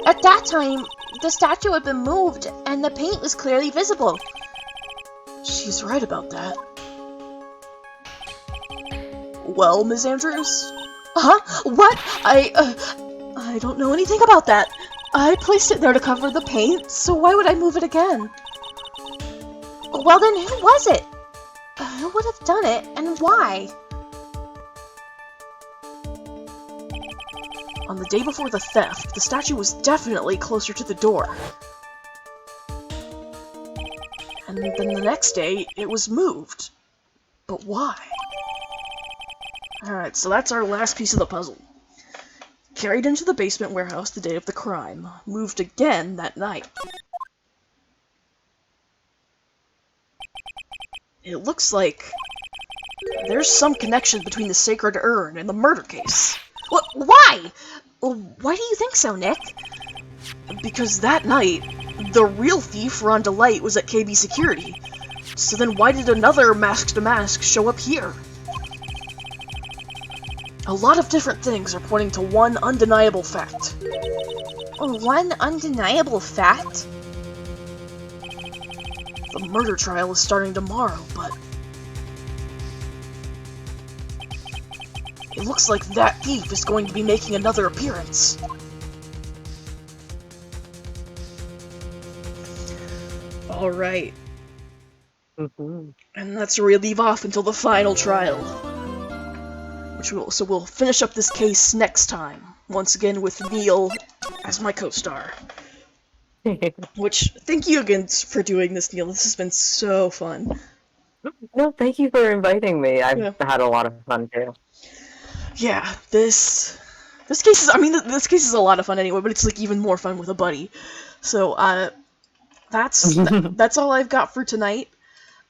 At that time, the statue had been moved, and the paint was clearly visible. She's right about that. Well, Ms. Andrews? Huh? What? I don't know anything about that. I placed it there to cover the paint, so why would I move it again? Well then, who was it? Who would have done it, and why? On the day before the theft, the statue was definitely closer to the door. And then the next day, it was moved. But why? Alright, so that's our last piece of the puzzle. Carried into the basement warehouse the day of the crime. Moved again that night. It looks like there's some connection between the sacred urn and the murder case. Why? Why do you think so, Nick? Because that night, the real thief, Rhonda Light, was at KB Security. So then why did another mask-to-mask show up here? A lot of different things are pointing to one undeniable fact. One undeniable fact? The murder trial is starting tomorrow, but it looks like that thief is going to be making another appearance. Alright. And that's where we leave off until the final trial. So we'll finish up this case next time. Once again with Neil as my co-star. Which, thank you again for doing this, Neil. This has been so fun. No, thank you for inviting me. I've had a lot of fun too. Yeah, this case is, I mean, this case is a lot of fun anyway, but it's like even more fun with a buddy. So, that's all I've got for tonight.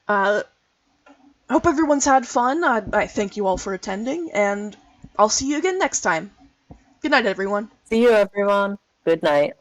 Hope everyone's had fun. I thank you all for attending, and I'll see you again next time. Good night, everyone. See you, everyone. Good night.